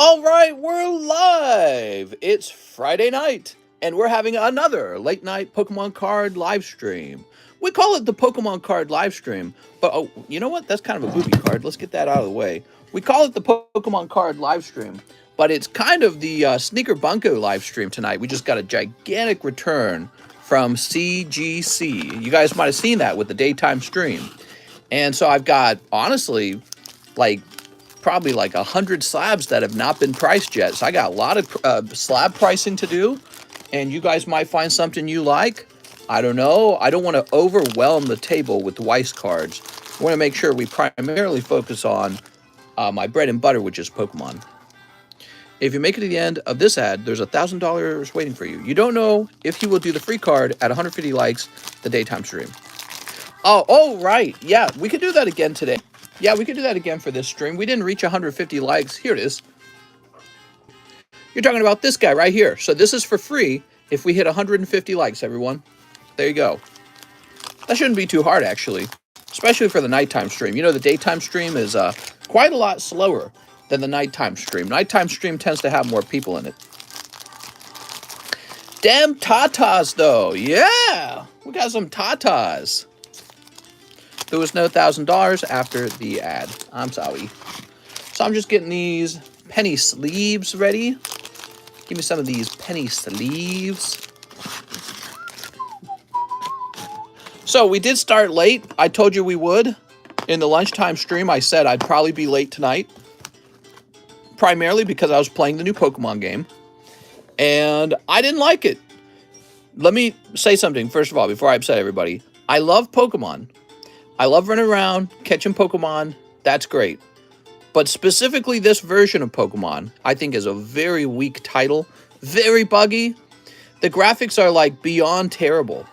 All right, we're live. It's Friday night, and we're having another late night Pokemon card live stream. We call it the Pokemon card live stream, but oh, you know what? That's kind of a booby card. Let's get that out of the way. We call it the Pokemon card live stream, but it's kind of the Sneaker Bunko live stream tonight. We just got a gigantic return from CGC. You guys might have seen that with the daytime stream. And so I've got, honestly, like probably like 100 slabs that have not been priced yet. So I got a lot of slab pricing to do, and you guys might find something you like. I don't know. I don't want to overwhelm the table with Weiss cards. I want to make sure we primarily focus on my bread and butter, which is Pokemon. If you make it to the end of this ad, there's $1,000 waiting for you. You don't know if he will do the free card at 150 likes the daytime stream. Oh, right. Yeah, we could do that again today. Yeah, we could do that again for this stream. We didn't reach 150 likes. Here it is. You're talking about this guy right here. So this is for free if we hit 150 likes, everyone. There you go. That shouldn't be too hard, actually, especially for the nighttime stream. You know, the daytime stream is quite a lot slower than the nighttime stream. Nighttime stream tends to have more people in it. Damn tatas, though. Yeah, we got some tatas. There was no $1,000 after the ad. I'm sorry. So I'm just getting these penny sleeves ready. Give me some of these penny sleeves. So we did start late. I told you we would. In the lunchtime stream, I said I'd probably be late tonight. Primarily because I was playing the new Pokemon game. And I didn't like it. Let me say something, first of all, before I upset everybody. I love Pokemon. I love running around, catching Pokemon. That's great. But specifically this version of Pokemon, I think is a very weak title. Very buggy. The graphics are like beyond terrible.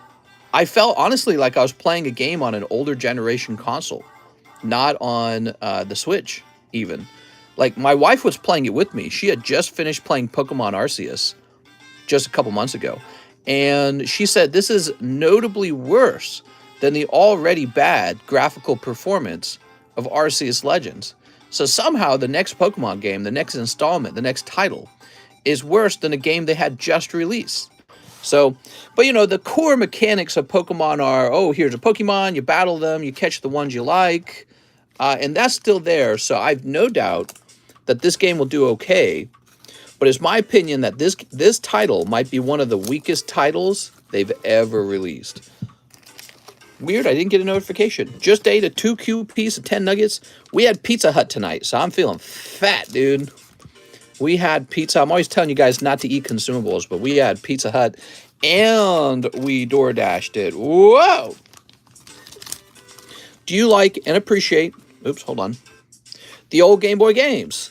I felt honestly like I was playing a game on an older generation console. Not on the Switch, even. Like, my wife was playing it with me. She had just finished playing Pokemon Arceus just a couple months ago. And she said this is notably worse than the already bad graphical performance of Arceus Legends. So somehow the next Pokemon game, the next installment, the next title, is worse than a game they had just released. So, but you know, the core mechanics of Pokemon are, oh, here's a Pokemon, you battle them, you catch the ones you like, and that's still there. So I've no doubt that this game will do okay. But it's my opinion that this title might be one of the weakest titles they've ever released. Weird, I didn't get a notification. Just ate a 2Q piece of 10 nuggets. We had Pizza Hut tonight, so I'm feeling fat, dude. We had pizza. I'm always telling you guys not to eat consumables, but we had Pizza Hut, and we DoorDashed it. Whoa! Do you like and appreciate... Oops, hold on. The old Game Boy games?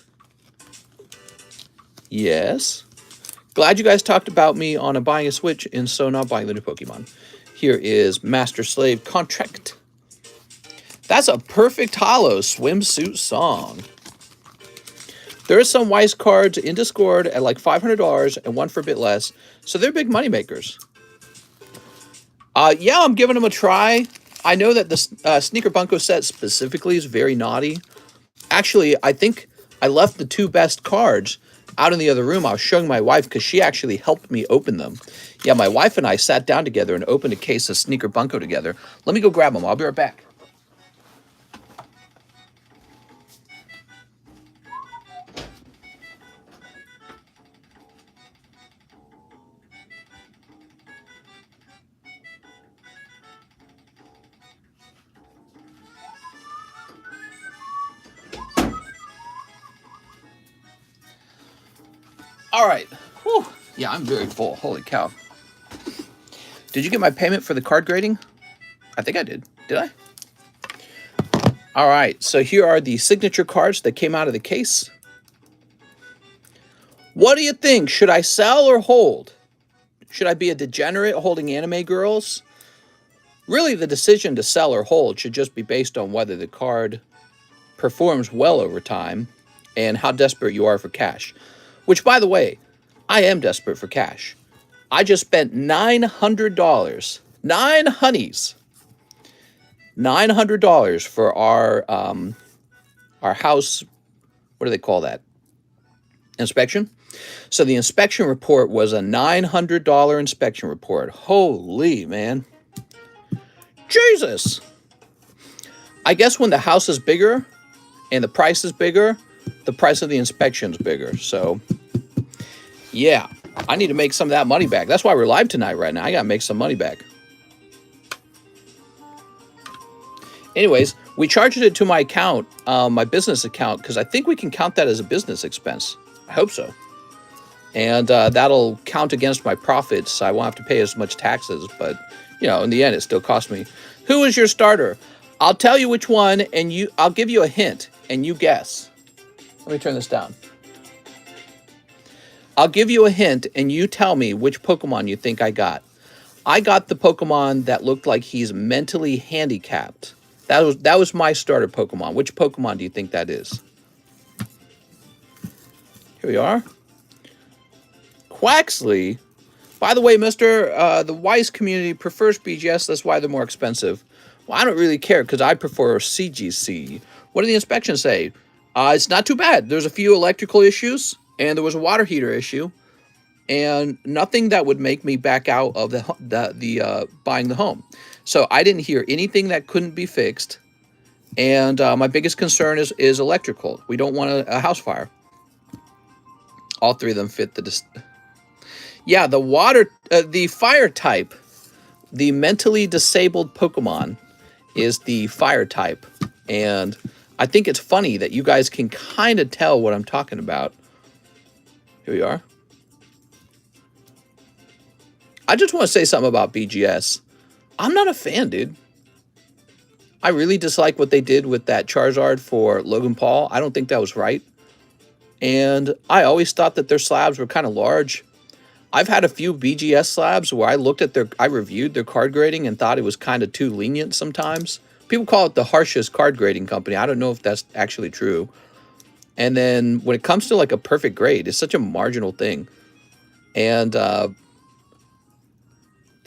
Yes. Glad you guys talked about me on buying a Switch and so not buying the new Pokemon. Here is Master Slave Contract. That's a perfect hollow swimsuit song. There are some Weiss cards in Discord at like $500 and one for a bit less. So they're big money makers. Yeah, I'm giving them a try. I know that the Sneaker Bunko set specifically is very naughty. Actually, I think I left the two best cards out in the other room. I was showing my wife because she actually helped me open them. Yeah, my wife and I sat down together and opened a case of Sneaker Bunko together. Let me go grab them. I'll be right back. All right. Whew. Yeah, I'm very full. Holy cow. Did you get my payment for the card grading? I think I did. Did I? All right. So here are the signature cards that came out of the case. What do you think? Should I sell or hold? Should I be a degenerate holding anime girls? Really, the decision to sell or hold should just be based on whether the card performs well over time and how desperate you are for cash. Which, by the way, I am desperate for cash. I just spent $900. 9 honeys. $900 for our house. What do they call that? inspection. So the inspection report was a $900 inspection report. Holy man. Jesus. I guess when the house is bigger and the price is bigger, the price of the inspection is bigger. So yeah, I need to make some of that money back. That's why we're live tonight right now. I got to make some money back. Anyways, we charged it to my account, my business account, because I think we can count that as a business expense. I hope so. And that'll count against my profits. So I won't have to pay as much taxes, but you know, in the end, it still cost me. Who is your starter? I'll tell you which one, and I'll give you a hint, and you guess. Let me turn this down. I'll give you a hint, and you tell me which Pokemon you think I got. I got the Pokemon that looked like he's mentally handicapped. That was my starter Pokemon. Which Pokemon do you think that is? Here we are. Quaxley. By the way, the Weiss community prefers BGS. That's why they're more expensive. Well, I don't really care because I prefer CGC. What do the inspections say? It's not too bad. There's a few electrical issues, and there was a water heater issue, and nothing that would make me back out of the buying the home. So I didn't hear anything that couldn't be fixed, and my biggest concern is electrical. We don't want a house fire. All three of them fit the. Yeah, the fire type, the mentally disabled Pokemon is the fire type. And I think it's funny that you guys can kind of tell what I'm talking about. Here we are. I just want to say something about BGS. I'm not a fan, dude. I really dislike what they did with that Charizard for Logan Paul. I don't think that was right. And I always thought that their slabs were kind of large. I've had a few BGS slabs where I reviewed their card grading and thought it was kind of too lenient sometimes. People call it the harshest card grading company. I don't know if that's actually true. And then when it comes to like a perfect grade, it's such a marginal thing. And they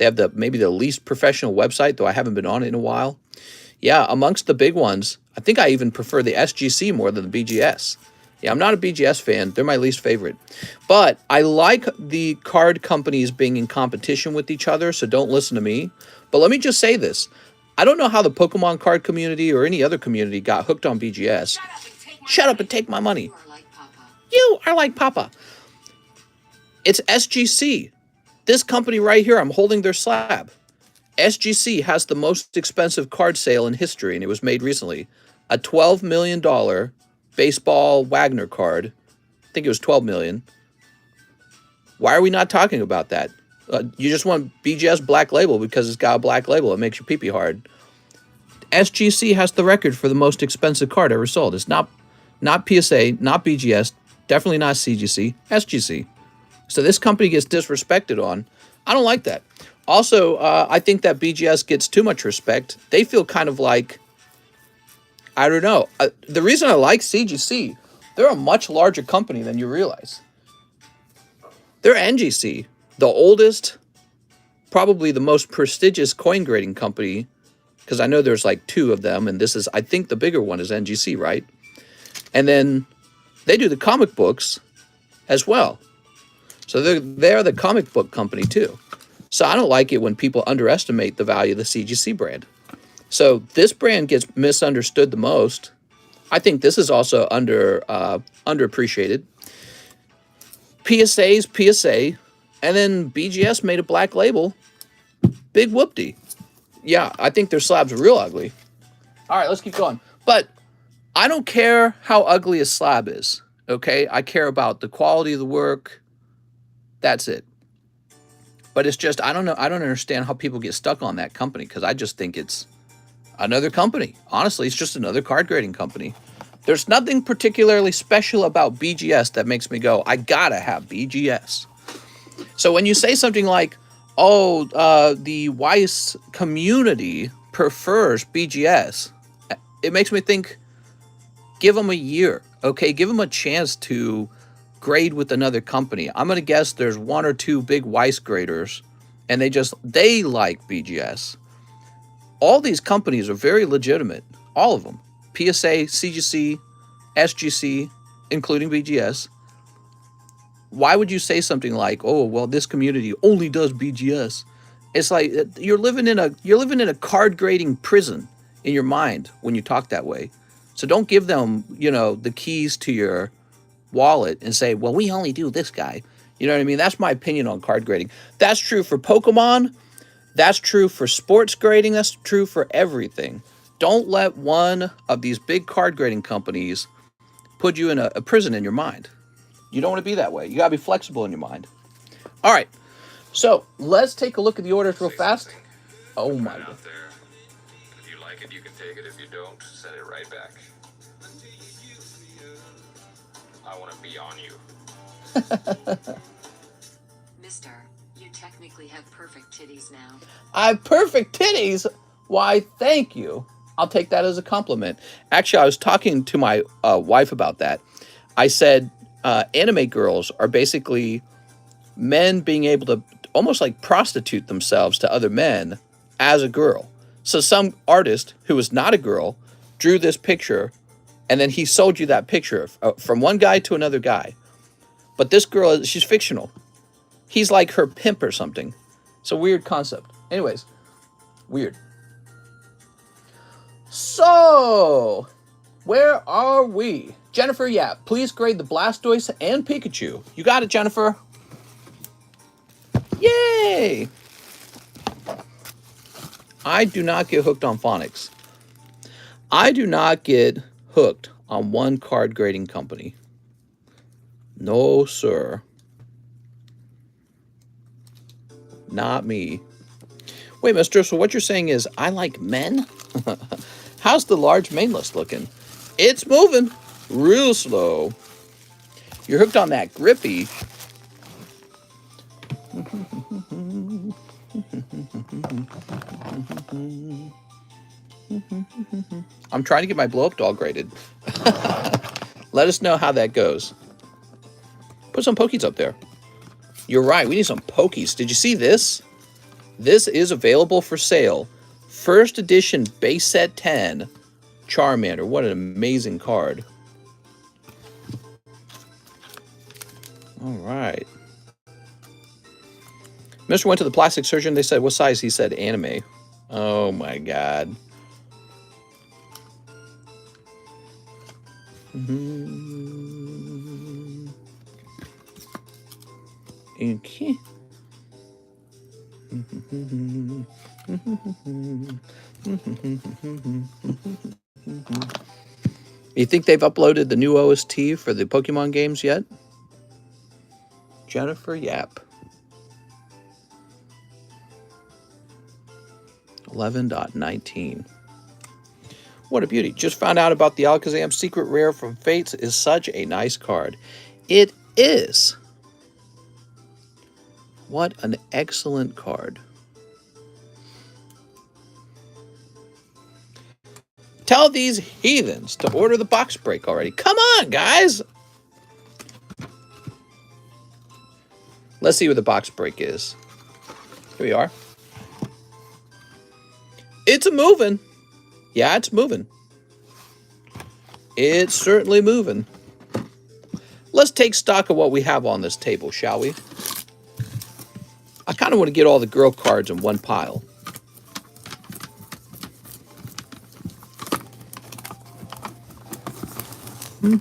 have maybe the least professional website, though I haven't been on it in a while. Yeah, amongst the big ones, I think I even prefer the SGC more than the BGS. Yeah, I'm not a BGS fan. They're my least favorite. But I like the card companies being in competition with each other, so don't listen to me. But let me just say this. I don't know how the Pokemon card community or any other community got hooked on BGS. Shut up and take my money. You are like Papa. It's SGC. This company right here, I'm holding their slab. SGC has the most expensive card sale in history, and it was made recently. A $12 million baseball Wagner card. I think it was $12 million. Why are we not talking about that? You just want BGS Black Label because it's got a black label. It makes your pee-pee hard. SGC has the record for the most expensive card ever sold. It's not PSA, not BGS, definitely not CGC, SGC. So this company gets disrespected on. I don't like that. Also, I think that BGS gets too much respect. They feel kind of like, I don't know. The reason I like CGC, they're a much larger company than you realize. They're NGC, the oldest, probably the most prestigious coin grading company, because I know there's like two of them, and I think the bigger one is NGC, right? And then they do the comic books as well. So they're the comic book company too. So I don't like it when people underestimate the value of the CGC brand. So this brand gets misunderstood the most. I think this is also underappreciated. PSA's PSA, and then BGS made a black label. Big whoop-dee. Yeah, I think their slabs are real ugly. All right, let's keep going. But I don't care how ugly a slab is, okay? I care about the quality of the work. That's it. But it's just, I don't know. I don't understand how people get stuck on that company because I just think it's another company. Honestly, it's just another card grading company. There's nothing particularly special about BGS that makes me go, I gotta have BGS. So when you say something like, oh, the Weiss community prefers BGS, it makes me think, give them a year, okay? Give them a chance to grade with another company. I'm going to guess there's one or two big Weiss graders, and they like BGS. All these companies are very legitimate. All of them. PSA, CGC, SGC, including BGS. Why would you say something like, "Oh, well, this community only does BGS"? It's like you're living in a card grading prison in your mind when you talk that way. So don't give them, the keys to your wallet and say, "Well, we only do this guy." You know what I mean? That's my opinion on card grading. That's true for Pokemon. That's true for sports grading. That's true for everything. Don't let one of these big card grading companies put you in a prison in your mind. You don't want to be that way. You got to be flexible in your mind. All right. So let's take a look at the orders real fast. Oh my God. If you like it, you can take it. If you don't, send it right back. I want to be on you. Mister, you technically have perfect titties now. I have perfect titties? Why, thank you. I'll take that as a compliment. Actually, I was talking to my wife about that. I said anime girls are basically men being able to almost like prostitute themselves to other men as a girl. So some artist who was not a girl drew this picture, and then he sold you that picture from one guy to another guy. But this girl, she's fictional. He's like her pimp or something. It's a weird concept. Anyways, weird. So, where are we? Jennifer Yap, please grade the Blastoise and Pikachu. You got it, Jennifer. Yay! I do not get hooked on phonics. I do not get hooked on one card grading company. No, sir. Not me. Wait, mister, so what you're saying is I like men? How's the large main list looking? It's moving real slow. You're hooked on that grippy. I'm trying to get my blow-up doll graded. Let us know how that goes. Put some Pokies up there. You're right, we need some Pokies. Did you see this? This is available for sale. First edition base set 10 Charmander. What an amazing card. All right. Mr. went to the plastic surgeon. They said, what size? He said anime. Oh my God. Okay. You think they've uploaded the new OST for the Pokemon games yet? Jennifer Yap. 11.19. What a beauty. Just found out about the Alakazam Secret Rare from Fates. Is such a nice card. It is. What an excellent card. Tell these heathens to order the box break already. Come on, guys. Let's see what the box break is. Here we are. It's a moving. Yeah, it's moving. It's certainly moving. Let's take stock of what we have on this table, shall we? I kind of want to get all the girl cards in one pile. There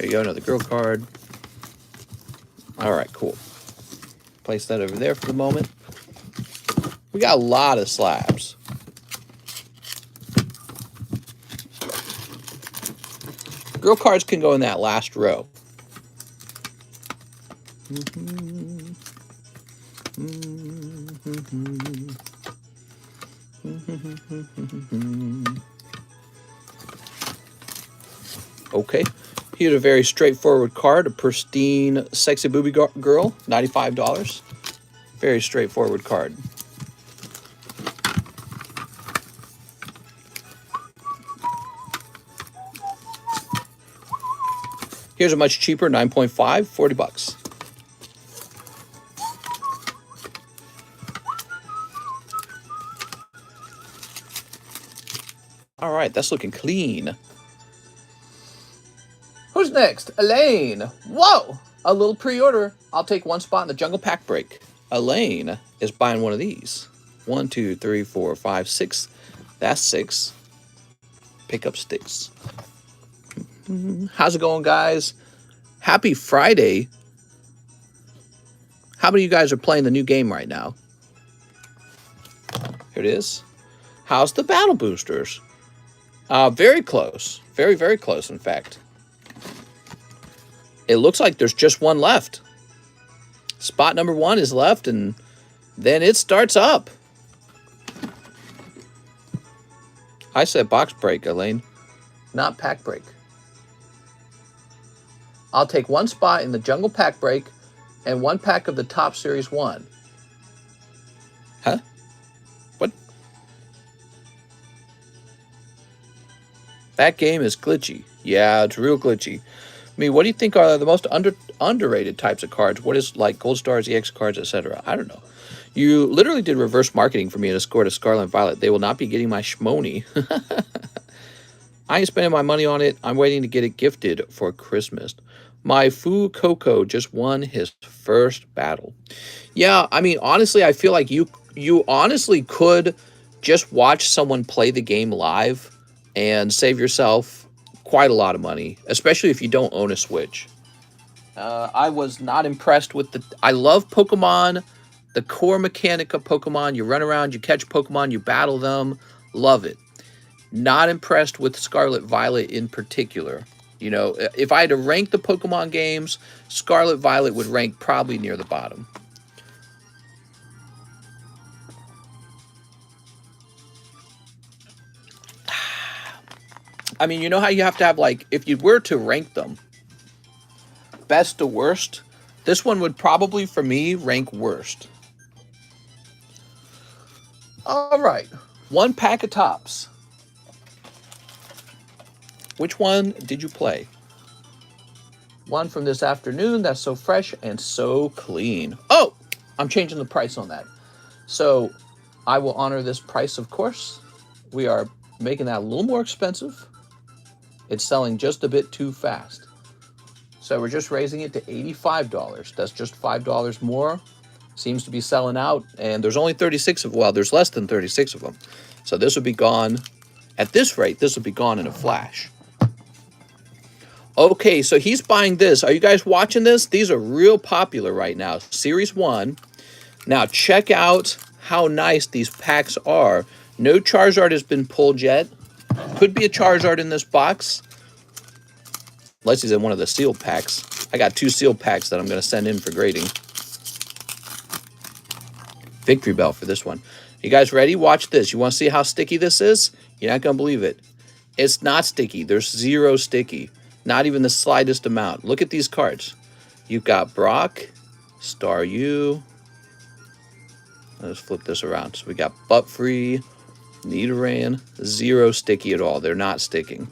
you go, another girl card. All right, cool. Place that over there for the moment. We got a lot of slabs. Girl cards can go in that last row. Okay, here's a very straightforward card, a pristine sexy booby girl, $95. Very straightforward card. Here's a much cheaper 9.5, $40. All right, that's looking clean. Who's next? Elaine. Whoa! A little pre-order. I'll take one spot in the jungle pack break. Elaine is buying one of these. 1, 2, 3, 4, 5, 6. That's 6. Pick up sticks. How's it going, guys? Happy Friday. How many of you guys are playing the new game right now? Here it is. How's the battle boosters? Very close. Very, very close, in fact. It looks like there's just one left. Spot number 1 is left, and then it starts up. I said box break, Elaine, not pack break. I'll take one spot in the jungle pack break and one pack of the top series 1. Huh? What? That game is glitchy. Yeah, it's real glitchy. I mean, what do you think are the most underrated types of cards? What is like Gold Stars, EX cards, etc.? I don't know. You literally did reverse marketing for me to score to Scarlet and Violet. They will not be getting my shmoney. I ain't spending my money on it. I'm waiting to get it gifted for Christmas. My Fu Coco just won his first battle. Yeah, I mean, honestly, I feel like you honestly could just watch someone play the game live and save yourself quite a lot of money, especially if you don't own a Switch. I was not impressed with the... I love Pokemon, the core mechanic of Pokemon. You run around, you catch Pokemon, you battle them. Love it. Not impressed with Scarlet Violet in particular. You know, if I had to rank the Pokemon games, Scarlet Violet would rank probably near the bottom. I mean, you know how you have to have, like, if you were to rank them, best to worst, this one would probably, for me, rank worst. All right. One pack of tops. Which one did you play? One from this afternoon that's so fresh and so clean. Oh, I'm changing the price on that. So I will honor this price, of course. We are making that a little more expensive. It's selling just a bit too fast. So we're just raising it to $85. That's just $5 more. Seems to be selling out. And there's only 36 of, well, there's less than 36 of them. So this will be gone. At this rate, this will be gone in a flash. Okay, so he's buying this. Are you guys watching this? These are real popular right now. Series 1. Now, check out how nice these packs are. No Charizard has been pulled yet. Could be a Charizard in this box. Unless he's in one of the sealed packs. I got 2 sealed packs that I'm going to send in for grading. Victory bell for this one. You guys ready? Watch this. You want to see how sticky this is? You're not going to believe it. It's not sticky. There's 0 sticky. Not even the slightest amount. Look at these cards. You've got Brock, Staryu. Let's flip this around. So we got Butt Free, Nidoran. 0 sticky at all. They're not sticking.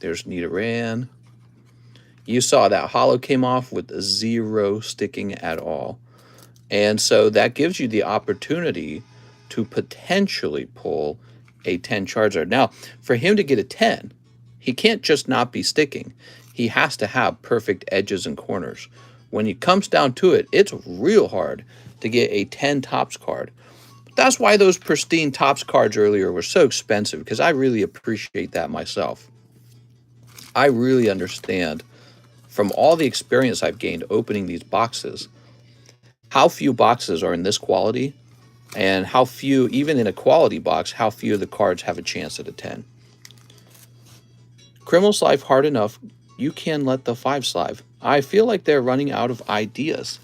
There's Nidoran. You saw that holo came off with 0 sticking at all. And so that gives you the opportunity to potentially pull a 10 Charizard. Now, for him to get a 10, he can't just not be sticking. He has to have perfect edges and corners. When it comes down to it, it's real hard to get a 10 Topps card. That's why those pristine Topps cards earlier were so expensive, because I really appreciate that myself. I really understand, from all the experience I've gained opening these boxes, how few boxes are in this quality, and how few, even in a quality box, how few of the cards have a chance at a 10. Criminal's Life hard enough, you can let the 5 slide. I feel like they're running out of ideas.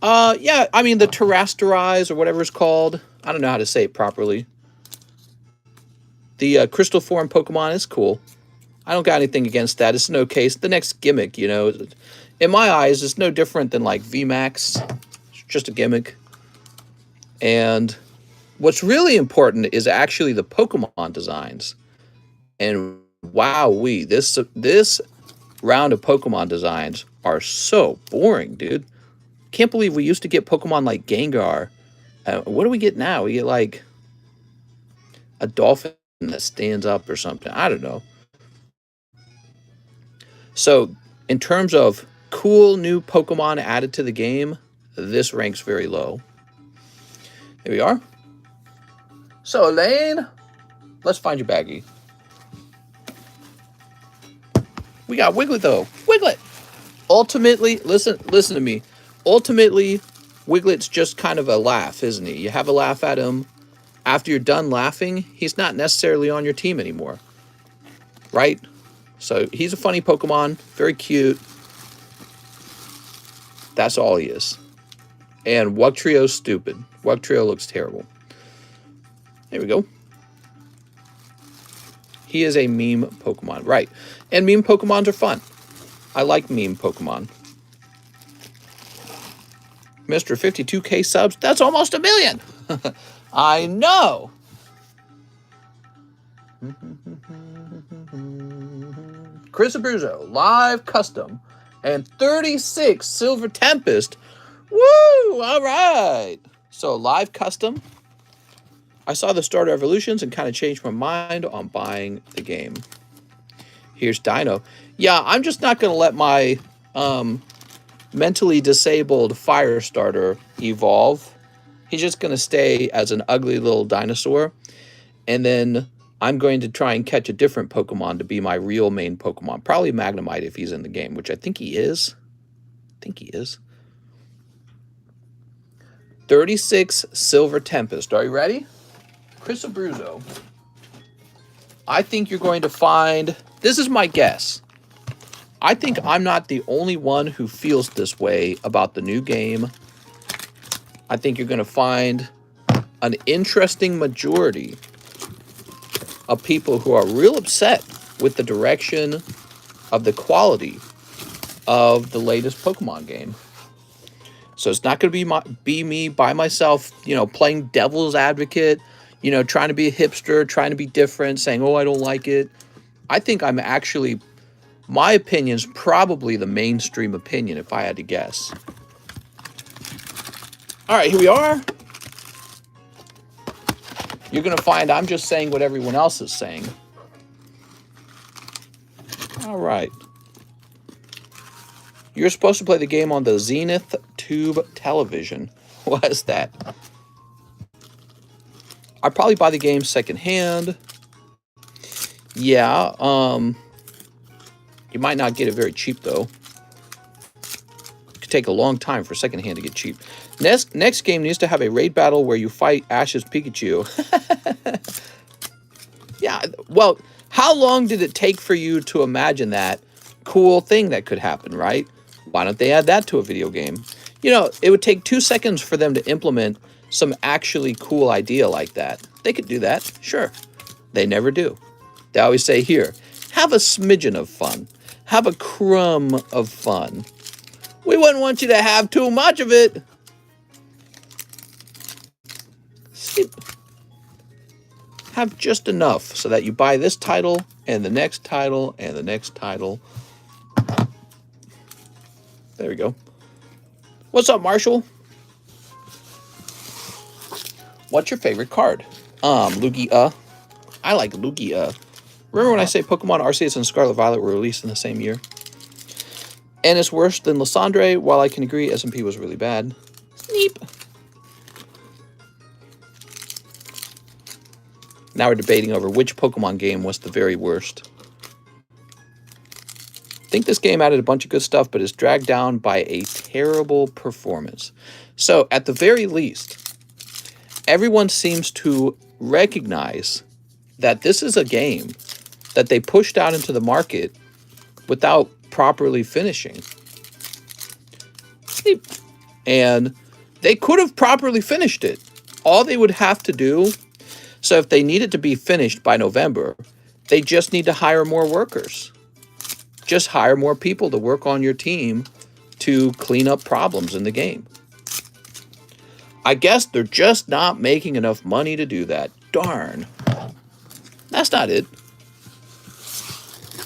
Yeah, I mean, the Terrasterize, or whatever it's called, I don't know how to say it properly. The Crystal Form Pokemon is cool. I don't got anything against that. It's no case. The next gimmick, you know, in my eyes, it's no different than like VMAX. It's just a gimmick. And what's really important is actually the Pokemon designs. And wowee, this round of Pokemon designs are so boring, dude. Can't believe we used to get Pokemon like Gengar. What do we get now? We get like a dolphin that stands up or something. I don't know. So in terms of cool new Pokemon added to the game, this ranks very low. Here we are. So Elaine, let's find your baggie. We got Wiglet though. Wiglet! Ultimately, listen to me. Ultimately, Wiglet's just kind of a laugh, isn't he? You have a laugh at him. After you're done laughing, he's not necessarily on your team anymore. Right? So he's a funny Pokemon. Very cute. That's all he is. And Wugtrio's stupid. Wugtrio looks terrible. There we go. He is a meme Pokemon. Right. And meme Pokemons are fun. I like meme Pokemon. Mr. 52K subs. That's almost 1 million. I know. Chris Abruzzo, live custom. And 36 Silver Tempest. Woo! All right. So live custom. I saw the Starter Evolutions and kind of changed my mind on buying the game. Here's Dino. Yeah, I'm just not going to let my mentally disabled Firestarter evolve. He's just going to stay as an ugly little dinosaur. And then I'm going to try and catch a different Pokemon to be my real main Pokemon. Probably Magnemite if he's in the game, which I think he is. 36 Silver Tempest. Are you ready? Chris Abruzzo. I think you're going to find... This is my guess. I think I'm not the only one who feels this way about the new game. I think you're going to find an interesting majority of people who are real upset with the direction of the quality of the latest Pokemon game. So it's not going to be me by myself, playing devil's advocate, trying to be a hipster, trying to be different, saying, oh, I don't like it. I think I'm actually, my opinion's probably the mainstream opinion if I had to guess. All right, here we are. You're going to find I'm just saying what everyone else is saying. All right. You're supposed to play the game on the Zenith Tube television. What is that? I'd probably buy the game secondhand. Yeah, you might not get it very cheap, though. It could take a long time for secondhand to get cheap. Next game needs to have a raid battle where you fight Ash's Pikachu. Yeah, well, how long did it take for you to imagine that cool thing that could happen, right? Why don't they add that to a video game? It would take 2 seconds for them to implement some actually cool idea like that. They could do that, sure. They never do. They always say, here, have a smidgen of fun. Have a crumb of fun. We wouldn't want you to have too much of it. See, have just enough so that you buy this title and the next title and the next title. There we go. What's up, Marshall? What's your favorite card? Lugia. I like Lugia. Remember when I say Pokemon Arceus and Scarlet Violet were released in the same year? And it's worse than Lysandre. While I can agree SMP was really bad. Sneep. Now we're debating over which Pokemon game was the very worst. I think this game added a bunch of good stuff, but is dragged down by a terrible performance. So, at the very least, everyone seems to recognize that this is a game that they pushed out into the market without properly finishing. And they could have properly finished it. All they would have to do, so if they need it to be finished by November, they just need to hire more workers. Just hire more people to work on your team to clean up problems in the game. I guess they're just not making enough money to do that. Darn. That's not it.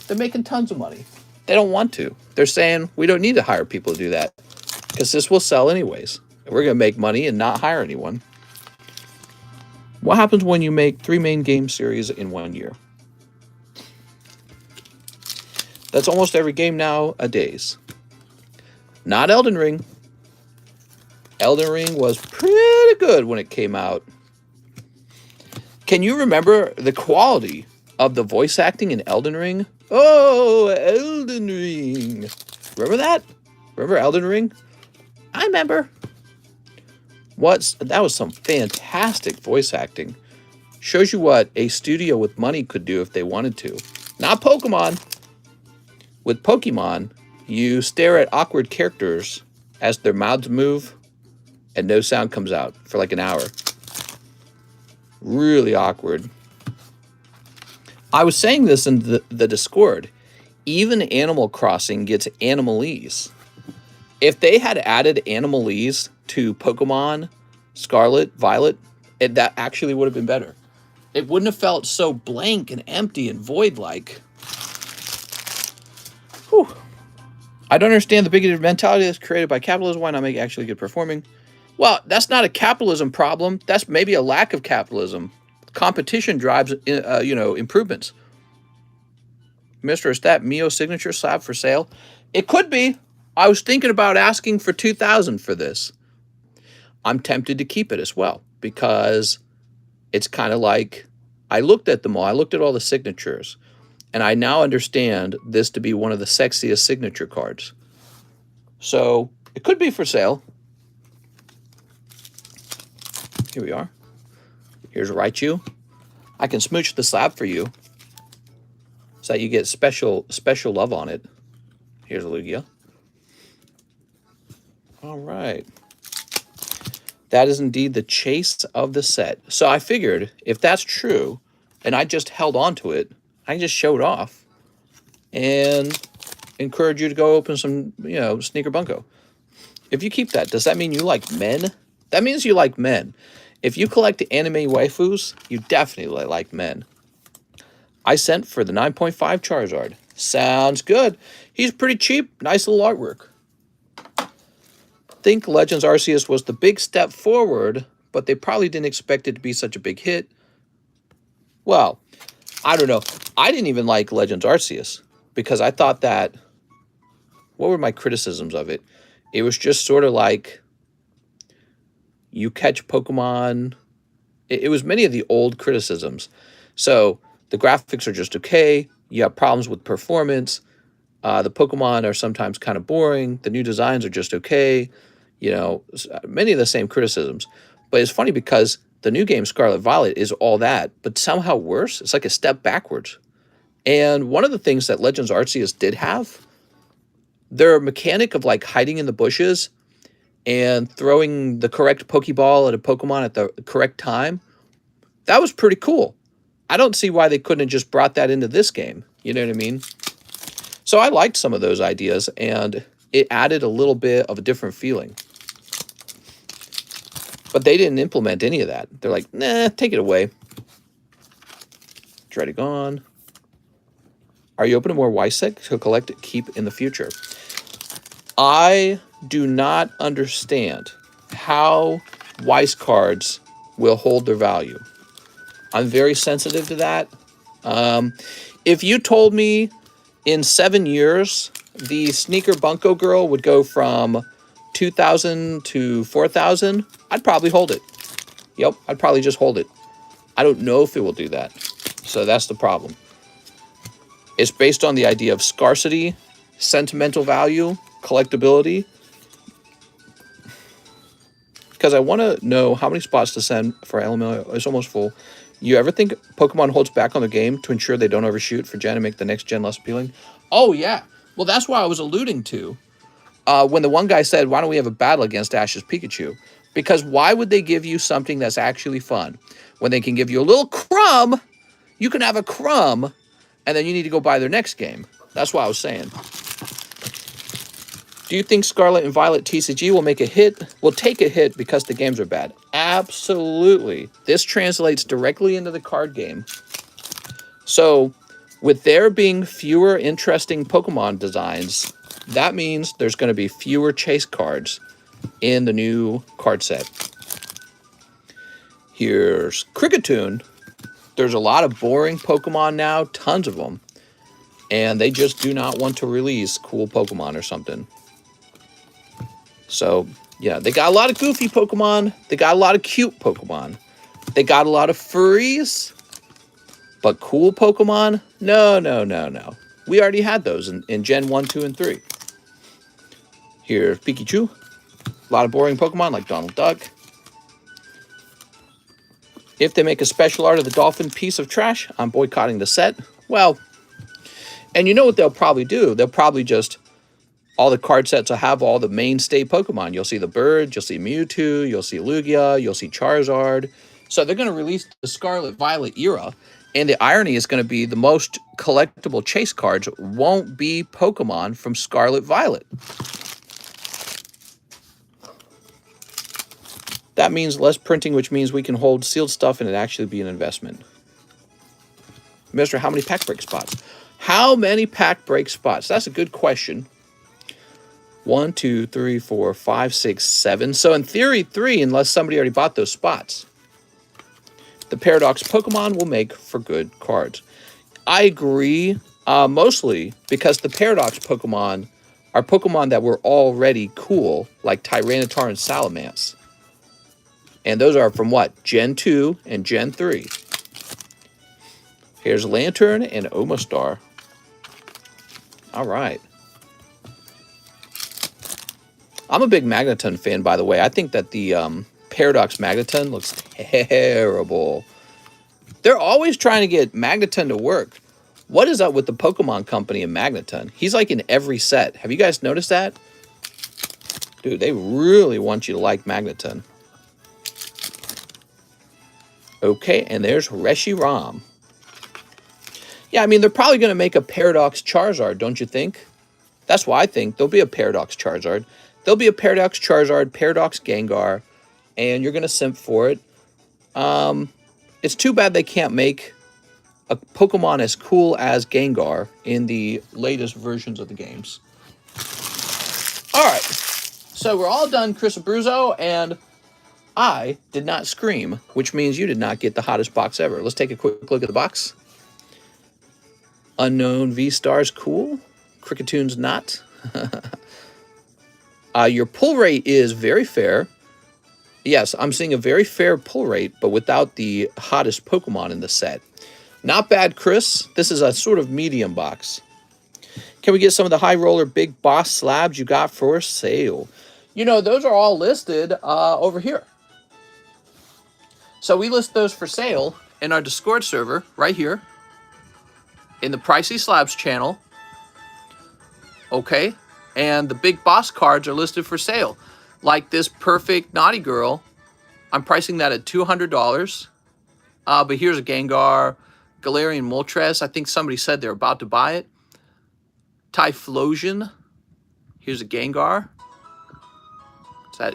They're making tons of money. They don't want to. They're saying, we don't need to hire people to do that because this will sell anyways. We're going to make money and not hire anyone. What happens when you make 3 main game series in 1 year? That's almost every game nowadays. Not Elden Ring. Elden Ring was pretty good when it came out. Can you remember the quality of the voice acting in Elden Ring? Oh, Elden Ring. Remember that? Remember Elden Ring? I remember. That was some fantastic voice acting. Shows you what a studio with money could do if they wanted to. Not Pokemon. With Pokemon, you stare at awkward characters as their mouths move and no sound comes out for like an hour. Really awkward. I was saying this in the Discord. Even Animal Crossing gets Animalese. If they had added Animalese to Pokemon Scarlet, Violet, that actually would have been better. It wouldn't have felt so blank and empty and void-like. Whew. I don't understand the bigoted mentality that's created by capitalism. Why not make actually good performing? Well, that's not a capitalism problem. That's maybe a lack of capitalism. Competition drives, improvements. Mister, is that Mio signature slab for sale? It could be. I was thinking about asking for $2,000 for this. I'm tempted to keep it as well because it's kind of like I looked at them all. I looked at all the signatures, and I now understand this to be one of the sexiest signature cards. So it could be for sale. Here we are. Here's Raichu. I can smooch the slab for you so that you get special love on it. Here's Lugia. All right. That is indeed the chase of the set. So I figured if that's true, and I just held on to it, I can just show it off and encourage you to go open some, sneaker Bunko. If you keep that, does that mean you like men? That means you like men. If you collect anime waifus, you definitely like men. I sent for the 9.5 Charizard. Sounds good. He's pretty cheap. Nice little artwork. Think Legends Arceus was the big step forward, but they probably didn't expect it to be such a big hit. Well, I don't know. I didn't even like Legends Arceus because I thought that... What were my criticisms of it? It was just sort of like you catch Pokemon. It was many of the old criticisms. So the graphics are just okay. You have problems with performance. The Pokemon are sometimes kind of boring. The new designs are just okay. Many of the same criticisms. But it's funny because the new game Scarlet Violet is all that, but somehow worse. It's like a step backwards. And one of the things that Legends Arceus did have, their mechanic of like hiding in the bushes and throwing the correct Pokeball at a Pokemon at the correct time, that was pretty cool. I don't see why they couldn't have just brought that into this game. You know what I mean? So I liked some of those ideas, and it added a little bit of a different feeling. But they didn't implement any of that. They're like, nah, take it away. Dredagon. Are you open to more Wisec to collect keep in the future? I do not understand how Weiss cards will hold their value. I'm very sensitive to that. If you told me in 7 years the sneaker Bunko girl would go from 2,000 to 4,000, I'd probably hold it. Yep, I'd probably just hold it. I don't know if it will do that. So that's the problem. It's based on the idea of scarcity, sentimental value, collectability. Because I want to know how many spots to send for LML. It's almost full. You ever think Pokemon holds back on the game to ensure they don't overshoot for Gen and make the next gen less appealing? Oh, yeah. Well, that's what I was alluding to when the one guy said, why don't we have a battle against Ash's Pikachu? Because why would they give you something that's actually fun when they can give you a little crumb? You can have a crumb, and then you need to go buy their next game. That's what I was saying. Do you think Scarlet and Violet TCG will make a hit? Will take a hit because the games are bad? Absolutely. This translates directly into the card game. So, with there being fewer interesting Pokemon designs, that means there's going to be fewer chase cards in the new card set. Here's Kricketune. There's a lot of boring Pokemon now, tons of them. and they just do not want to release cool Pokemon or something. So, yeah, they got a lot of goofy Pokemon. They got a lot of cute Pokemon. They got a lot of furries. But cool Pokemon? No, no, no, no. We already had those in Gen 1, 2, and 3. Here's Pikachu. A lot of boring Pokemon like Donald Duck. If they make a special art of the dolphin piece of trash, I'm boycotting the set. Well, and you know what they'll probably do? They'll probably just, all the card sets will have all the mainstay Pokemon. You'll see the bird, you'll see Mewtwo, you'll see Lugia, you'll see Charizard. So they're going to release the Scarlet Violet era. And the irony is going to be the most collectible chase cards won't be Pokemon from Scarlet Violet. That means less printing, which means we can hold sealed stuff and it actually be an investment. Mister, how many pack break spots? How many pack break spots? That's a good question. 1, 2, 3, 4, 5, 6, 7. So in theory, 3, unless somebody already bought those spots. The Paradox Pokemon will make for good cards. I agree, mostly because the Paradox Pokemon are Pokemon that were already cool, like Tyranitar and Salamence. And those are from what? Gen 2 and Gen 3. Here's Lantern and Omastar. All right. I'm a big Magneton fan, by the way. I think that the Paradox Magneton looks terrible. They're always trying to get Magneton to work. What is up with the Pokemon Company and Magneton? He's like in every set. Have you guys noticed that? Dude, they really want you to like Magneton. Okay, and there's Reshiram. Yeah, I mean, they're probably going to make a Paradox Charizard, don't you think? That's why I think there'll be a Paradox Charizard. There'll be a Paradox Charizard, Paradox Gengar, and you're going to simp for it. It's too bad they can't make a Pokemon as cool as Gengar in the latest versions of the games. All right, so we're all done, Chris Abruzzo, and I did not scream, which means you did not get the hottest box ever. Let's take a quick look at the box. Unknown V-Stars, cool. Crickettoon's not. Your pull rate is very fair. Yes, I'm seeing a very fair pull rate, but without the hottest Pokemon in the set. Not bad, Chris. This is a sort of medium box. Can we get some of the high roller big boss slabs you got for sale? You know, those are all listed over here. So we list those for sale in our Discord server right here in the Pricey Slabs channel. Okay. And the big boss cards are listed for sale. Like this Perfect Naughty Girl. I'm pricing that at $200. But here's a Gengar, Galarian Moltres. I think somebody said they're about to buy it. Typhlosion. Here's a Gengar.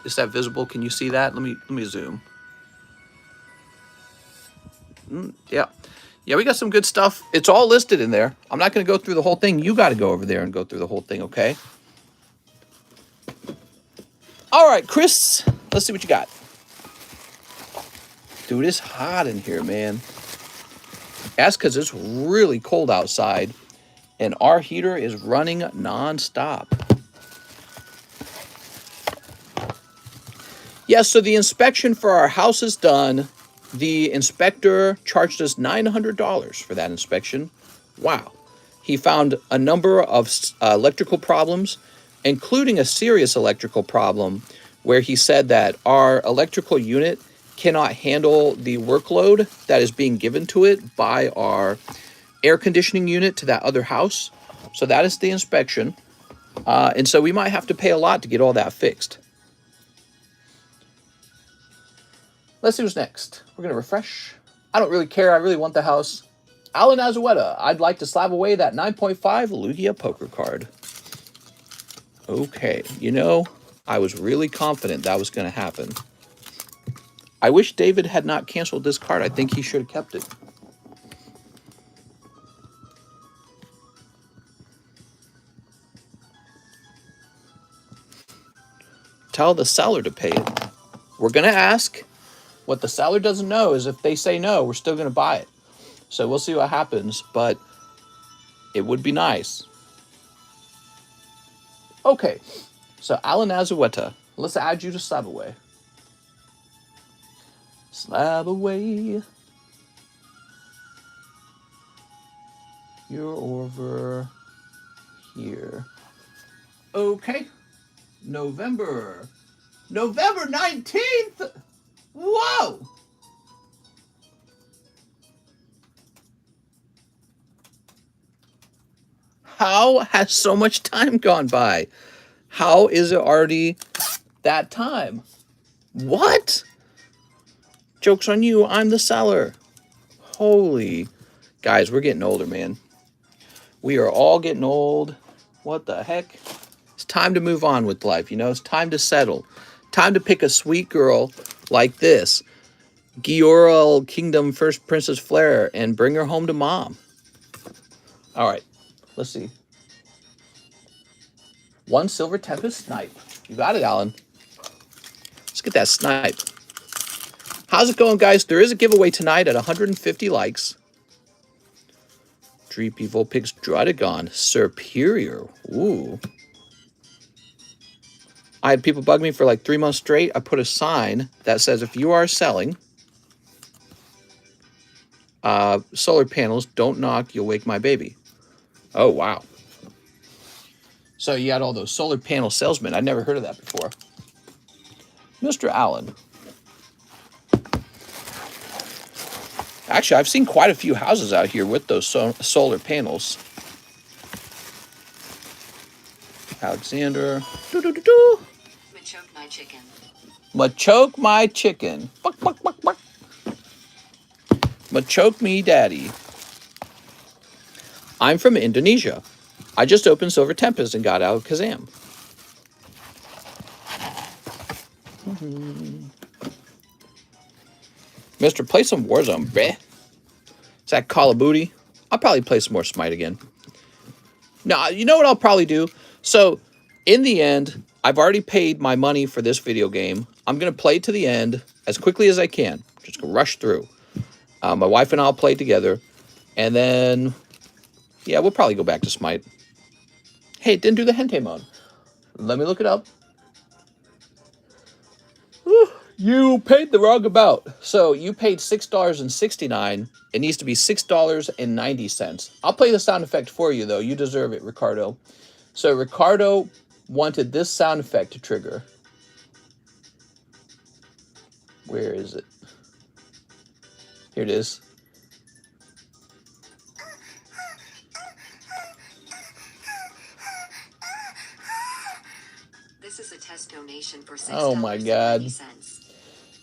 Is that visible? Can you see that? Let me zoom. Yeah. Yeah, we got some good stuff. It's all listed in there. I'm not going to go through the whole thing. You got to go over there and go through the whole thing, okay? All right, Chris, let's see what you got. Dude, it's hot in here, man. That's because it's really cold outside, and our heater is running nonstop. Yeah, so the inspection for our house is done. The inspector charged us $900 for that inspection. Wow. He found a number of electrical problems, including a serious electrical problem where he said that our electrical unit cannot handle the workload that is being given to it by our air conditioning unit to that other house. So that is the inspection. And so we might have to pay a lot to get all that fixed. Let's see what's next. We're going to refresh. I don't really care. I really want the house. Alan Azueta, I'd like to slab away that 9.5 Lugia poker card. Okay, you know, I was really confident that was going to happen. I wish David had not canceled this card. I think he should have kept it. Tell the seller to pay it. We're going to ask. What the seller doesn't know is if they say no, we're still going to buy it. So we'll see what happens. But It would be nice. Okay, so Alan Azueta, let's add you to Slab Away. Slab Away. You're over here. Okay, November 19th. Whoa! How has so much time gone by? How is it already that time? What? Joke's on you, I'm the seller. Holy. Guys, we're getting older, man. We are all getting old. What the heck? It's time to move on with life, you know? It's time to settle. Time to pick a sweet girl like this. Gioral Kingdom First Princess Flare and bring her home to mom. All right, let's see. 1 Silver Tempest Snipe. You got it, Alan. Let's get that snipe. How's it going, guys? There is a giveaway tonight at 150 likes. Dreepy Vulpix Drotagon Superior. Ooh. I had people bug me for like 3 months straight. I put a sign that says, if you are selling solar panels, don't knock, you'll wake my baby. Oh, wow. So you got all those solar panel salesmen. I'd never heard of that before. Mr. Allen. Actually, I've seen quite a few houses out here with those solar panels. Alexander. Machoke my chicken. Machoke my chicken. Buck, buck, buck, buck. Machoke me daddy. I'm from Indonesia. I just opened Silver Tempest and got out Kazam. Mr. Play some Warzone, bruh. Is that Call of Booty? I'll probably play some more Smite again. No, you know what I'll probably do? So, in the end, I've already paid my money for this video game. I'm going to play to the end as quickly as I can. Just gonna rush through. My wife and I'll play together. And then, yeah, we'll probably go back to Smite. Hey, it didn't do the Hente mode. Let me look it up. Whew, you paid the wrong amount. So you paid $6.69. It needs to be $6.90. I'll play the sound effect for you, though. You deserve it, Ricardo. So Ricardo wanted this sound effect to trigger. Where is it? Here it is. This is a test donation for $6. Oh my God.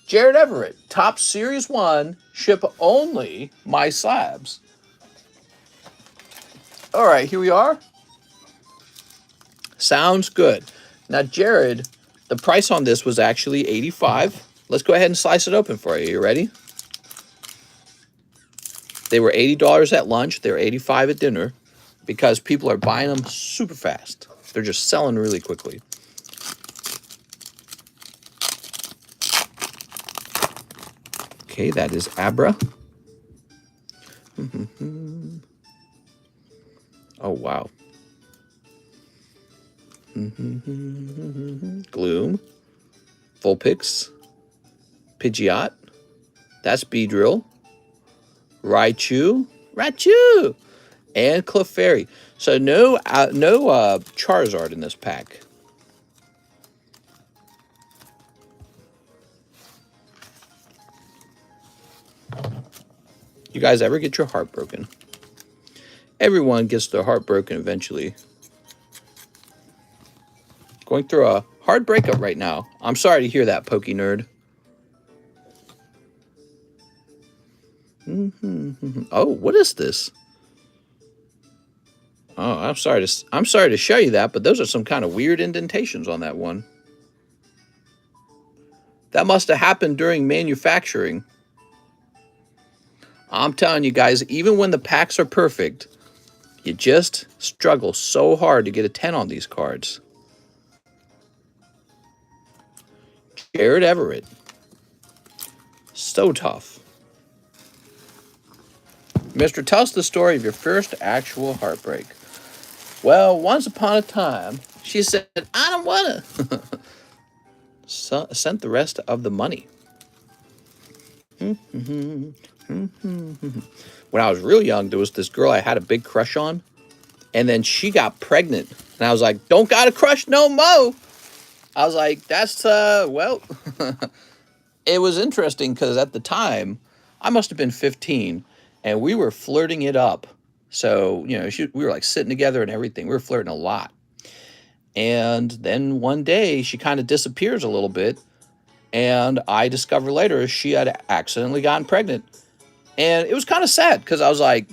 Jared Everett, top Series 1, ship only my slabs. All right, here we are. Sounds good. Now, Jared, the price on this was actually $85. Let's go ahead and slice it open for you. You ready? They were $80 at lunch. They're $85 at dinner because people are buying them super fast. They're just selling really quickly. Okay, that is Abra. Oh, wow. Gloom. Vulpix. Pidgeot. That's Beedrill. Raichu. And Clefairy. So no Charizard in this pack. You guys ever get your heart broken? Everyone gets their heart broken eventually. Going through a hard breakup right now. I'm sorry to hear that, Pokey Nerd. Oh, what is this? Oh, I'm sorry to show you that, but those are some kind of weird indentations on that one. That must have happened during manufacturing. I'm telling you guys, even when the packs are perfect, you just struggle so hard to get a 10 on these cards. Jared Everett. So tough. Mister, tell us the story of your first actual heartbreak. Well, once upon a time, she said, I don't want to. Sent the rest of the money. When I was real young, there was this girl I had a big crush on, and then she got pregnant. And I was like, don't got a crush no mo. I was like, that's, well, it was interesting because at the time, I must have been 15, and we were flirting it up. So, you know, we were like sitting together and everything. We were flirting a lot. And then one day she kind of disappears a little bit. And I discovered later she had accidentally gotten pregnant. And it was kind of sad because I was like,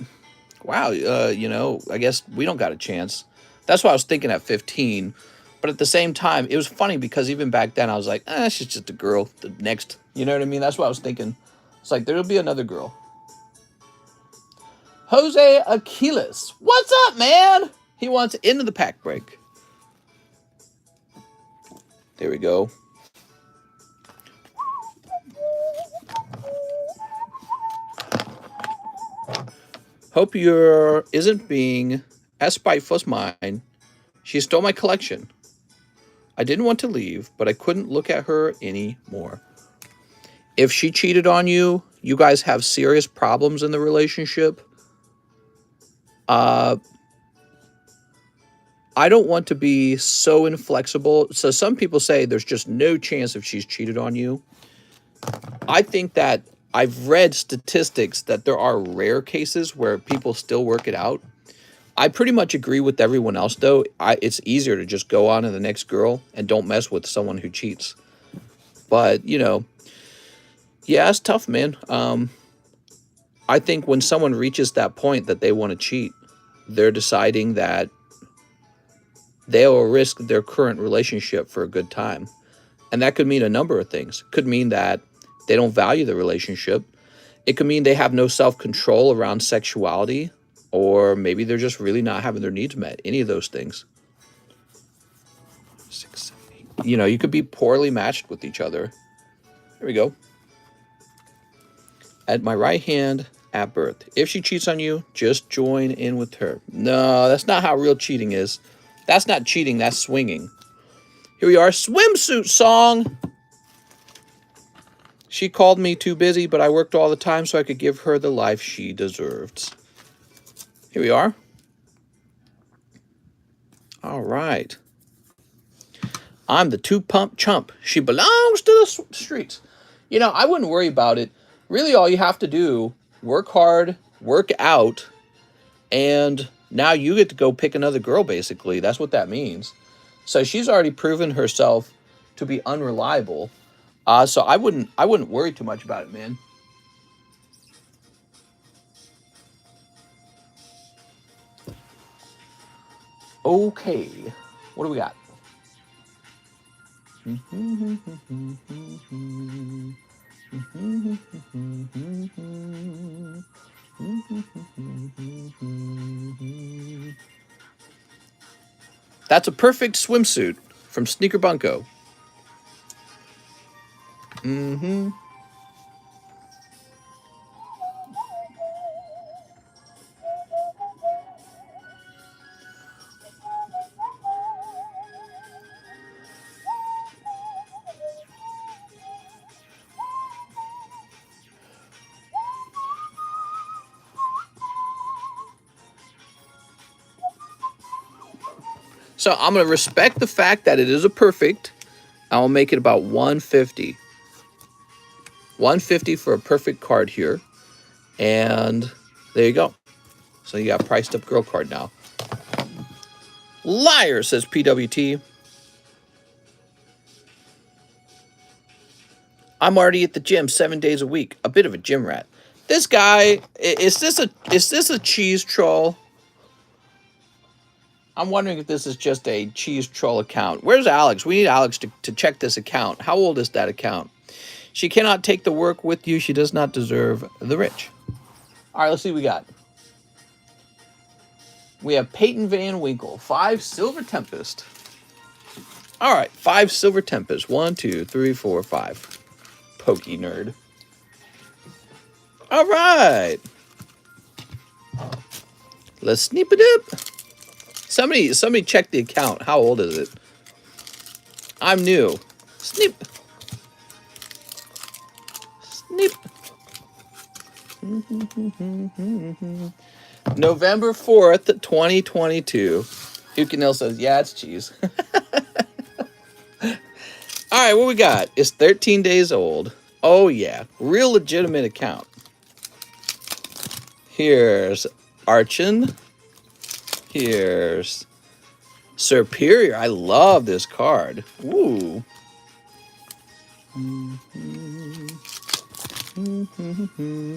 wow, you know, I guess we don't got a chance. That's what I was thinking at 15. But at the same time, it was funny because even back then I was like, she's just a girl. The next, you know what I mean? That's what I was thinking. It's like, there'll be another girl. Jose Aquiles. What's up, man? He wants into the pack break. There we go. Hope your isn't being as spiteful as mine. She stole my collection. I didn't want to leave, but I couldn't look at her anymore. If she cheated on you, you guys have serious problems in the relationship. I don't want to be so inflexible. So some people say there's just no chance if she's cheated on you. I think that I've read statistics that there are rare cases where people still work it out. I pretty much agree with everyone else, though. It's easier to just go on to the next girl and don't mess with someone who cheats. But, you know, yeah, it's tough, man. I think when someone reaches that point that they want to cheat, they're deciding that they'll risk their current relationship for a good time. And that could mean a number of things. It could mean that they don't value the relationship. It could mean they have no self-control around sexuality, or maybe they're just really not having their needs met. Any of those things. 6, 7, 8. You know, you could be poorly matched with each other. Here we go. At my right hand at birth. If she cheats on you, just join in with her. No, that's not how real cheating is. That's not cheating, that's swinging. Here we are, swimsuit song. She called me too busy, but I worked all the time so I could give her the life she deserved. Here we are. All right. I'm the two-pump chump. She belongs to the streets. You know, I wouldn't worry about it. Really, all you have to do, work hard, work out, and now you get to go pick another girl, basically. That's what that means. So she's already proven herself to be unreliable. So I wouldn't worry too much about it, man. Okay, what do we got? That's a perfect swimsuit from Sneaker Bunko. So I'm going to respect the fact that it is a perfect. I'll make it about 150. 150 for a perfect card here. And there you go. So you got a priced up girl card now. Liar, says PWT. I'm already at the gym 7 days a week. A bit of a gym rat. This guy, is this a cheese troll? I'm wondering if this is just a cheese troll account. Where's Alex? We need Alex to check this account. How old is that account? She cannot take the work with you. She does not deserve the rich. All right, let's see what we got. We have Peyton Van Winkle, 5 Silver Tempest. All right, 5 Silver Tempest. 1, 2, 3, 4, 5. Pokey nerd. All right. Let's sneep it up. Somebody check the account. How old is it? I'm new. Sneep. Sneep. November 4th, 2022. Ukinil says, yeah, it's cheese. All right, what we got? It's 13 days old. Oh, yeah. Real legitimate account. Here's Archon. Here's Superior. I love this card. Ooh.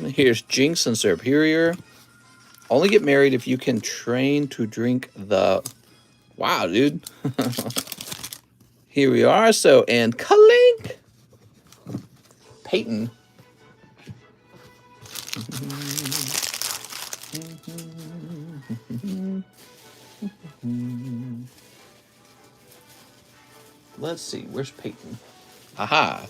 Here's Jinx and Superior. Only get married if you can train to drink the... Wow, dude. Here we are. So, and Kalink. Peyton. Let's see. Where's Peyton? Aha.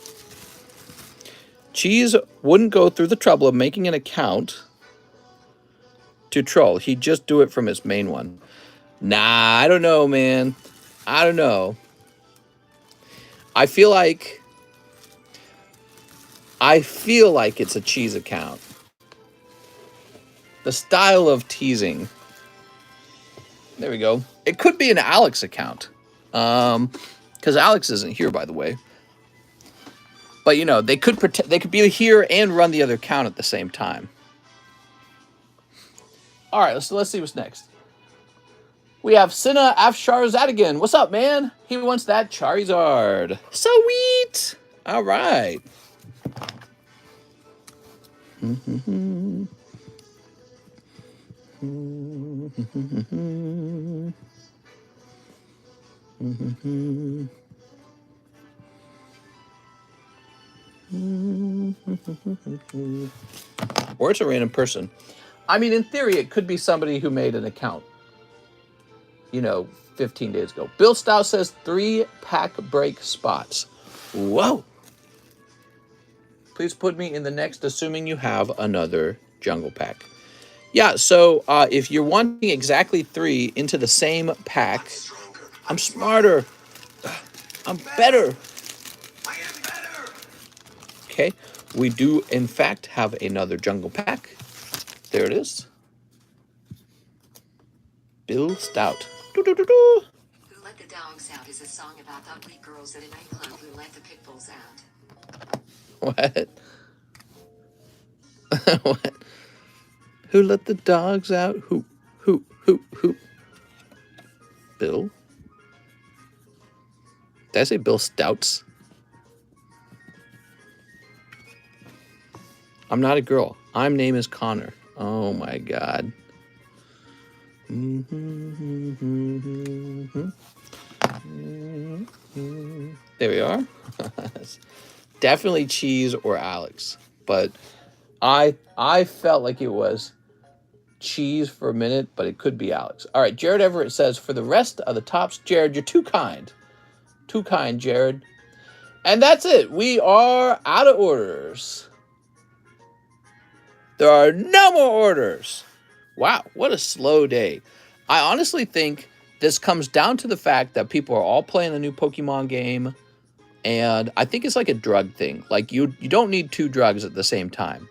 Cheese wouldn't go through the trouble of making an account to troll. He'd just do it from his main one. Nah, I don't know, man. I don't know. I feel like it's a cheese account. The style of teasing. There we go. It could be an Alex account. Because Alex isn't here, by the way. But you know, they could be here and run the other account at the same time. All right, let's see what's next. We have Cinna Afsharzadigan. What's up, man? He wants that Charizard. Sweet. All right. Or it's a random person. I mean, in theory, it could be somebody who made an account, you know, 15 days ago. Bill Stout says 3-pack break spots. Whoa. Please put me in the next, assuming you have another jungle pack. Yeah, so if you're wanting exactly 3 into the same pack, I'm smarter. I'm better. I am better. Okay, we do, in fact, have another jungle pack. There it is. Bill Stout. Doo-doo-doo-doo. Who Let the Dogs Out is a song about ugly girls at a nightclub who let the pit bulls out. What? What? Who let the dogs out? Who? Bill? Did I say Bill Stouts? I'm not a girl. My name is Connor. Oh my God. There we are. Definitely Cheese or Alex, but I felt like it was Cheese for a minute, but it could be Alex. All right, Jared Everett says, for the rest of the tops, Jared, you're too kind. Too kind, Jared. And that's it. We are out of orders. There are no more orders. Wow, what a slow day. I honestly think this comes down to the fact that people are all playing a new Pokemon game, and I think it's like a drug thing. Like you don't need 2 drugs at the same time.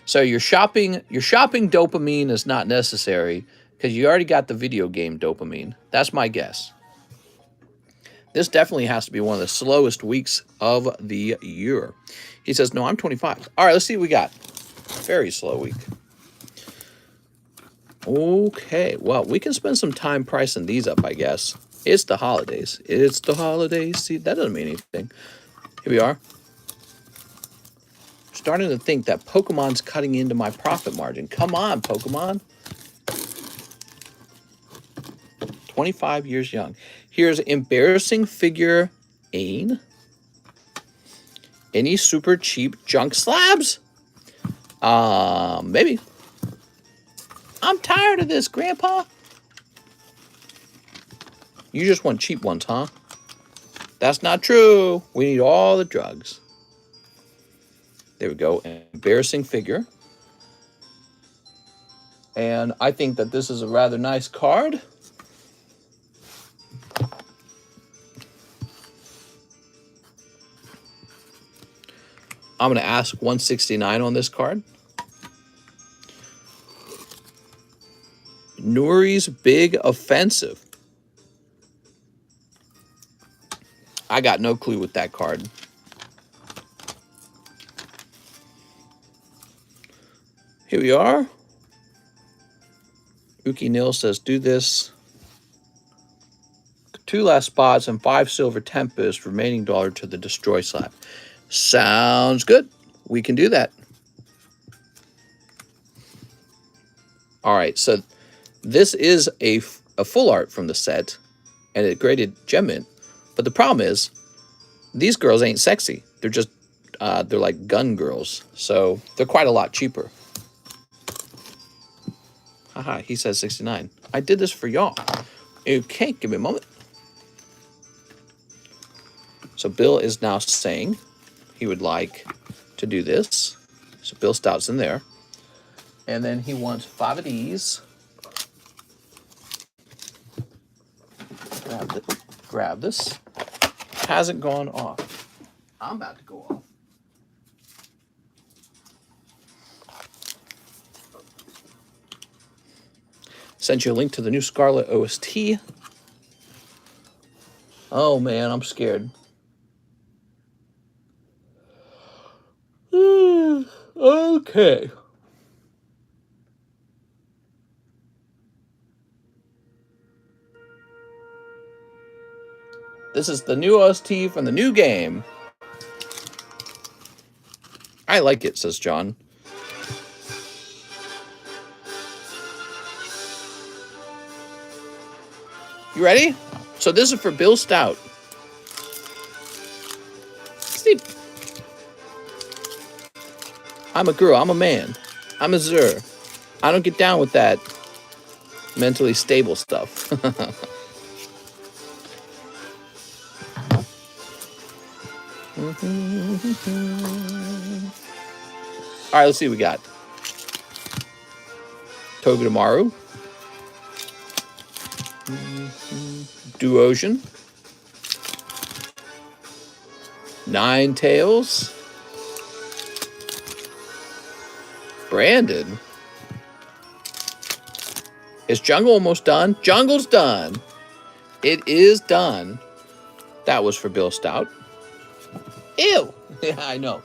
So your shopping dopamine is not necessary because you already got the video game dopamine. That's my guess. This definitely has to be one of the slowest weeks of the year. He says, no, I'm 25. All right, let's see what we got. Very slow week. Okay, well, we can spend some time pricing these up, I guess. It's the holidays. It's the holidays. See, that doesn't mean anything. Here we are. Starting to think that Pokemon's cutting into my profit margin. Come on, Pokemon. 25 years young. Here's embarrassing figure Ain. Any super cheap junk slabs? Maybe. I'm tired of this, Grandpa. You just want cheap ones, huh? That's not true. We need all the drugs. There we go. Embarrassing figure. And I think that this is a rather nice card. I'm going to ask 169 on this card. Nuri's Big Offensive. I got no clue with that card. Here we are. Uki Nil says, do this. 2 last spots and 5 silver tempest, remaining dollar to the destroy slab. Sounds good. We can do that. All right, so this is a full art from the set, and it graded gem mint. But the problem is, these girls ain't sexy. They're just, they're like gun girls. So they're quite a lot cheaper. Haha, he says 69. I did this for y'all. Okay, give me a moment. So Bill is now saying he would like to do this. So Bill Stout's in there. And then he wants 5 of these. Grab this. Hasn't gone off. I'm about to go off. Sent you a link to the new Scarlet OST. Oh man, I'm scared. Okay. This is the new OST from the new game. I like it, says John. You ready? So this is for Bill Stout. Sleep. I'm a girl. I'm a man. I'm a Zer. I don't get down with that mentally stable stuff. All right, let's see what we got. Togedemaru. Duosion. Nine Tails. Brandon. Is Jungle almost done? Jungle's done. It is done. That was for Bill Stout. Ew. Yeah, I know.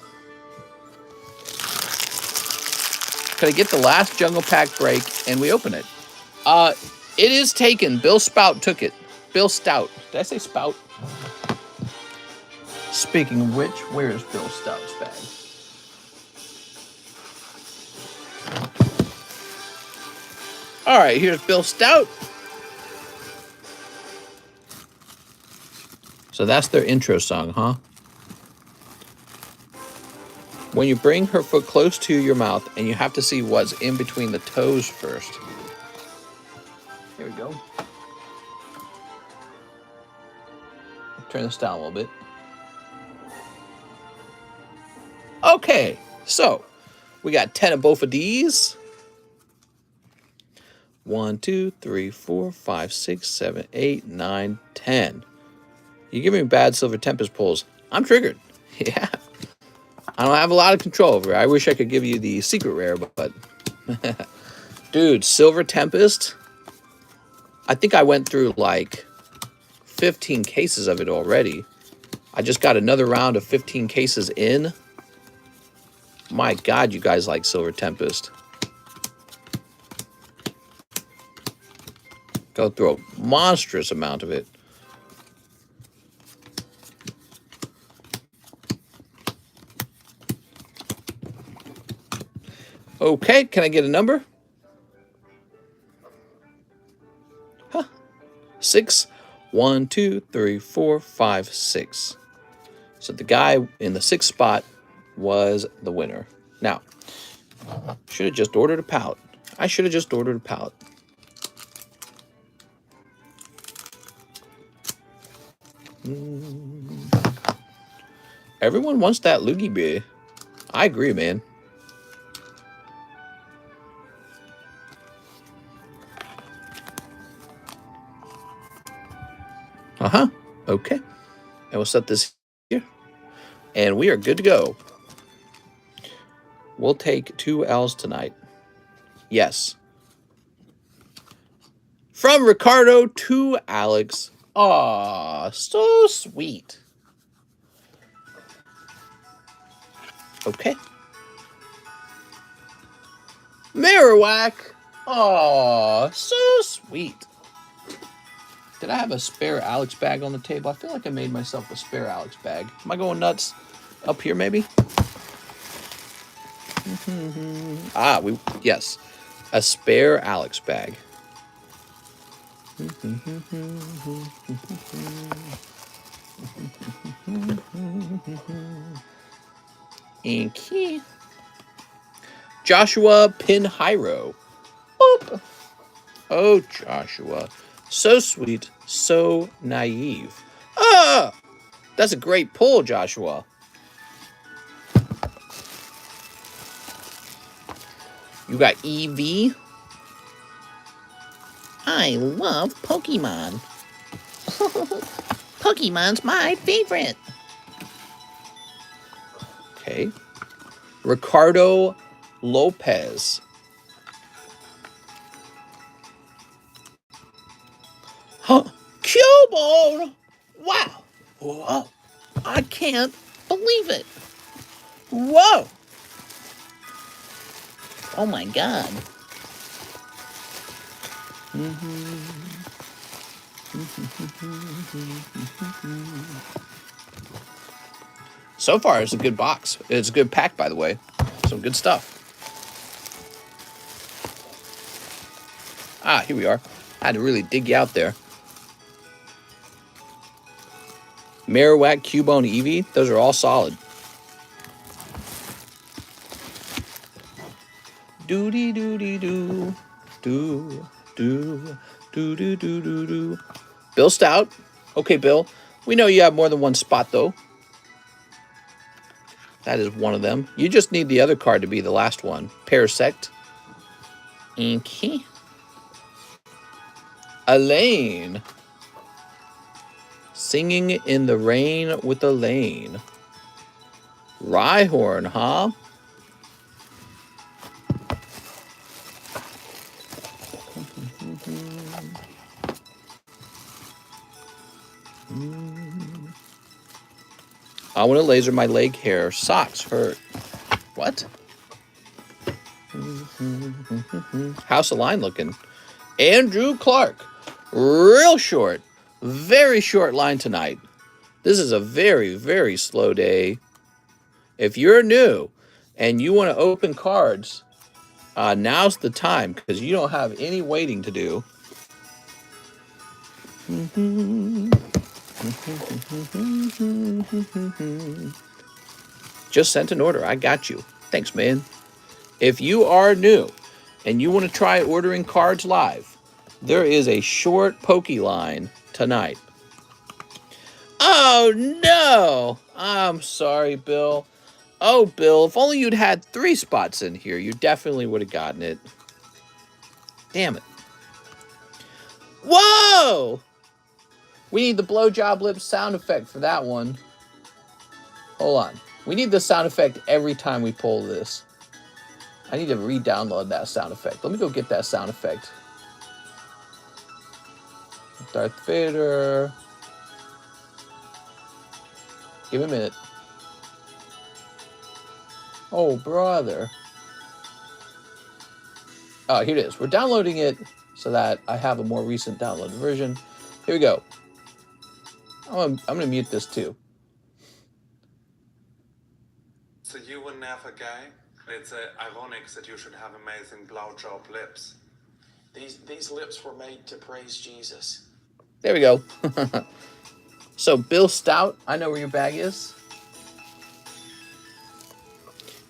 Could I get the last Jungle Pack break and we open it? It is taken. Bill Spout took it. Bill Stout. Did I say Spout? Speaking of which, where is Bill Stout's bag? All right, here's Bill Stout. So that's their intro song, huh? When you bring her foot close to your mouth and you have to see what's in between the toes first. Here we go. Turn this down a little bit. Okay, so we got 10 of both of these. 1, 2, 3, 4, 5, 6, 7, 8, 9, 10. You give me bad Silver Tempest pulls. I'm triggered. Yeah. I don't have a lot of control over it. I wish I could give you the secret rare, but dude, Silver Tempest. I think I went through like 15 cases of it already. I just got another round of 15 cases in. My God, you guys like Silver Tempest. Go through a monstrous amount of it. Okay, can I get a number? Huh. 6. 1, 2, 3, 4, 5, 6. So the guy in the 6th spot was the winner. Now, should have just ordered a pallet. I should have just ordered a pallet. Everyone wants that loogie beer. I agree, man. Okay. And we'll set this here. And we are good to go. We'll take 2 L's tonight. Yes. From Ricardo to Alex. Aw, so sweet. Okay. Marowak. Aw, so sweet. Did I have a spare Alex bag on the table? I feel like I made myself a spare Alex bag. Am I going nuts? Up here, maybe? Yes. A spare Alex bag. Okay. Joshua Pinheiro. Boop. Oh, Joshua. So sweet, so naive. Ah! That's a great pull, Joshua. You got EV. I love Pokemon. Pokemon's my favorite. Okay. Ricardo Lopez. Huh. Cubone! Wow. Whoa. I can't believe it. Whoa. Oh my God. So far, it's a good box. It's a good pack, by the way. Some good stuff. Ah, here we are. I had to really dig you out there. Marowak, Cubone, Eevee, those are all solid. Doody doody doo. Do do do do do do do. Bill Stout. Okay, Bill. We know you have more than one spot, though. That is one of them. You just need the other card to be the last one. Parasect. Okay. Elaine. Singing in the Rain with Elaine. Rhyhorn, huh? I want to laser my leg hair. Socks hurt. What? How's the line looking? Andrew Clark. Real short. Very short line tonight. This is a very, very slow day. If you're new and you want to open cards, now's the time because you don't have any waiting to do. Just sent an order. I got you. Thanks, man. If you are new and you want to try ordering cards live, there is a short Poke line tonight. Oh, no. I'm sorry, Bill. Oh, Bill, if only you'd had 3 spots in here, you definitely would have gotten it. Damn it. Whoa! We need the blowjob lips sound effect for that one. Hold on. We need the sound effect every time we pull this. I need to re-download that sound effect. Let me go get that sound effect. Darth Vader. Give me a minute. Oh, brother. Oh, here it is. We're downloading it so that I have a more recent downloaded version. Here we go. I'm going to mute this too. So you were never gay? It's ironic that you should have amazing blowjob lips. These lips were made to praise Jesus. There we go. So, Bill Stout, I know where your bag is.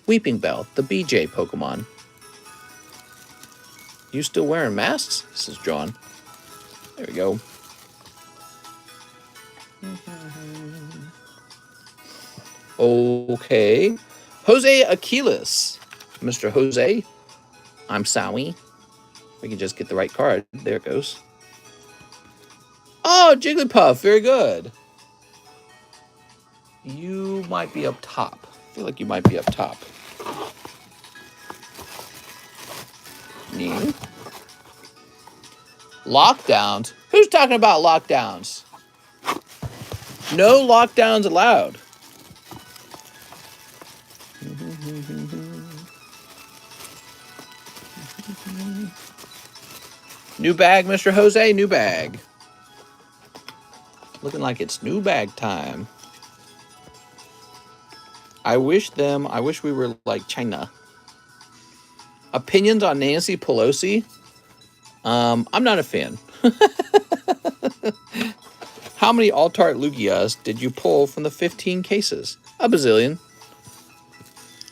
Weeping Bell, the BJ Pokemon. You still wearing masks? Says John. There we go. Okay. Jose Aquiles. Mr. Jose, I'm sorry. We can just get the right card. There it goes. Oh, Jigglypuff. Very good. You might be up top. I feel like you might be up top. New. Lockdowns? Who's talking about lockdowns? No lockdowns allowed. New bag, Mr. Jose, new bag. Looking like it's new bag time. I wish we were like China. Opinions on Nancy Pelosi? I'm not a fan. How many Altart Lugias did you pull from the 15 cases? A bazillion.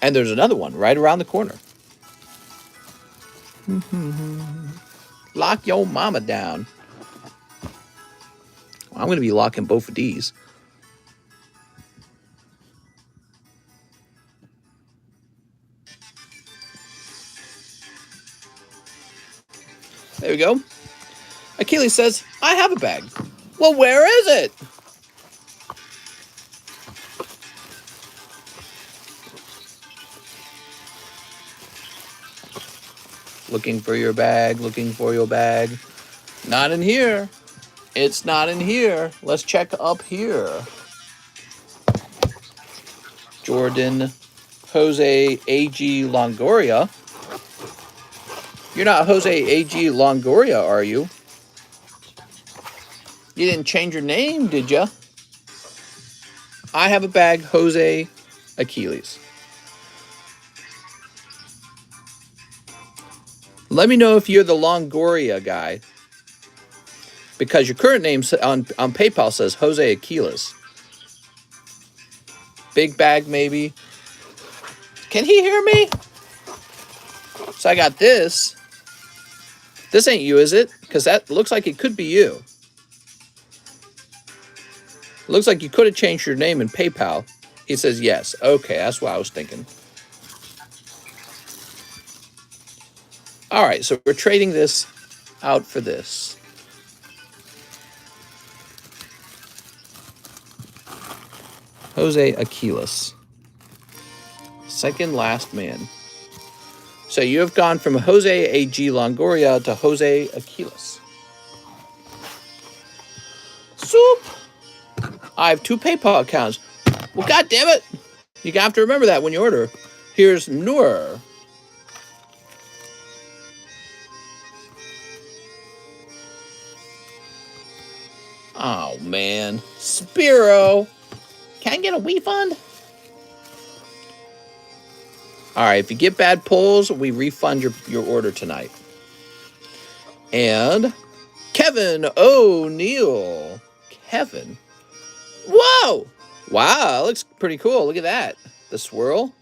And there's another one right around the corner. Lock your mama down. I'm going to be locking both of these. There we go. Achilles says, I have a bag. Well, where is it? Looking for your bag, looking for your bag. Not in here. It's not in here. Let's check up here. Jordan, Jose A.G. Longoria. You're not Jose A.G. Longoria, are you? You didn't change your name, did you? I have a bag, Jose Achilles. Let me know if you're the Longoria guy. Because your current name on PayPal says Jose Achilles. Big bag, maybe. Can he hear me? So I got this. This ain't you, is it? Because that looks like it could be you. Looks like you could have changed your name in PayPal. He says yes. Okay, that's what I was thinking. All right, so we're trading this out for this. Jose Achilles. Second last man. So you have gone from Jose A.G. Longoria to Jose Achilles. Soup! I have 2 PayPal accounts. Well, God damn it! You have to remember that when you order. Here's Noor. Oh, man. Spiro. Can I get a refund? All right, if you get bad pulls, we refund your order tonight. And Kevin O'Neill. Kevin. Whoa! Wow, that looks pretty cool. Look at that. The swirl.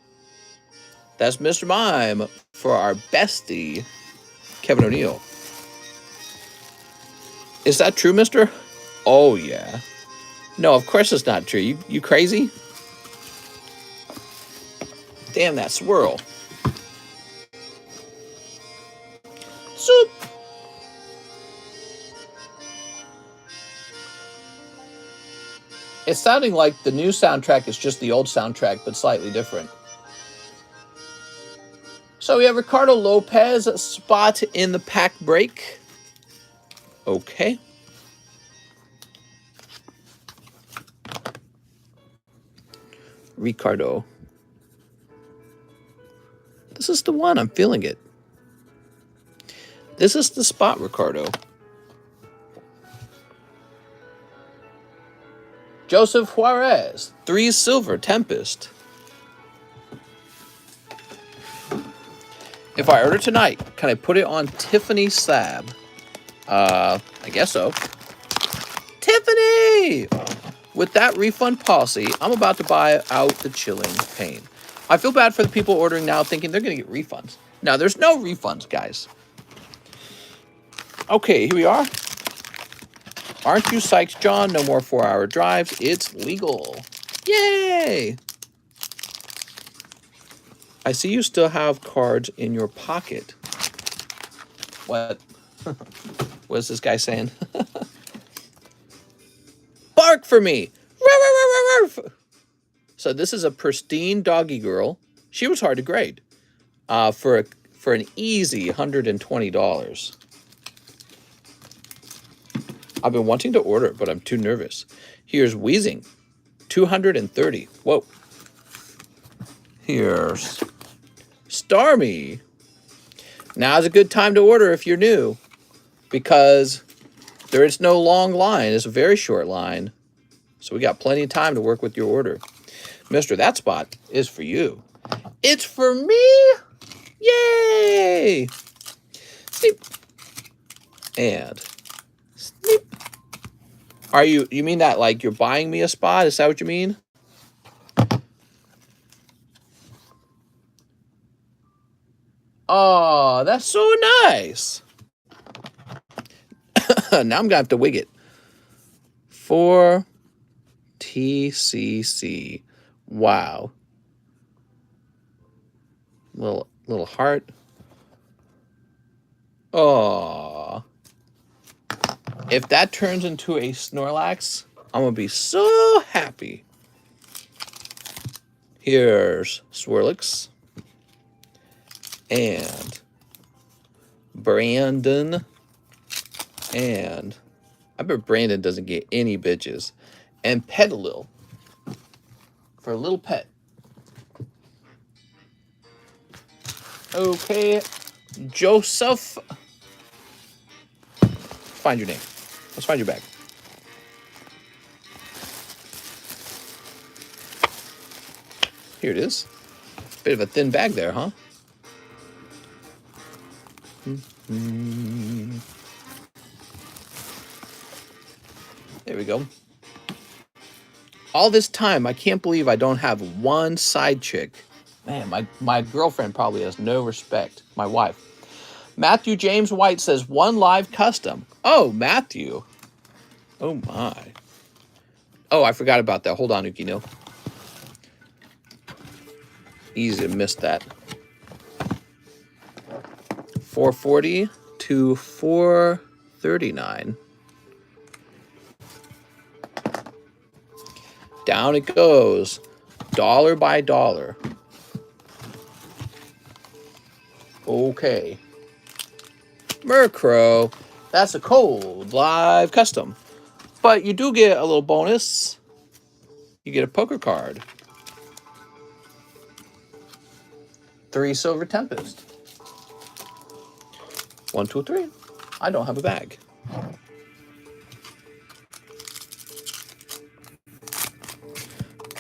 That's Mr. Mime for our bestie, Kevin O'Neill. Is that true, mister? Oh, yeah. No, of course it's not true. You crazy? Damn that swirl. Soup. It's sounding like the new soundtrack is just the old soundtrack, but slightly different. So we have Ricardo Lopez spot in the pack break. Okay. Ricardo. This is the one. I'm feeling it. This is the spot, Ricardo. Joseph Juarez. 3 silver. Tempest. If I order tonight, can I put it on Tiffany Slab? I guess so. Tiffany! With that refund policy, I'm about to buy out the chilling pain. I feel bad for the people ordering now thinking they're going to get refunds. Now, there's no refunds, guys. Okay, here we are. Aren't you psyched, John? No more 4-hour drives. It's legal. Yay! I see you still have cards in your pocket. What? What is this guy saying? work for me. Ruff, ruff, ruff, ruff. So this is a pristine doggy girl. She was hard to grade for an easy $120. I've been wanting to order it, but I'm too nervous. Here's Wheezing, $230. Whoa. Here's Starmie. Now's a good time to order if you're new, because there is no long line. It's a very short line. So we got plenty of time to work with your order. Mister, that spot is for you. It's for me? Yay! Sneep. And sneep. Are you mean that like you're buying me a spot? Is that what you mean? Oh, that's so nice. Now I'm going to have to wig it. 4 TCC. Wow. Little heart. Oh. If that turns into a Snorlax, I'm going to be so happy. Here's Swirlix. And Brandon. And I bet Brandon doesn't get any bitches. And Petalil for a little pet. Okay, Joseph. Find your name. Let's find your bag. Here it is. Bit of a thin bag there, huh? There we go. All this time, I can't believe I don't have one side chick. Man, my girlfriend probably has no respect. My wife. Matthew James White says, 1 live custom. Oh, Matthew. Oh, my. Oh, I forgot about that. Hold on, Ukino. Easy to miss that. 440 to 439. Down it goes. Dollar by dollar. Okay. Murkrow. That's a cold live custom. But you do get a little bonus. You get a poker card. 3 Silver Tempest. 1, 2, 3. I don't have a bag.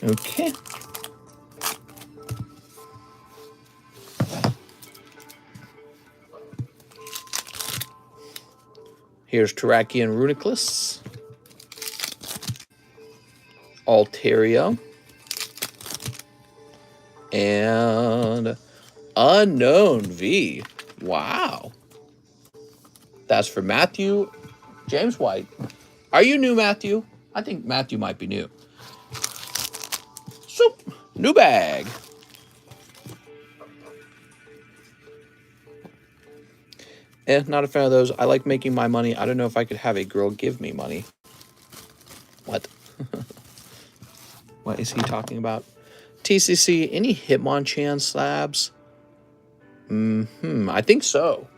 Okay. Here's Terrakion Runiclus. Altaria. And Unknown V. Wow. That's for Matthew James White. Are you new, Matthew? I think Matthew might be new. So, new bag. Not a fan of those. I like making my money. I don't know if I could have a girl give me money. What? What is he talking about? TCC, any Hitmonchan slabs? I think so.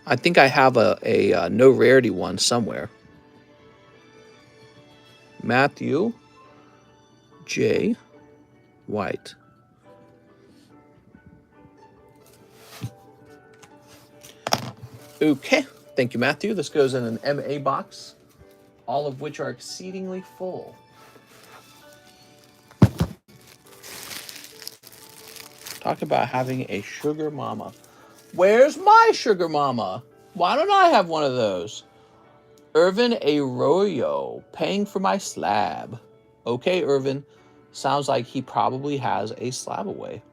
I think I have a no rarity one somewhere. Matthew J. White. Okay. Thank you, Matthew. This goes in an MA box, all of which are exceedingly full. Talk about having a sugar mama. Where's my sugar mama? Why don't I have one of those? Irvin Arroyo, paying for my slab. Okay, Irvin. Sounds like he probably has a slab away.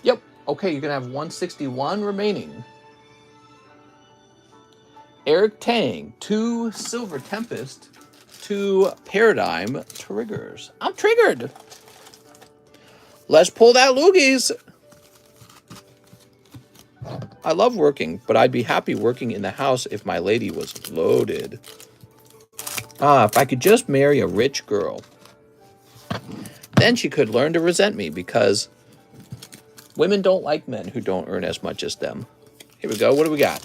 Yep. Okay, you're going to have 161 remaining. Eric Tang, 2 Silver Tempest, 2 Paradigm Triggers. I'm triggered. Let's pull that loogies. I love working, but I'd be happy working in the house if my lady was loaded. Ah, if I could just marry a rich girl. Then she could learn to resent me because women don't like men who don't earn as much as them. Here we go. What do we got?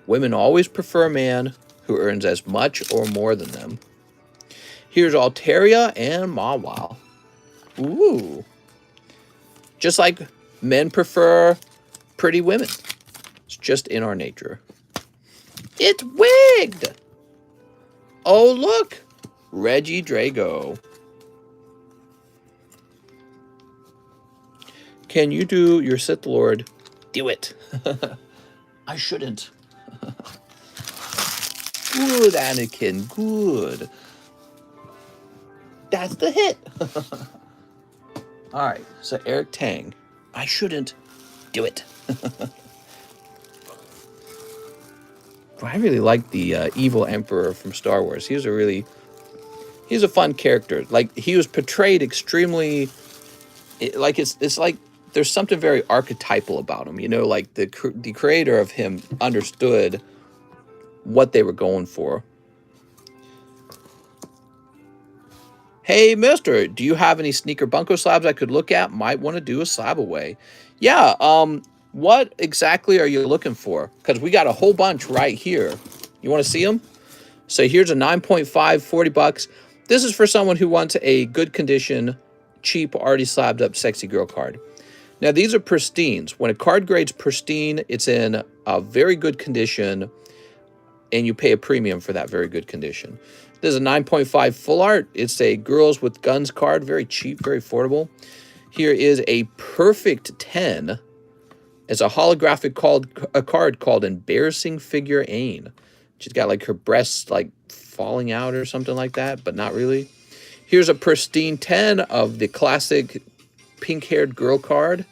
Women always prefer a man who earns as much or more than them. Here's Alteria and Mawile. Ooh. Just like men prefer pretty women. It's just in our nature. It's wigged. Oh, look. Reggie Drago. Can you do your Sith Lord? Do it. I shouldn't. Good, Anakin. Good. That's the hit. All right. So Eric Tang. I shouldn't. Do it. I really like the evil emperor from Star Wars. He's a fun character. Like, he was portrayed extremely, like, it's like there's something very archetypal about him, you know, like the creator of him understood what they were going for. Hey, mister, do you have any sneaker Bunko slabs I could look at? Might want to do a slab away. Yeah, what exactly are you looking for? Because we got a whole bunch right here. You want to see them? So here's a 9.5, 40 bucks. This is for someone who wants a good condition, cheap, already slabbed up sexy girl card. Now, these are pristines. When a card grades pristine, it's in a very good condition, and you pay a premium for that very good condition. This is a 9.5 full art. It's a Girls with Guns card, very cheap, very affordable. Here is a perfect 10. It's a holographic card called Embarrassing Figure Ain. She's got like her breasts like falling out or something like that, but not really. Here's a pristine 10 of the classic pink-haired girl card.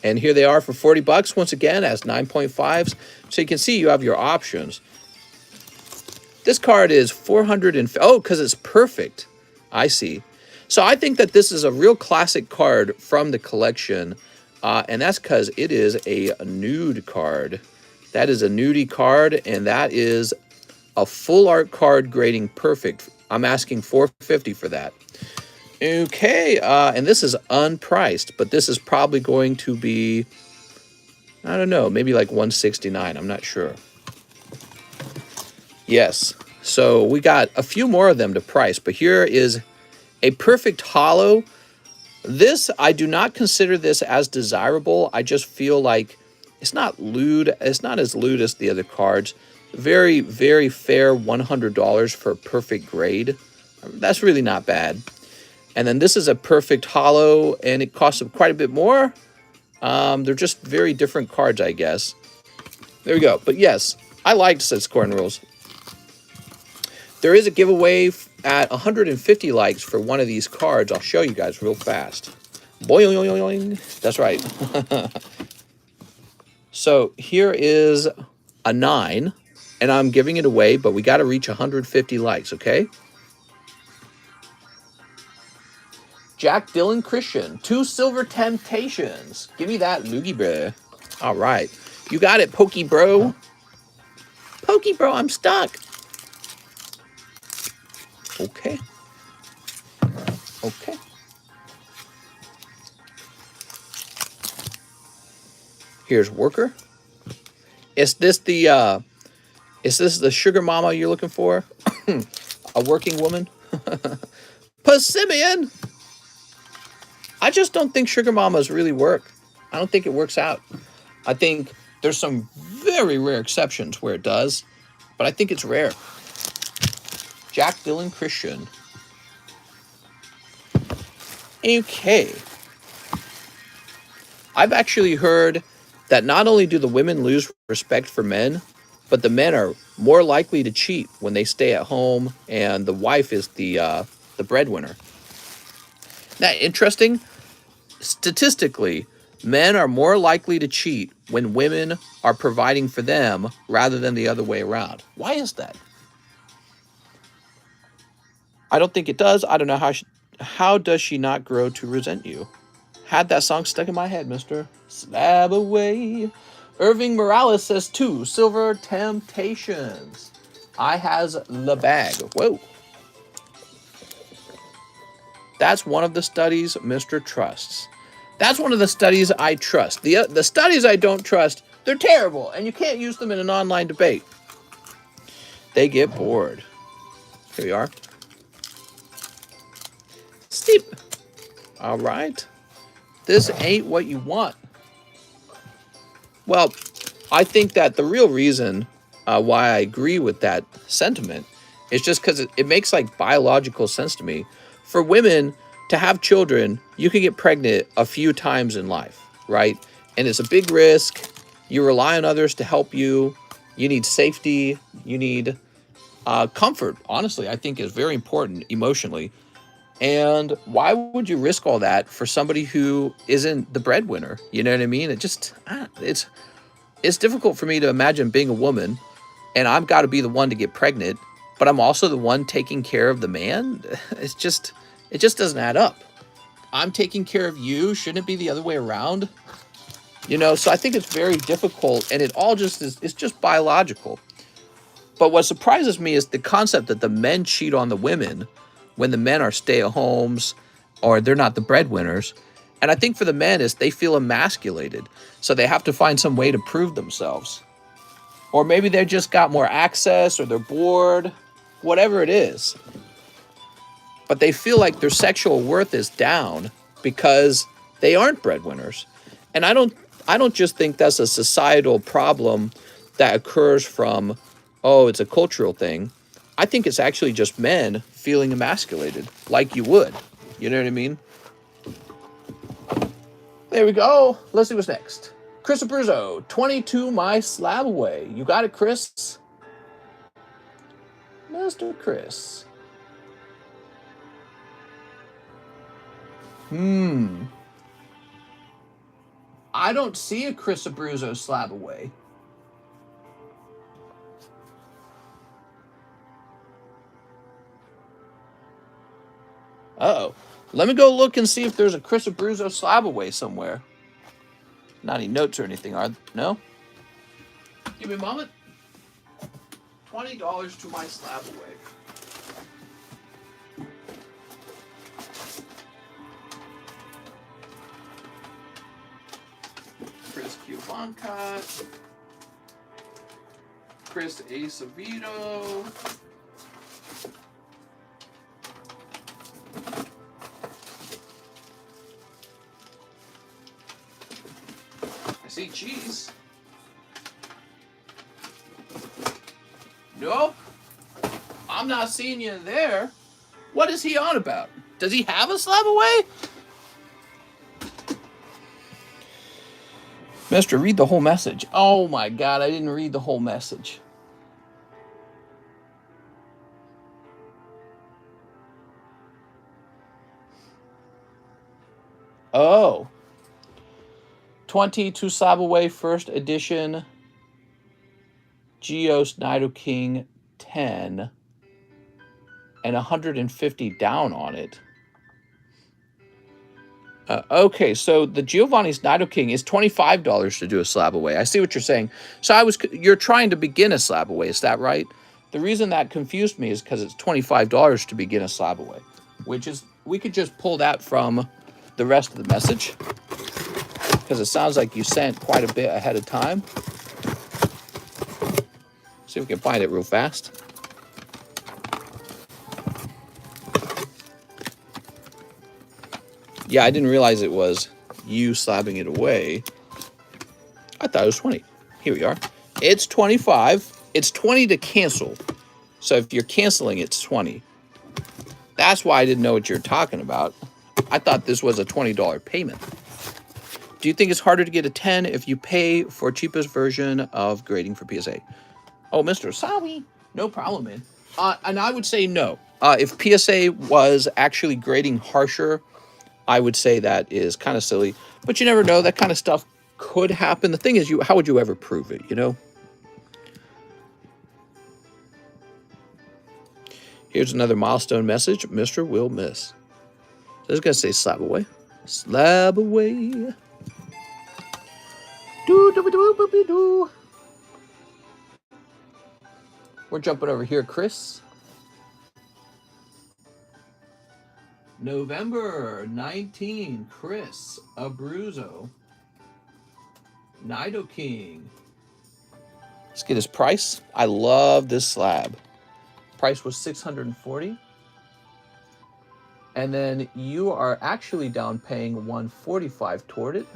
And here they are for 40 bucks once again as 9.5s. So you can see you have your options. This card is 400 and because it's perfect. I see. So I think that this is a real classic card from the collection. And that's because it is a nude card. That is a nudie card, and that is a full art card grading perfect. I'm asking $450 for that. Okay, and this is unpriced, but this is probably going to be, I don't know, maybe like $169. I'm not sure. Yes, so we got a few more of them to price, but here is a perfect hollow. This, I do not consider this as desirable. I just feel like it's not lewd. It's not as lewd as the other cards. Very, very fair $100 for a perfect grade. That's really not bad. And then this is a perfect hollow, and it costs quite a bit more. They're just very different cards, I guess. There we go. But yes, I liked Set Scoring Rules. There is a giveaway at 150 likes for one of these cards. I'll show you guys real fast. Boing. That's right. So here is a 9, and I'm giving it away, but we got to reach 150 likes, okay? Jack Dylan Christian, 2 Silver Temptations. Give me that loogie, bro. All right. You got it, Pokey Bro. Pokey Bro, I'm stuck. Okay. Okay. Here's Worker. Is this the sugar mama you're looking for? A working woman? Persimmon! I just don't think sugar mamas really work. I don't think it works out. I think there's some very rare exceptions where it does, but I think it's rare. Jack Dylan Christian. Okay. I've actually heard that not only do the women lose respect for men, but the men are more likely to cheat when they stay at home and the wife is the breadwinner. That interesting? Statistically, men are more likely to cheat when women are providing for them rather than the other way around. Why is that? I don't think it does. I don't know how does she not grow to resent you? Had that song stuck in my head, mister. Slab away. Irving Morales says 2 Silver Temptations. I has the bag. Whoa. That's one of the studies Mr. trusts. That's one of the studies I trust. The studies I don't trust, they're terrible, and you can't use them in an online debate. They get bored. Here we are. Steep. All right. This ain't what you want. Well, I think that the real reason why I agree with that sentiment is just because it makes like biological sense to me. For women to have children, you can get pregnant a few times in life, right? And it's a big risk. You rely on others to help you. You need safety. You need comfort, honestly, I think is very important emotionally. And why would you risk all that for somebody who isn't the breadwinner? You know what I mean? It just, it's difficult for me to imagine being a woman and I've got to be the one to get pregnant, but I'm also the one taking care of the man. It just doesn't add up. I'm taking care of you. Shouldn't it be the other way around? You know, so I think it's very difficult, and it all just is, it's just biological. But what surprises me is the concept that the men cheat on the women when the men are stay-at-homes or they're not the breadwinners. And I think for the men is they feel emasculated, so they have to find some way to prove themselves. Or maybe they just got more access or they're bored, whatever it is. But they feel like their sexual worth is down because they aren't breadwinners. And I don't just think that's a societal problem that occurs from, oh, it's a cultural thing. I think it's actually just men feeling emasculated, like you would. You know what I mean? There we go. Let's see what's next. Chris Abruzzo, 22 my slab away. You got it, Chris? Mr. Chris. I don't see a Chris Abruzzo slab away. Uh-oh. Let me go look and see if there's a Chris Abruzzo slab away somewhere. Not any notes or anything, are there? No? Give me a moment. $20 to my slab away. Chris Cubanca. Chris Acevedo. I see cheese. Nope. I'm not seeing you there. What is he on about? Does he have a slab away? Mister, read the whole message. Oh my God, I didn't read the whole message. Oh. 22 slab away, first edition. Geos Nido King 10. And 150 down on it. Okay, so the Giovanni's Nido King is $25 to do a slab away. I see what you're saying. So you're trying to begin a slab away, is that right? The reason that confused me is because it's $25 to begin a slab away, which is, we could just pull that from the rest of the message because it sounds like you sent quite a bit ahead of time. See if we can find it real fast. Yeah, I didn't realize it was you slabbing it away. I thought it was 20. Here we are. It's 25. It's 20 to cancel. So if you're canceling, it's 20. That's why I didn't know what you're talking about. I thought this was a $20 payment. Do you think it's harder to get a 10 if you pay for cheapest version of grading for PSA? Oh, Mr. Sawi. No problem, man. And I would say no. If PSA was actually grading harsher, I would say that is kind of silly, but you never know. That kind of stuff could happen. The thing is, how would you ever prove it, you know? Here's another milestone message. Mr. will miss. So I was going to say slab away. Slab away. Do, do, do, do, do, do. We're jumping over here, Chris. November 19, Chris Abruzzo. Nido King. Let's get his price. I love this slab. Price was $640. And then you are actually down paying $145 toward it.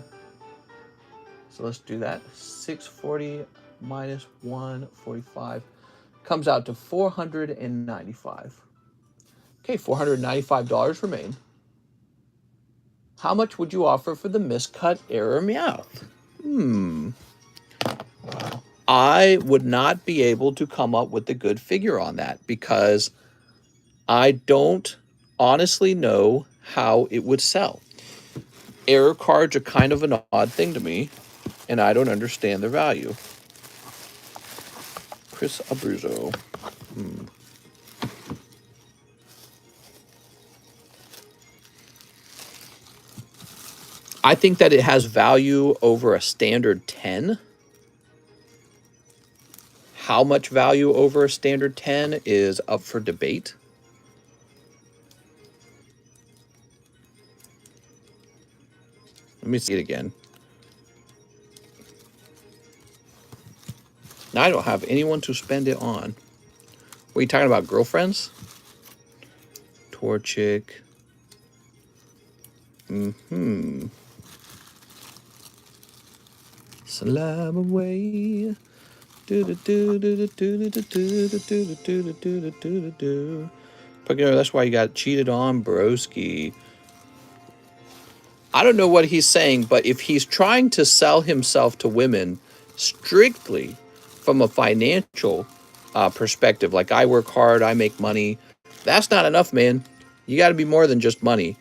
So let's do that. $640 minus $145 comes out to $495. Okay, $495 remain. How much would you offer for the miscut error Meowth? I would not be able to come up with a good figure on that because I don't honestly know how it would sell. Error cards are kind of an odd thing to me, and I don't understand their value. Chris Abruzzo. I think that it has value over a standard 10. How much value over a standard 10 is up for debate. Let me see it again. Now I don't have anyone to spend it on. What are you talking about, girlfriends? Torchic. Slab away. That's why you got cheated on, broski. I don't know what he's saying, but if he's trying to sell himself to women strictly from a financial perspective, like I work hard, I make money, that's not enough, man. You got to be more than just money.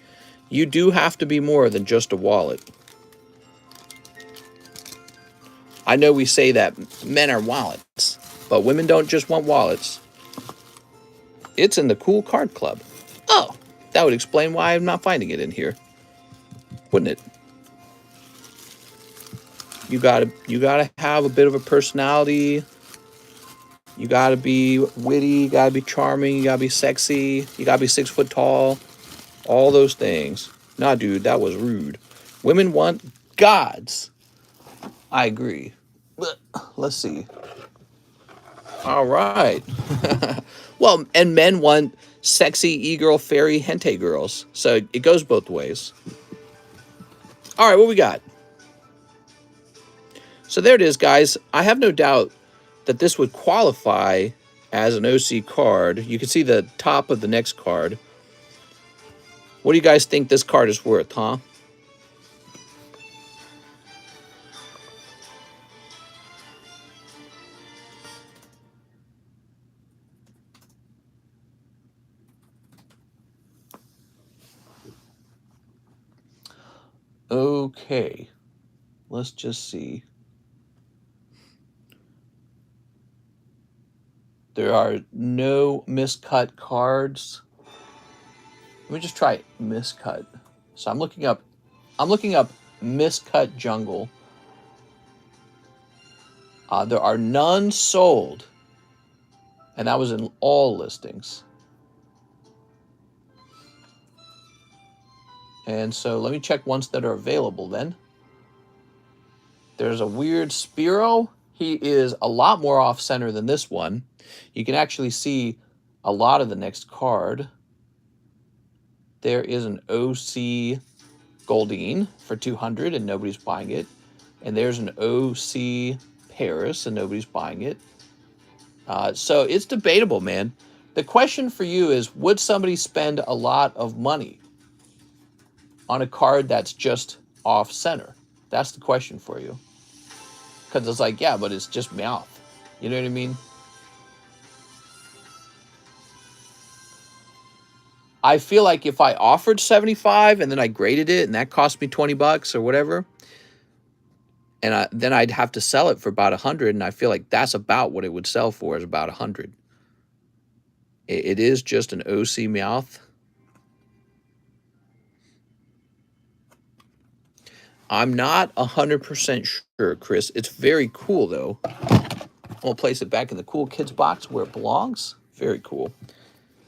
You do have to be more than just a wallet. I know we say that men are wallets, but women don't just want wallets. It's in the cool card club. Oh, that would explain why I'm not finding it in here, wouldn't it? You gotta have a bit of a personality. You gotta be witty. You gotta be charming. You gotta be sexy. You gotta be 6 foot tall. All those things. Nah, dude, that was rude. Women want gods. I agree. But let's see. All right. Well, and men want sexy e-girl fairy hentai girls. So it goes both ways. All right, what we got? So there it is, guys. I have no doubt that this would qualify as an OC card. You can see the top of the next card. What do you guys think this card is worth, huh? Okay. Let's just see. There are no miscut cards. Let me just try miscut. So I'm looking up miscut jungle. There are none sold. And that was in all listings. And so let me check ones that are available then. There's a weird Spiro. He is a lot more off center than this one. You can actually see a lot of the next card. There is an OC Goldine for 200 and nobody's buying it. And there's an OC Paris and nobody's buying it. So it's debatable, man. The question for you is, would somebody spend a lot of money on a card that's just off center? That's the question for you. Because it's like, yeah, but it's just Meowth. You know what I mean? I feel like if I offered 75 and then I graded it and that cost me 20 bucks or whatever, and then I'd have to sell it for about 100, and I feel like that's about what it would sell for, is about 100. It is just an OC Meowth. I'm not 100% sure, Chris. It's very cool, though. We'll place it back in the cool kids box where it belongs. Very cool.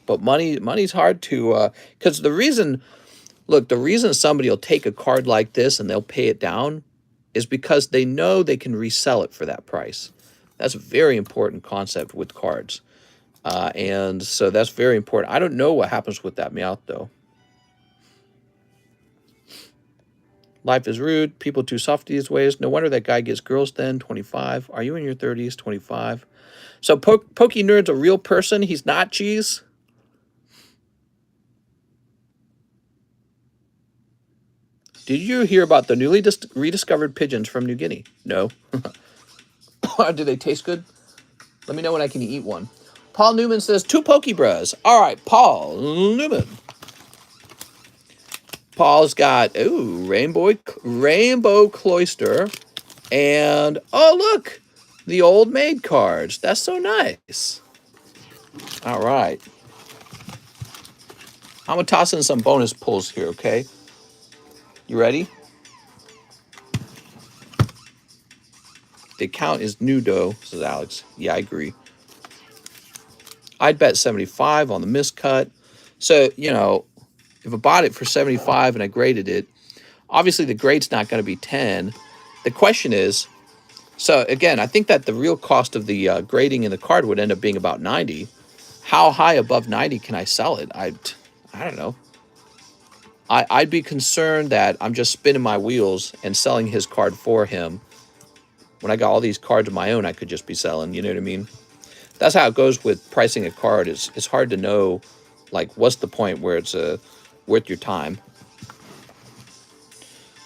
But money's hard to, because the reason somebody will take a card like this and they'll pay it down is because they know they can resell it for that price. That's a very important concept with cards. And so that's very important. I don't know what happens with that Meowth, though. Life is rude. People too soft these ways. No wonder that guy gets girls then. 25. Are you in your 30s? 25. So Pokey Nerd's a real person. He's not cheese. Did you hear about the newly rediscovered pigeons from New Guinea? No. Do they taste good? Let me know when I can eat one. Paul Newman says, 2 Pokebras. All right, Paul Newman. Paul's got, Rainbow Cloister. And, oh, look, the Old Maid cards. That's so nice. All right. I'm going to toss in some bonus pulls here, okay? You ready? The account is new, though, says Alex. Yeah, I agree. I'd bet 75 on the miscut. So, you know, if I bought it for 75 and I graded it, obviously the grade's not going to be 10. The question is, so again, I think that the real cost of the grading in the card would end up being about 90. How high above 90 can I sell it? I don't know. I'd be concerned that I'm just spinning my wheels and selling his card for him. When I got all these cards of my own, I could just be selling. You know what I mean? That's how it goes with pricing a card. It's hard to know, like, what's the point where it's worth your time.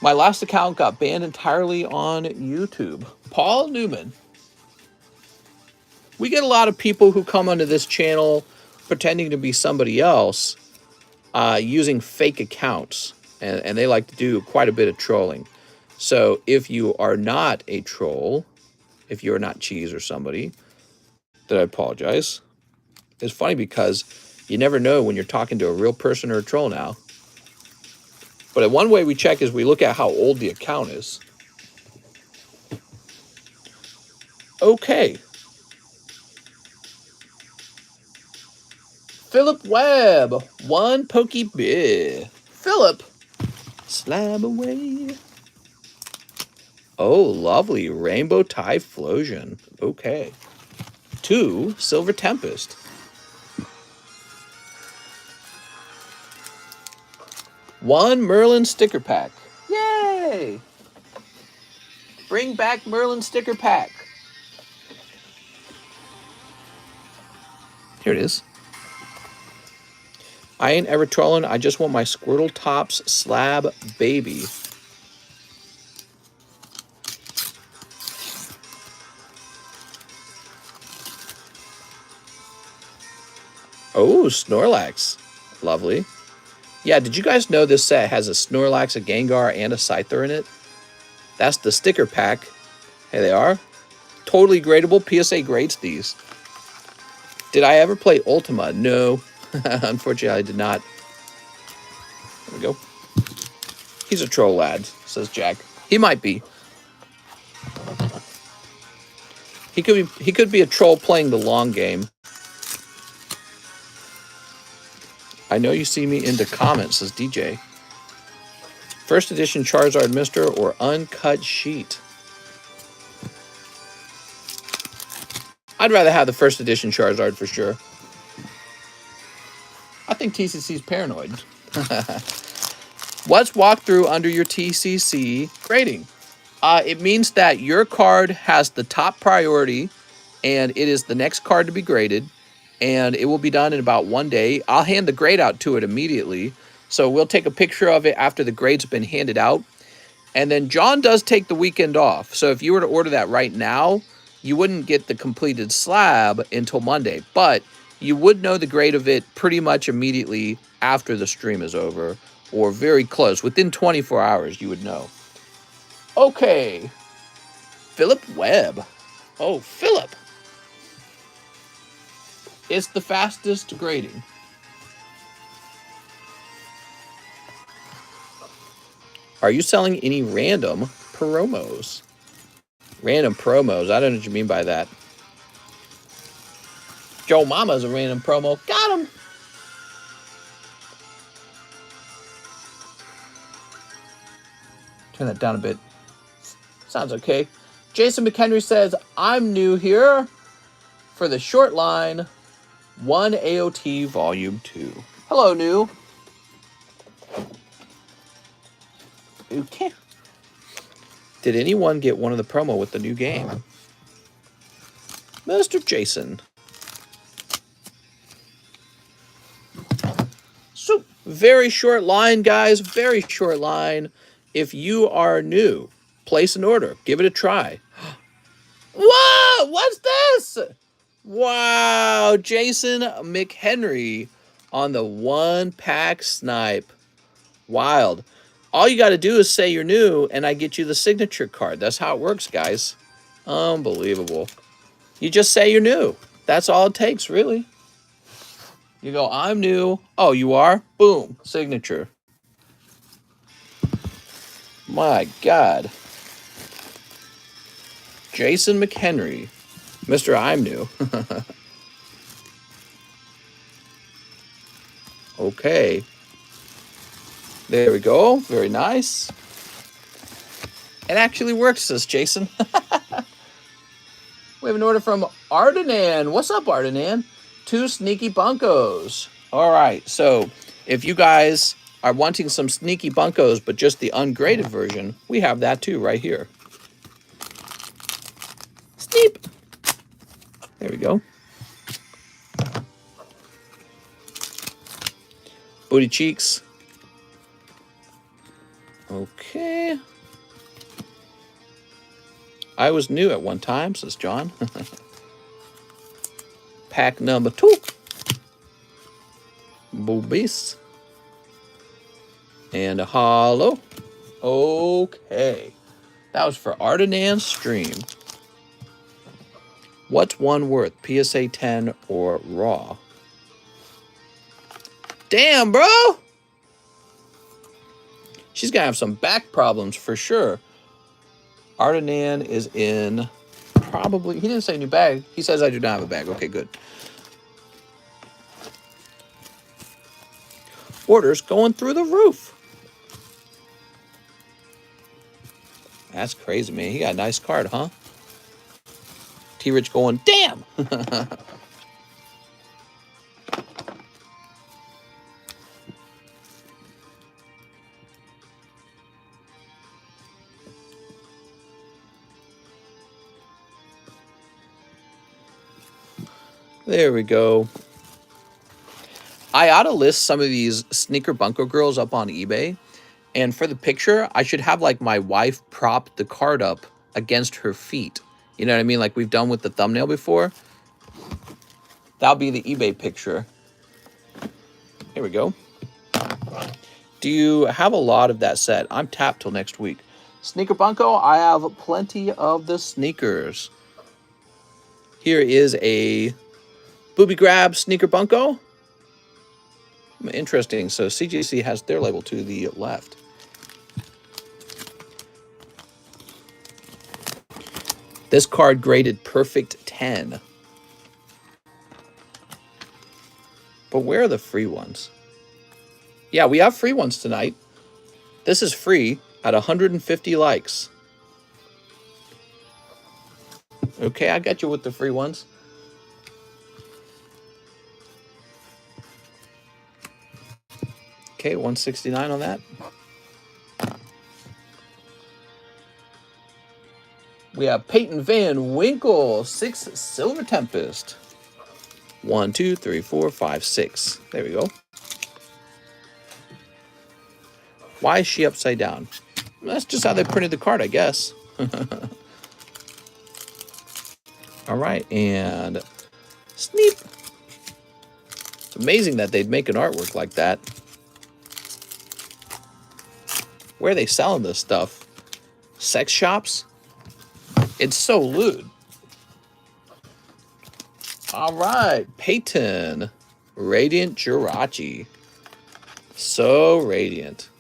My last account got banned entirely on YouTube. Paul Newman. We get a lot of people who come onto this channel pretending to be somebody else, using fake accounts, and they like to do quite a bit of trolling. So if you are not a troll, if you're not cheese or somebody, then I apologize. It's funny because you never know when you're talking to a real person or a troll now. But one way we check is we look at how old the account is. Okay. Philip Webb, 1 Pokeball. Philip, slab away. Oh, lovely. Rainbow Typhlosion. Okay. 2 Silver Tempest. 1 Merlin sticker pack. Yay! Bring back Merlin sticker pack. Here it is. I ain't ever trolling. I just want my Squirtle Tops slab baby. Oh, Snorlax. Lovely. Yeah, did you guys know this set has a Snorlax, a Gengar, and a Scyther in it? That's the sticker pack. Here they are. Totally gradable. PSA grades these. Did I ever play Ultima? No. Unfortunately, I did not. There we go. He's a troll lad, says Jack. He might be. He could be a troll playing the long game. I know you see me in the comments, says DJ. First edition Charizard Mister or uncut sheet? I'd rather have the first edition Charizard for sure. I think TCC's paranoid. What's walkthrough under your TCC grading? It means that your card has the top priority and it is the next card to be graded, and it will be done in about 1 day. I'll hand the grade out to it immediately. So we'll take a picture of it after the grade's been handed out. And then John does take the weekend off. So if you were to order that right now, you wouldn't get the completed slab until Monday. But you would know the grade of it pretty much immediately after the stream is over, or very close. Within 24 hours, you would know. Okay. Philip Webb. Oh, Philip. It's the fastest grading. Are you selling any random promos? Random promos. I don't know what you mean by that. Joe Mama's a random promo. Got him. Turn that down a bit. Sounds okay. Jason McHenry says, I'm new here for the short line 1 AOT Volume 2. Hello, new. Okay. Did anyone get one of the promo with the new game? Mr. Jason. So, very short line, guys. Very short line. If you are new, place an order. Give it a try. Whoa! What's this? Wow. Jason McHenry on the 1-pack snipe. Wild. All you got to do is say you're new, and I get you the signature card. That's how it works, guys. Unbelievable. You just say you're new. That's all it takes, really. You go, I'm new. Oh, you are? Boom. Signature. My God. Jason McHenry. Mr. I'm new. Okay. There we go. Very nice. It actually works, says Jason. We have an order from Ardenan. What's up, Ardenan? 2 sneaky bunkos. All right. So if you guys are wanting some sneaky bunkos, but just the ungraded version, we have that too right here. Sneep. There we go. Booty cheeks. Okay. I was new at one time, says John. Pack number 2. Boobies. And a hollow. Okay. That was for Ardenan's stream. What's one worth? PSA 10 or raw? Damn, bro! She's gonna have some back problems for sure. Ardenan is in probably... He didn't say new bag. He says I do not have a bag. Okay, good. Orders going through the roof. That's crazy, man. He got a nice card, huh? T-Rich going, damn! There we go. I ought to list some of these sneaker Bunko girls up on eBay. And for the picture, I should have like my wife prop the card up against her feet. You know what I mean? Like we've done with the thumbnail before. That'll be the eBay picture. Here we go. Do you have a lot of that set? I'm tapped till next week. Sneaker Bunko, I have plenty of the sneakers. Here is a Booby Grab Sneaker Bunko. Interesting. So CGC has their label to the left. This card graded perfect 10. But where are the free ones? Yeah, we have free ones tonight. This is free at 150 likes. Okay, I got you with the free ones. Okay, 169 on that. We have Peyton Van Winkle, 6 Silver Tempest. 1, 2, 3, 4, 5, 6. There we go. Why is she upside down? That's just how they printed the card, I guess. All right, and sneep. It's amazing that they'd make an artwork like that. Where are they selling this stuff? Sex shops? It's so lewd. All right, Peyton. Radiant Jirachi. So radiant.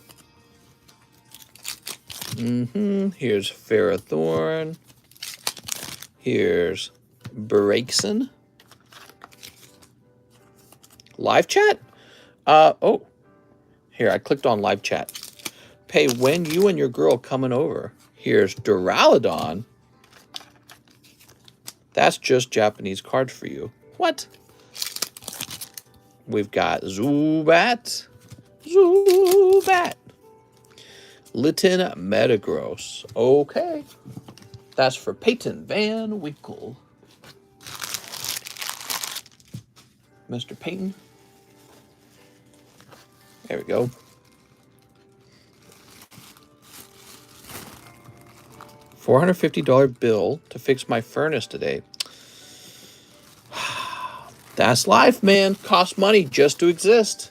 Here's Ferrothorn. Here's Brakeson. Live chat? Oh. Here, I clicked on live chat. Pay when you and your girl coming over. Here's Duraludon. That's just Japanese cards for you. What? We've got Zubat. Litten Metagross. Okay. That's for Peyton Van Winkle. Mr. Peyton. There we go. $450 bill to fix my furnace today. That's life, man. Costs money just to exist.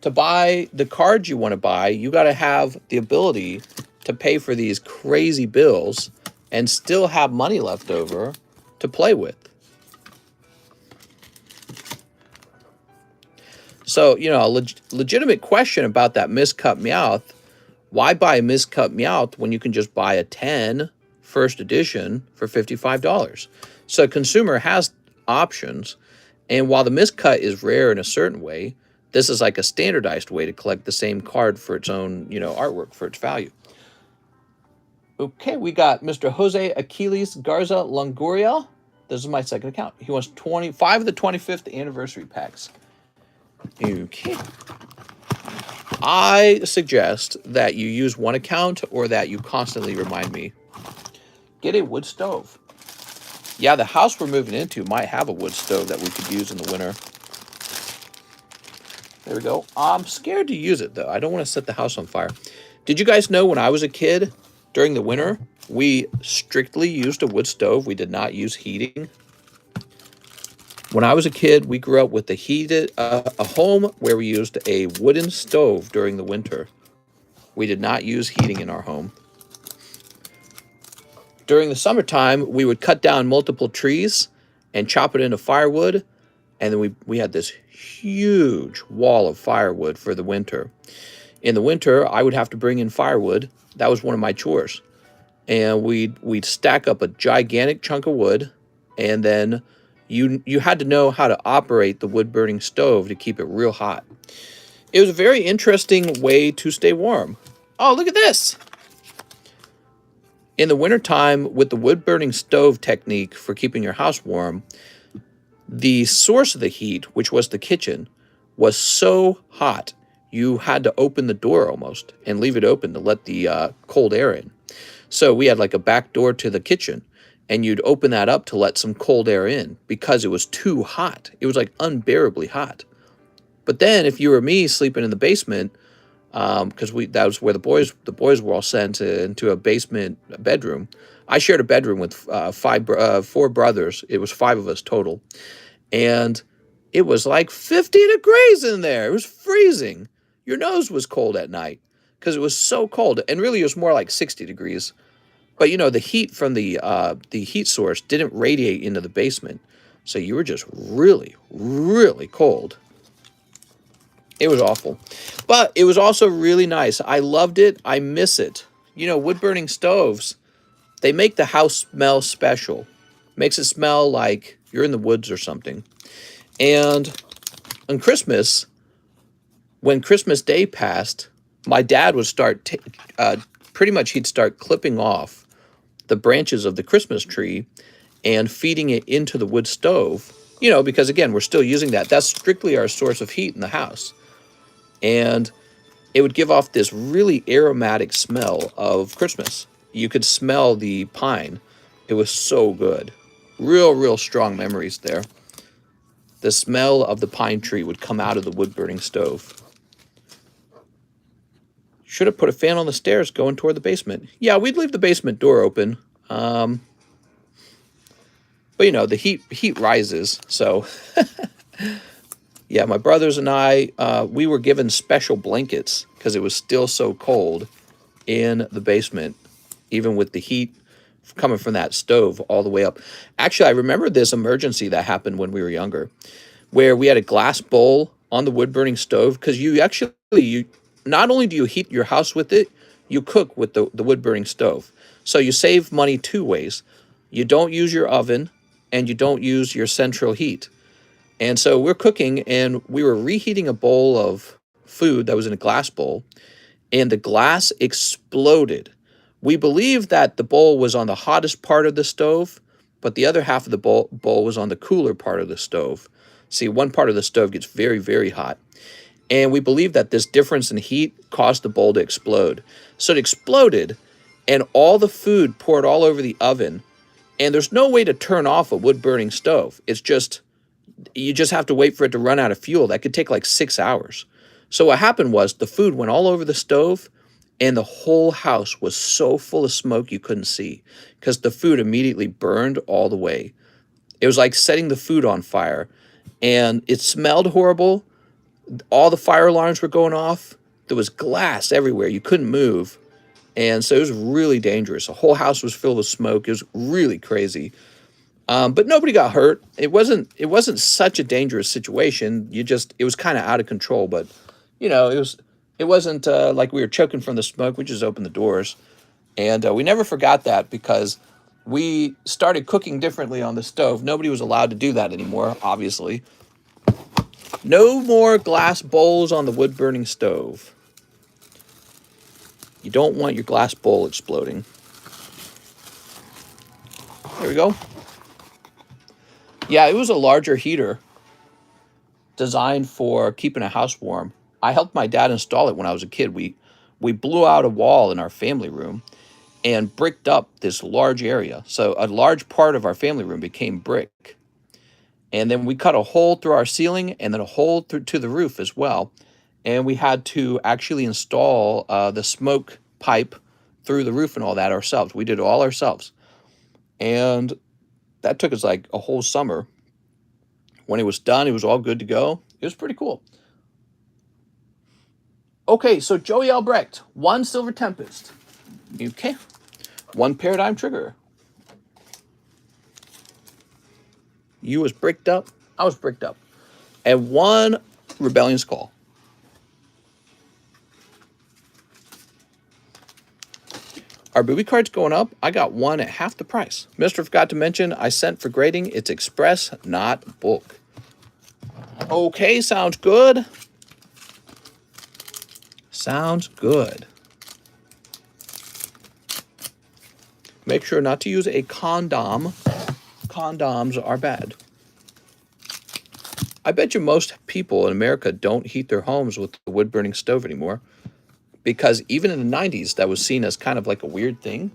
To buy the cards you want to buy, you got to have the ability to pay for these crazy bills and still have money left over to play with. So, you know, a legitimate question about that miscut Meowth. Why buy a miscut Meowth when you can just buy a 10 first edition for $55? So a consumer has options. And while the miscut is rare in a certain way, this is like a standardized way to collect the same card for its own, you know, artwork for its value. Okay, we got Mr. Jose Achilles Garza Longoria. This is my second account. He wants 25 of the 25th anniversary packs. Okay. I suggest that you use one account or that you constantly remind me. Get a wood stove. Yeah, the house we're moving into might have a wood stove that we could use in the winter. There we go. I'm scared to use it, though. I don't want to set the house on fire. Did you guys know when I was a kid, during the winter, we strictly used a wood stove? We did not use heating. When I was a kid, we grew up with a home where we used a wooden stove during the winter. We did not use heating in our home. During the summertime, we would cut down multiple trees and chop it into firewood. And then we had this huge wall of firewood for the winter. In the winter, I would have to bring in firewood. That was one of my chores. And we'd stack up a gigantic chunk of wood. And then you had to know how to operate the wood-burning stove to keep it real hot. It was a very interesting way to stay warm. Oh, look at this. In the wintertime, with the wood-burning stove technique for keeping your house warm, the source of the heat, which was the kitchen, was so hot, you had to open the door almost and leave it open to let the cold air in. So we had like a back door to the kitchen, and you'd open that up to let some cold air in because it was too hot. It was like unbearably hot. But then if you were me sleeping in the basement, because that was where the boys were all sent into a basement bedroom. I shared a bedroom with 4 brothers. It was 5 of us total. And it was like 50 degrees in there. It was freezing. Your nose was cold at night because it was so cold. And really, it was more like 60 degrees. But, you know, the heat from the heat source didn't radiate into the basement. So you were just really, really cold. It was awful. But it was also really nice. I loved it. I miss it. You know, wood-burning stoves, they make the house smell special. Makes it smell like you're in the woods or something. And on Christmas, when Christmas Day passed, my dad would start, pretty much he'd start clipping off the branches of the Christmas tree and feeding it into the wood stove. You know, because again, we're still using that. That's strictly our source of heat in the house. And it would give off this really aromatic smell of Christmas. You could smell the pine. It was so good. Real strong memories there. The smell of the pine tree would come out of the wood-burning stove. Should have put a fan on the stairs going toward the basement. Yeah, we'd leave the basement door open. But, you know, the heat rises, so... Yeah, my brothers and I, we were given special blankets because it was still so cold in the basement, even with the heat coming from that stove all the way up. Actually, I remember this emergency that happened when we were younger, where we had a glass bowl on the wood-burning stove because you not only do you heat your house with it, you cook with the wood-burning stove. So you save money two ways. You don't use your oven, and you don't use your central heat. And so we're cooking, and we were reheating a bowl of food that was in a glass bowl, and the glass exploded. We believe that the bowl was on the hottest part of the stove, but the other half of the bowl was on the cooler part of the stove. See, one part of the stove gets very, very hot. And we believe that this difference in heat caused the bowl to explode. So it exploded, and all the food poured all over the oven. And there's no way to turn off a wood-burning stove. It's just, you just have to wait for it to run out of fuel. That could take like 6 hours. So what happened was the food went all over the stove, and the whole house was so full of smoke you couldn't see because the food immediately burned all the way. It was like setting the food on fire, and it smelled horrible. All the fire alarms were going off. There was glass everywhere. You couldn't move. And so it was really dangerous. The whole house was filled with smoke. It was really crazy. But nobody got hurt. It wasn't such a dangerous situation. It was kind of out of control, but it wasn't like we were choking from the smoke. We just opened the doors. And we never forgot that because we started cooking differently on the stove. Nobody was allowed to do that anymore, obviously. No more glass bowls on the wood-burning stove. You don't want your glass bowl exploding. There we go. Yeah, it was a larger heater designed for keeping a house warm. I helped my dad install it when I was a kid. We blew out a wall in our family room and bricked up this large area. So a large part of our family room became brick. And then we cut a hole through our ceiling and then a hole to the roof as well. And we had to actually install the smoke pipe through the roof and all that ourselves. We did it all ourselves. And that took us like a whole summer. When it was done, it was all good to go. It was pretty cool. Okay, so Joey Albrecht, 1 Silver Tempest. Okay. 1 Paradigm Trigger. You was bricked up. I was bricked up. And 1 Rebellion Skull. Our booby card's going up. I got 1 at half the price. Mister forgot to mention, I sent for grading. It's express, not bulk. Okay, sounds good. Sounds good. Make sure not to use a condom. Condoms are bad. I bet you most people in America don't heat their homes with the wood-burning stove anymore. Because even in the 90s, that was seen as kind of like a weird thing.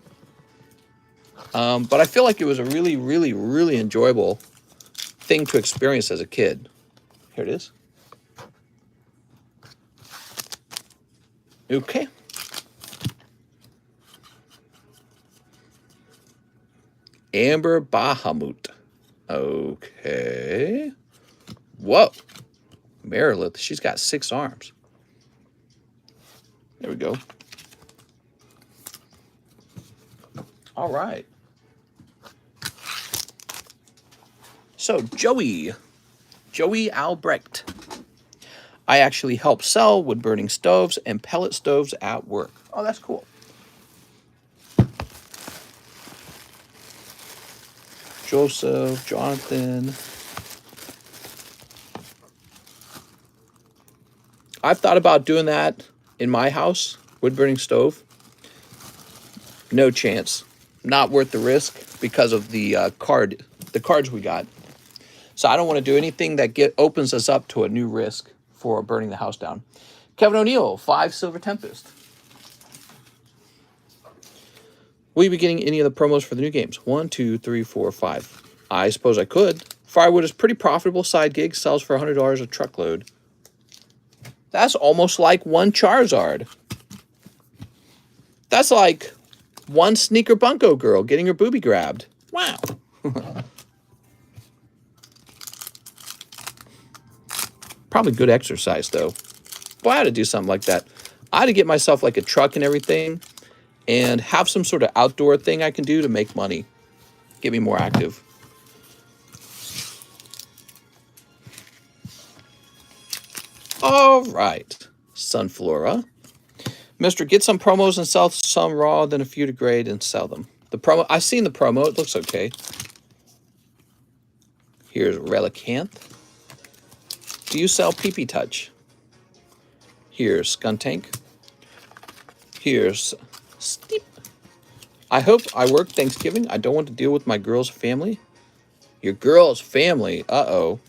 But I feel like it was a really, really, really enjoyable thing to experience as a kid. Here it is. Okay. Amber Bahamut. Okay. Whoa. Merilith, she's got 6 arms. There we go. All right. So, Joey Albrecht. I actually help sell wood-burning stoves and pellet stoves at work. Oh, that's cool. Joseph, Jonathan. I've thought about doing that in my house, wood-burning stove. No chance. Not worth the risk because of the cards we got. So I don't want to do anything that opens us up to a new risk for burning the house down. Kevin O'Neill, 5 Silver Tempest. Will you be getting any of the promos for the new games? 1, 2, 3, 4, 5. I suppose I could. Firewood is pretty profitable side gig. Sells for $100 a truckload. That's almost like 1 Charizard. That's like 1 sneaker Bunko girl getting her boobie grabbed. Wow. Probably good exercise, though. Boy, I had to do something like that. I had to get myself like a truck and everything and have some sort of outdoor thing I can do to make money. Get me more active. All right. Sunflora. Mister, get some promos and sell some raw, then a few to grade and sell them. The promo, I've seen the promo. It looks okay. Here's Relicanth. Do you sell PP Touch? Here's Skuntank. Here's Steep. I hope I work Thanksgiving. I don't want to deal with my girl's family. Your girl's family? Uh-oh.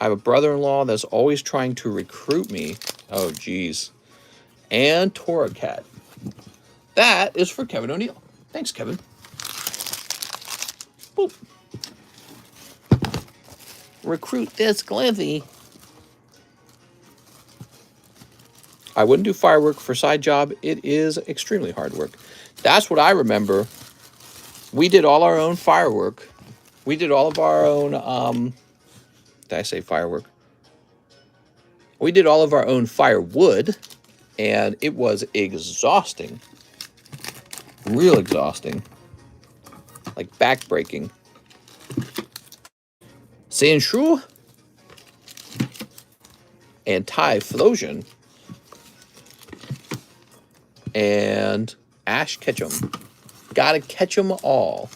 I have a brother-in-law that's always trying to recruit me. Oh, geez. And Toracat. That is for Kevin O'Neill. Thanks, Kevin. Boop. Recruit this Glizzy. I wouldn't do firework for side job. It is extremely hard work. That's what I remember. We did all our own firework. We did all of our own, did I say firework? We did all of our own firewood, and it was exhausting. Real exhausting. Like back-breaking. Sandshrew and Typhlosion and Ash Ketchum. Gotta catch them all.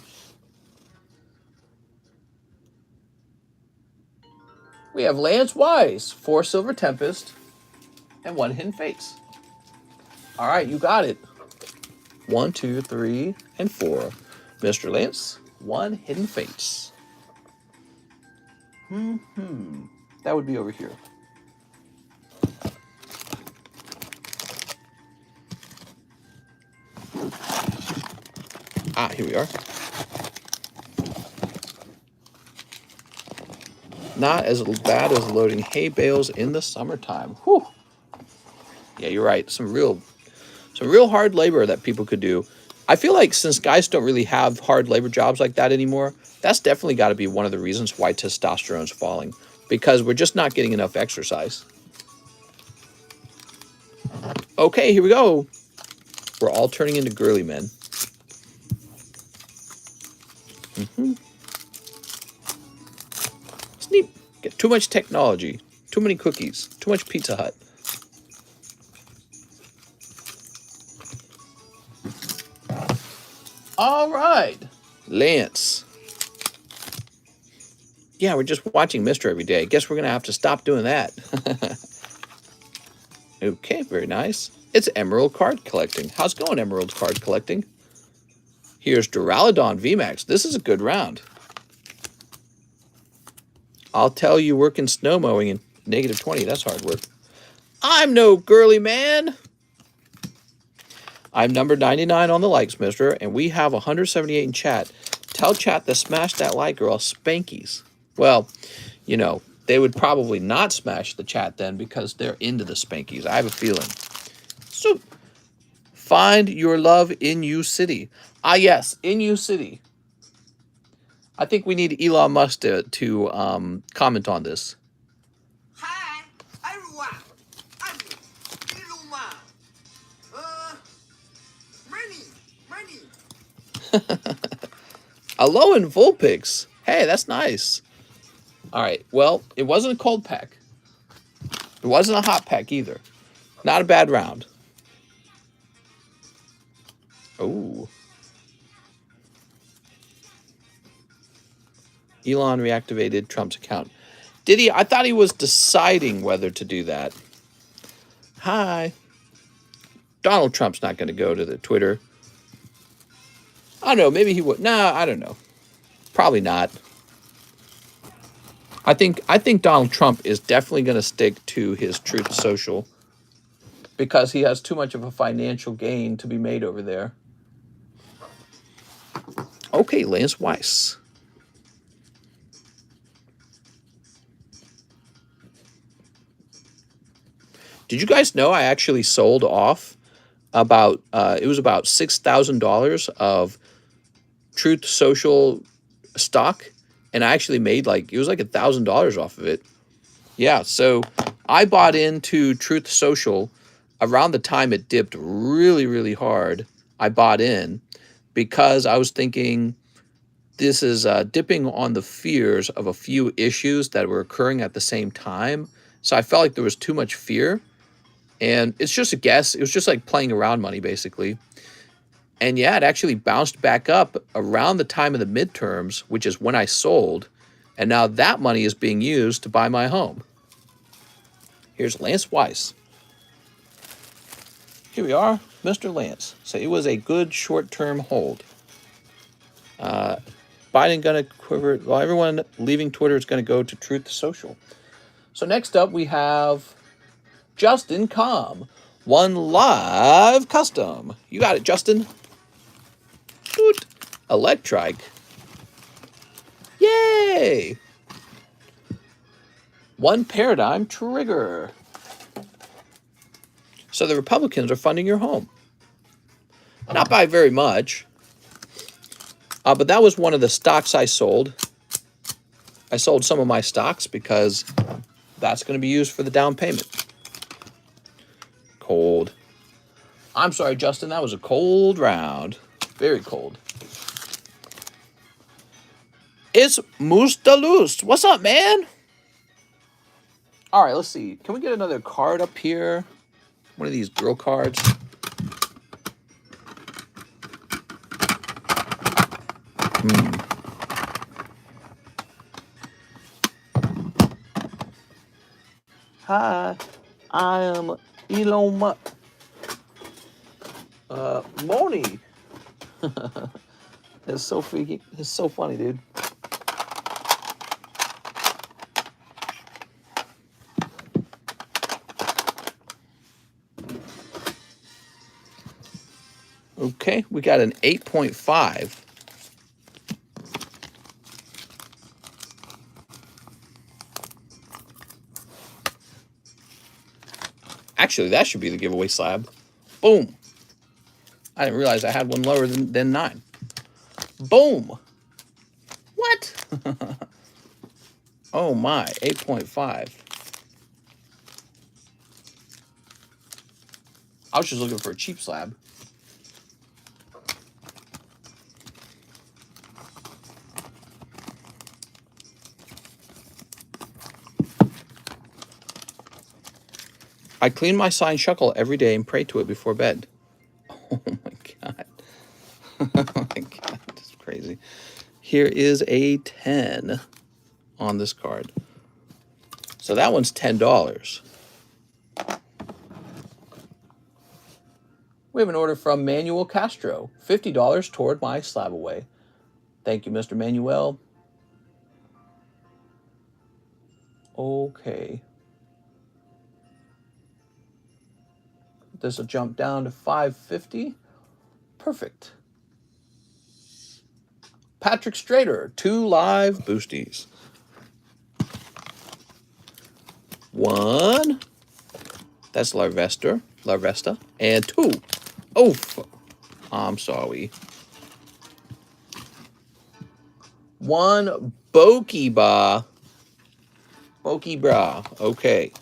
We have Lance Wise, 4 Silver Tempest, and 1 Hidden Fates. All right, you got it. 1, 2, 3, and 4. Mr. Lance, 1 Hidden Fates. That would be over here. Ah, here we are. Not as bad as loading hay bales in the summertime. Whew. Yeah, you're right. Some real hard labor that people could do. I feel like since guys don't really have hard labor jobs like that anymore, that's definitely got to be one of the reasons why testosterone's falling, because we're just not getting enough exercise. Okay, here we go. We're all turning into girly men. Sneap. Get too much technology, too many cookies, too much Pizza Hut. All right, Lance. Yeah, we're just watching Mister every day. Guess we're going to have to stop doing that. Okay, very nice. It's Emerald card collecting. How's it going, Emerald card collecting? Here's Duraludon VMAX. This is a good round. I'll tell you, working snow mowing in -20, that's hard work. I'm no girly man. I'm number 99 on the likes, mister, and we have 178 in chat. Tell chat to smash that like or I'll spankies. Well, you know, they would probably not smash the chat then because they're into the spankies. I have a feeling. So, find your love in U City. Ah, yes, in U City. I think we need Elon Musk to comment on this. Hi, everyone. I'm Elon Musk. Many. Alolan Vulpix. Hey, that's nice. All right, well, it wasn't a cold pack. It wasn't a hot pack either. Not a bad round. Oh. Elon reactivated Trump's account. Did he? I thought he was deciding whether to do that. Hi. Donald Trump's not going to go to the Twitter. I don't know. Maybe he would. Nah, I don't know. Probably not. I think Donald Trump is definitely going to stick to his Truth Social because he has too much of a financial gain to be made over there. Okay, Lance Weiss. Did you guys know I actually sold off about, it was about $6,000 of Truth Social stock, and I actually made like, it was like $1,000 off of it. Yeah, so I bought into Truth Social around the time it dipped really, really hard. I bought in because I was thinking this is dipping on the fears of a few issues that were occurring at the same time. So I felt like there was too much fear. And it's just a guess. It was just like playing around money, basically. And yeah, it actually bounced back up around the time of the midterms, which is when I sold. And now that money is being used to buy my home. Here's Lance Weiss. Here we are, Mr. Lance. So it was a good short-term hold. Biden gonna quiver. Well, everyone leaving Twitter is gonna go to Truth Social. So next up we have Justin Com, One Live Custom. You got it, Justin. Toot. Electrike. Yay! One Paradigm Trigger. So the Republicans are funding your home. Not by very much. But that was one of the stocks I sold. I sold some of my stocks because that's going to be used for the down payment. Cold. I'm sorry, Justin. That was a cold round. Very cold. It's Mustalus. What's up, man? All right, let's see. Can we get another card up here? One of these girl cards. Hi, I am Elon Musk. Moni. It's so freaky. It's so funny, dude. Okay, we got an 8.5. Actually, that should be the giveaway slab. Boom. I didn't realize I had one lower than 9. Boom. What? Oh my, 8.5. I was just looking for a cheap slab. I clean my sign shuckle every day and pray to it before bed. Oh my God. Oh my God, that's crazy. Here is a 10 on this card. So that one's $10. We have an order from Manuel Castro. $50 toward my slab away. Thank you, Mr. Manuel. Okay. This will jump down to $5.50. Perfect. Patrick Strader, 2 live boosties. 1. That's Larvesta. And 2. Oh, I'm sorry. 1 Bokibra. Okay.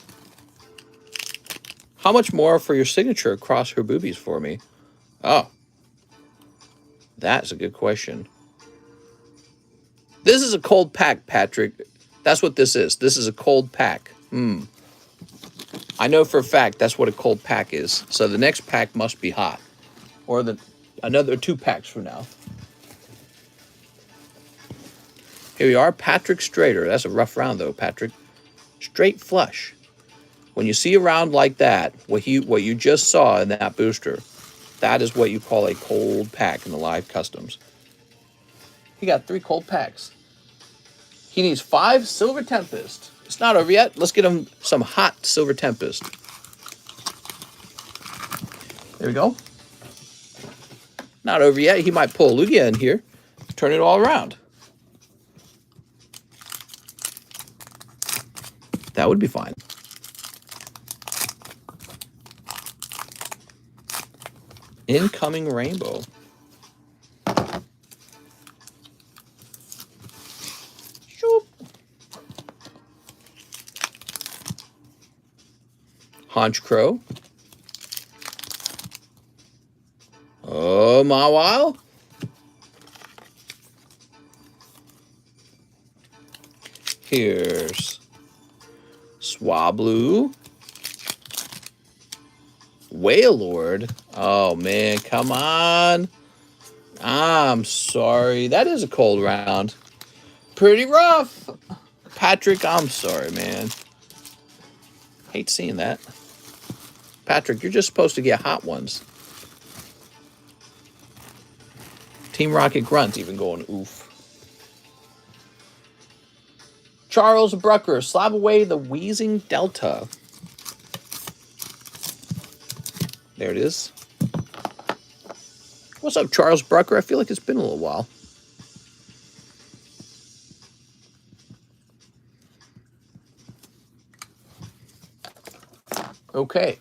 How much more for your signature across her boobies for me? Oh. That's a good question. This is a cold pack, Patrick. That's what this is. This is a cold pack. I know for a fact that's what a cold pack is. So the next pack must be hot. Or another 2 packs from now. Here we are, Patrick Strader. That's a rough round, though, Patrick. Straight flush. When you see a round like that, what you just saw in that booster, that is what you call a cold pack in the live customs. He got 3 cold packs. He needs 5 Silver Tempest. It's not over yet. Let's get him some hot Silver Tempest. There we go. Not over yet. He might pull a Lugia in here. Turn it all around. That would be fine. Incoming Rainbow. Shoop. Haunch Crow. Oh, my wow. Here's Swablu. Wailord. Oh, man. Come on. I'm sorry. That is a cold round. Pretty rough. Patrick, I'm sorry, man. Hate seeing that. Patrick, you're just supposed to get hot ones. Team Rocket Grunt even going oof. Charles Brucker, slab away the wheezing Delta. There it is. What's up, Charles Brucker? I feel like it's been a little while. Okay.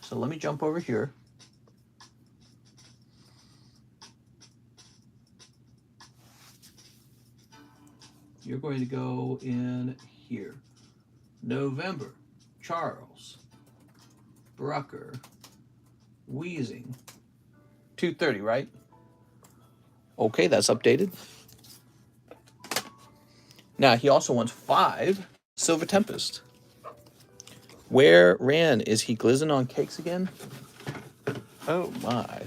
So let me jump over here. You're going to go in here. November, Charles, Brucker, Wheezing. 230, right? Okay, that's updated. Now, he also wants 5 Silver Tempest. Where ran? Is he glizzing on cakes again? Oh, my.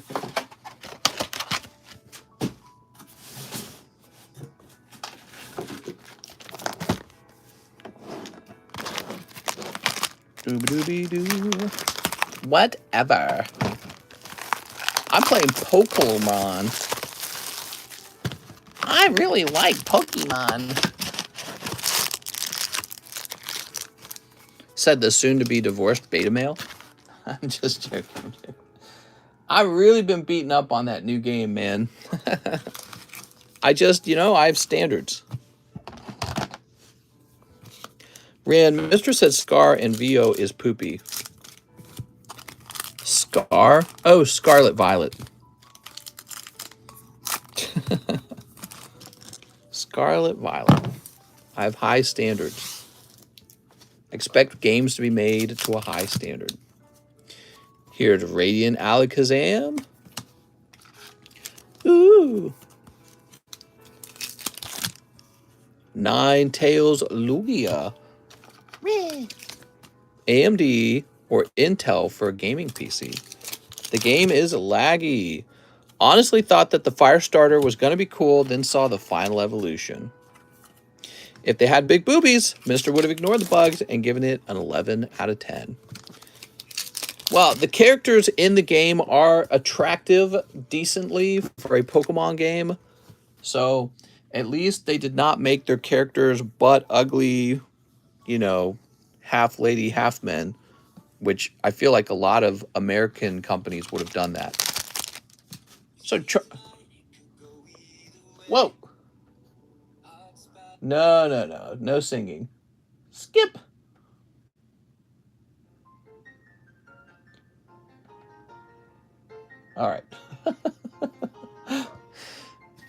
Dooby-dooby-doo. Whatever. I'm playing Pokemon. I really like Pokemon. Said the soon-to-be divorced beta male. I'm just joking. I've really been beaten up on that new game, man. I just, I have standards. Ran, Mr. said Scar and VO is poopy. Scar? Oh, Scarlet Violet. Scarlet Violet. I have high standards. Expect games to be made to a high standard. Here's Radiant Alakazam. Ooh. Nine Tails Lugia. AMD or Intel for a gaming PC. The game is laggy. Honestly thought that the Firestarter was going to be cool, then saw the final evolution. If they had big boobies, Mr. would have ignored the bugs and given it an 11 out of 10. Well, the characters in the game are attractive decently for a Pokemon game. So at least they did not make their characters butt ugly, half lady, half men, which I feel like a lot of American companies would have done that. So, whoa. No singing. Skip. All right.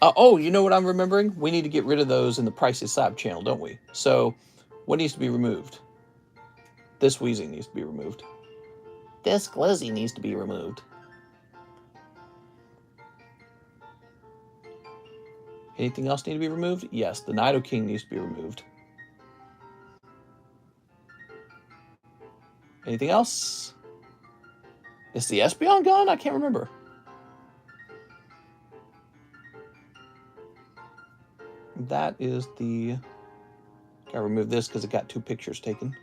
Oh, you know what I'm remembering? We need to get rid of those in the Pricey Slab channel, don't we? So, what needs to be removed? This wheezing needs to be removed. This glizzy needs to be removed. Anything else need to be removed? Yes, the Nidoking needs to be removed. Anything else? Is the Espeon gone? I can't remember. That is the... Gotta remove this because it got 2 pictures taken.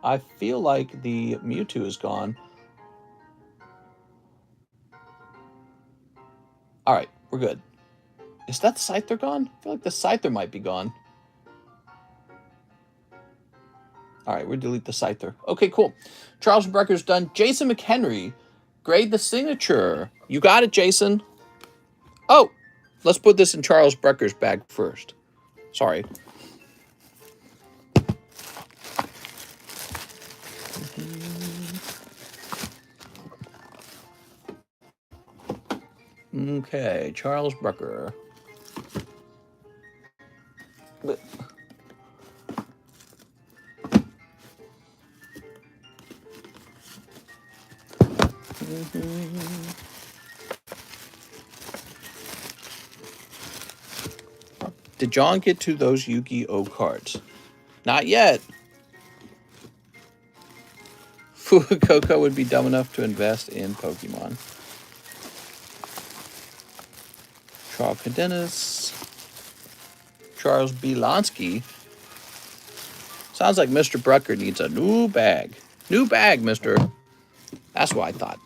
I feel like the Mewtwo is gone. All right, we're good. Is that the Scyther gone? I feel like the Scyther might be gone. All right, we'll delete the Scyther. Okay, cool. Charles Brucker's done. Jason McHenry, grade the signature. You got it, Jason. Oh, let's put this in Charles Brucker's bag first. Sorry. Okay, Charles Brucker. Did John get to those Yu-Gi-Oh cards? Not yet. Coco would be dumb enough to invest in Pokemon. Charles Cadenas. Charles B. Lonsky. Sounds like Mr. Brucker needs a new bag. New bag, mister. That's what I thought.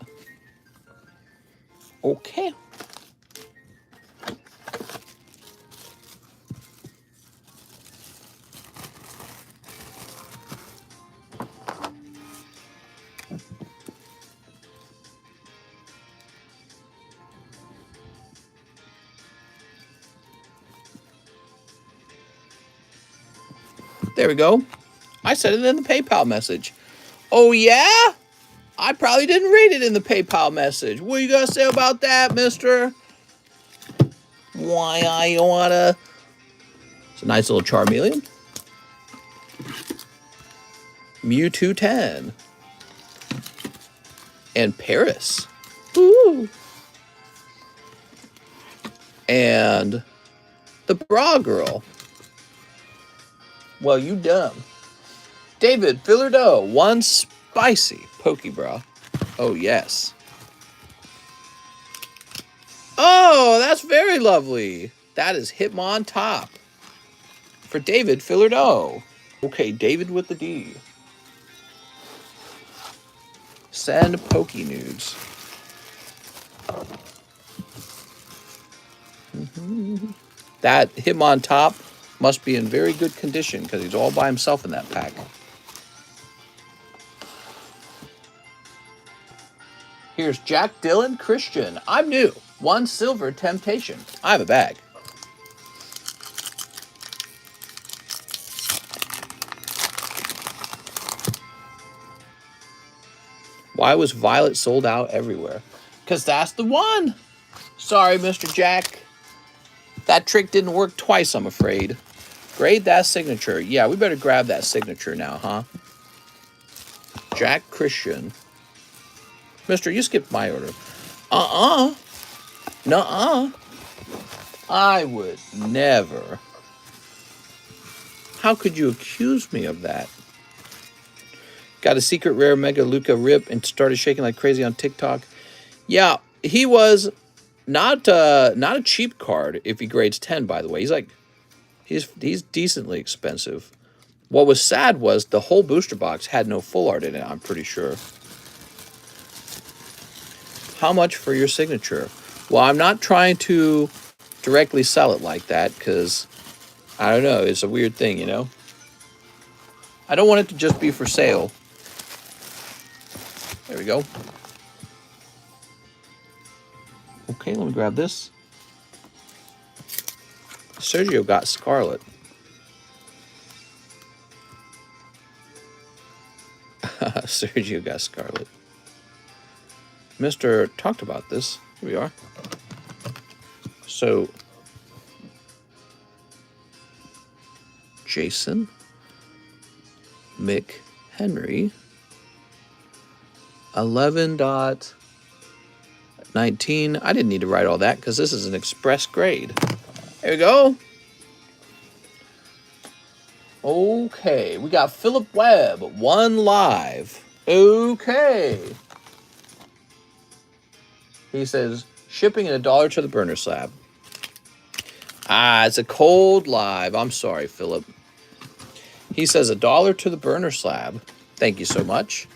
Okay. There we go. I said it in the PayPal message. Oh, yeah? I probably didn't read it in the PayPal message. What you got to say about that, mister? Why, I oughta... It's a nice little Charmeleon. Mewtwo 10. And Paris. Ooh. And the Bra Girl. Well, you dumb. David Fillardo, one spicy Pokebra. Oh, yes. Oh, that's very lovely. That is Hitmontop for David Fillardo. Okay, David with the D. Send Poke Nudes. That Hitmontop must be in very good condition because he's all by himself in that pack. Here's Jack Dylan Christian. I'm new. One silver temptation. I have a bag. Why was Violet sold out everywhere? Because that's the one. Sorry, Mr. Jack. That trick didn't work twice, I'm afraid. Grade that signature. Yeah, we better grab that signature now, huh? Jack Christian. Mister, you skipped my order. Nuh-uh. I would never. How could you accuse me of that? Got a secret rare Mega Luca Rip and started shaking like crazy on TikTok. Yeah, he was not a cheap card if he grades 10, by the way. He's decently expensive. What was sad was the whole booster box had no full art in it, I'm pretty sure. How much for your signature? Well, I'm not trying to directly sell it like that because, I don't know, it's a weird thing, you know? I don't want it to just be for sale. There we go. Okay, let me grab this. Sergio got Scarlet. Sergio got Scarlet. Mr. talked about this. Here we are. So, Jason McHenry, 11.19. I didn't need to write all that because this is an express grade. There we go. Okay, we got Philip Webb, 1 live. Okay. He says, shipping at $1 to the burner slab. Ah, it's a cold live. I'm sorry, Philip. He says $1 to the burner slab. Thank you so much.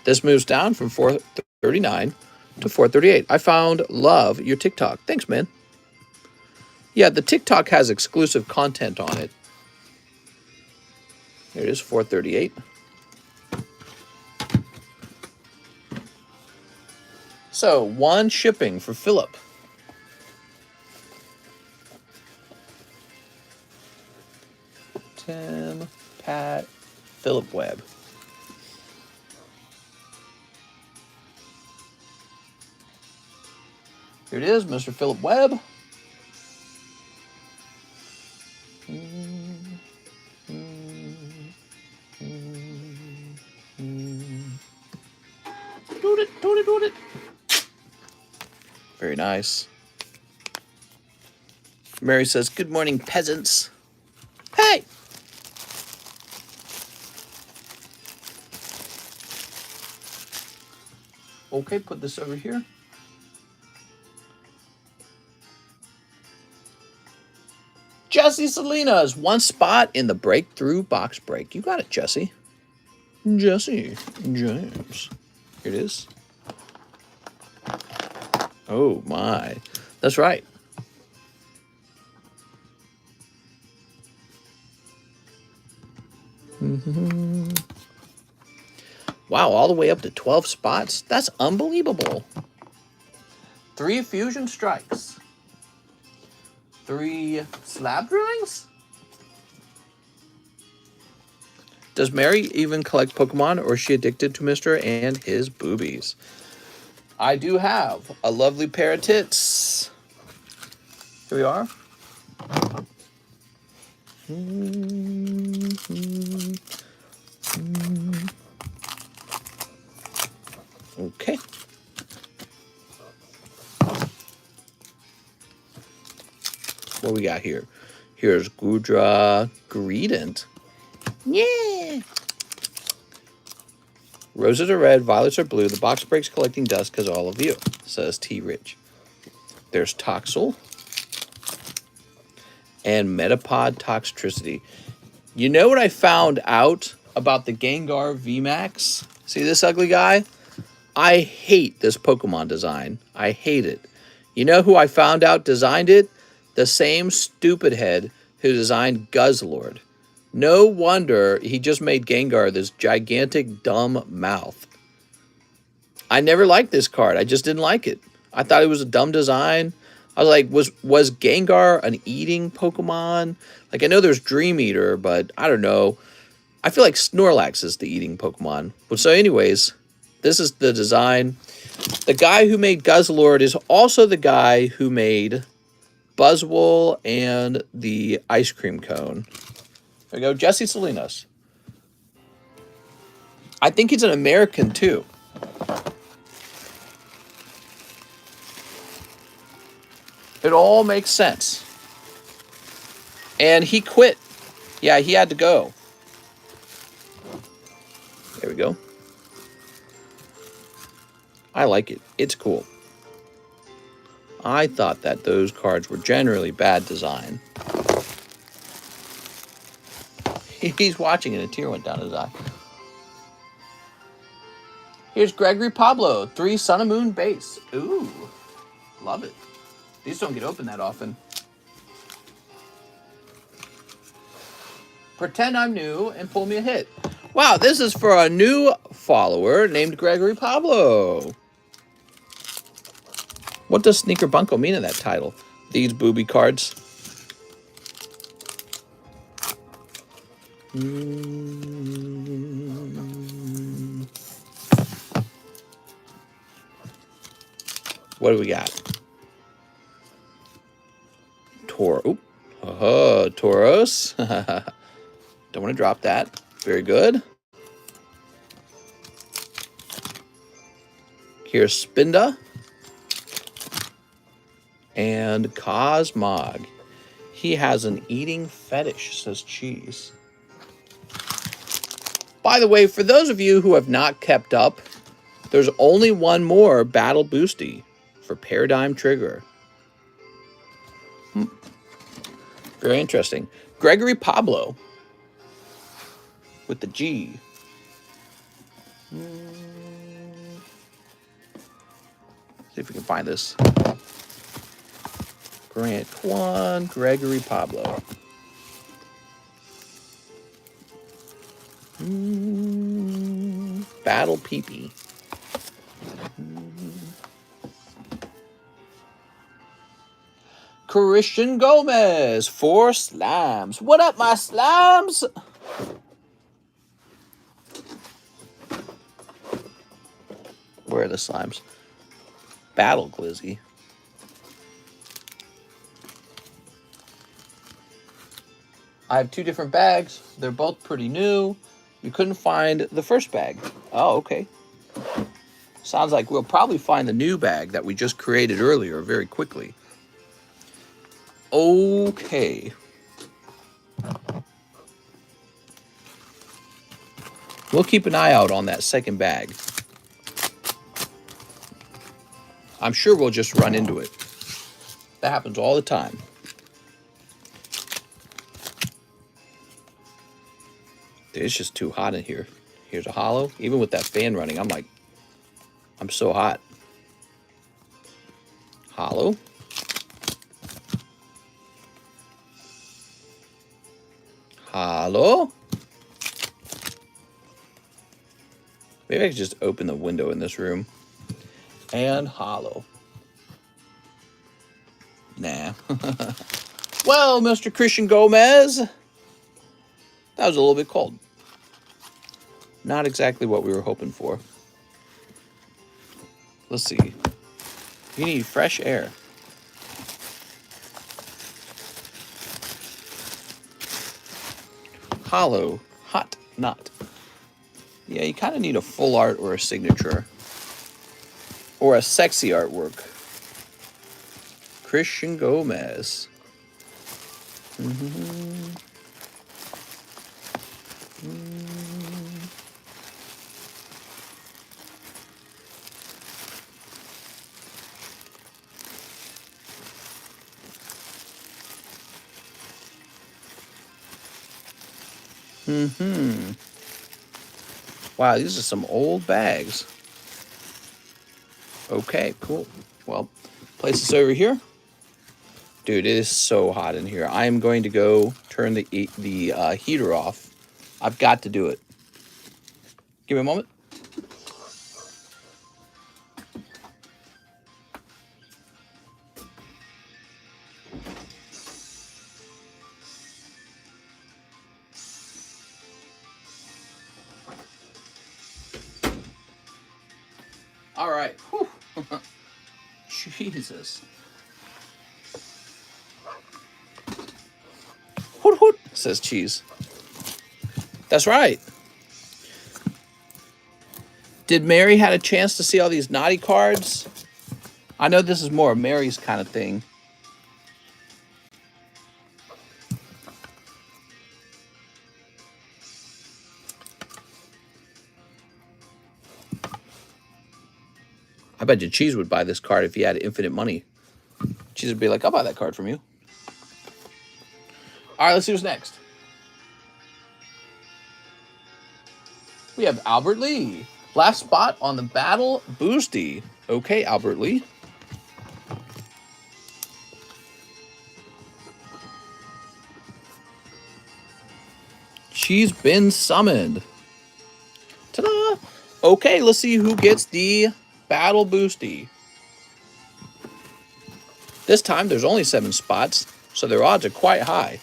This moves down from 439 to 438. I found love your TikTok. Thanks, man. Yeah, the TikTok has exclusive content on it. Here it is, 438. So, 1 shipping for Philip. Tim, Pat, Philip Webb. Here it is, Mr. Philip Webb. Do it. Very nice. Mary says, good morning, peasants. Okay, put this over here. Jesse Salinas, one spot in the breakthrough box break. You got it, Jesse. Jesse James. Here it is. Oh my. That's right. Wow, all the way up to 12 spots? That's unbelievable. 3 fusion strikes. 3 slab drawings? Does Mary even collect Pokemon, or is she addicted to Mr. and his boobies? I do have a lovely pair of tits. Here we are. Okay. What we got here? Here's Gudra Greedent. Yeah. Roses are red, violets are blue. The box breaks collecting dust because of all of you, says T. Rich. There's Toxel. And Metapod Toxtricity. You know what I found out about the Gengar VMAX? See this ugly guy? I hate this Pokemon design. I hate it. You know who I found out designed it? The same stupid head who designed Guzzlord. No wonder he just made Gengar this gigantic dumb mouth. I never liked this card. I just didn't like it. I thought it was a dumb design. I was like, was Gengar an eating Pokemon? Like, I know there's Dream Eater, but I don't know. I feel like Snorlax is the eating Pokemon. But so anyways, this is the design. The guy who made Guzzlord is also the guy who made Buzzwole and the ice cream cone. There we go, Jesse Salinas. I think he's an American too. It all makes sense. And he quit. Yeah, he had to go. There we go. I like it. It's cool. I thought that those cards were generally bad design. He's watching and a tear went down his eye. Here's Gregory Pablo, 3 Sun and Moon base. Ooh, love it. These don't get opened that often. Pretend I'm new and pull me a hit. Wow, this is for a new follower named Gregory Pablo. What does Sneaker Bunko mean in that title? These booby cards. What do we got? Tauros. Don't want to drop that. Very good. Here's Spinda. And Cosmog. He has an eating fetish, says Cheese. By the way, for those of you who have not kept up, there's only one more Battle Boosty for Paradigm Trigger. Very interesting. Gregory Pablo with the G. See if we can find this. Grant Quan, Gregory Pablo. Battle Peepee. Christian Gomez, 4 Slabs. What up, my Slabs? Where are the Slimes? Battle Glizzy. I have 2 different bags. They're both pretty new. You couldn't find the first bag. Oh, okay. Sounds like we'll probably find the new bag that we just created earlier very quickly. Okay. We'll keep an eye out on that second bag. I'm sure we'll just run into it. That happens all the time. Dude, it's just too hot in here. Here's a hollow. Even with that fan running, I'm like, I'm so hot. Hollow. Hollow. Maybe I could just open the window in this room. And hollow. Nah. Well, Mr. Christian Gomez, that was a little bit cold. Not exactly what we were hoping for. Let's see. You need fresh air. Hollow. Hot. Not. Yeah, you kind of need a full art or a signature. Or a sexy artwork. Christian Gomez. Wow, these are some old bags. Okay, cool. Well, place this over here. Dude, it is so hot in here. I am going to go turn the heater off. I've got to do it. Give me a moment. All right. Whew. Jesus. Hoot hoot, says Cheese. That's right. Did Mary had a chance to see all these naughty cards? I know this is more of Mary's kind of thing. I bet you Cheese would buy this card if he had infinite money. Cheese would be like, I'll buy that card from you. All right, let's see what's next. We have Albert Lee. Last spot on the Battle Boosty. Okay, Albert Lee. She's been summoned. Ta-da! Okay, let's see who gets the Battle Boosty. This time, there's only 7 spots, so their odds are quite high.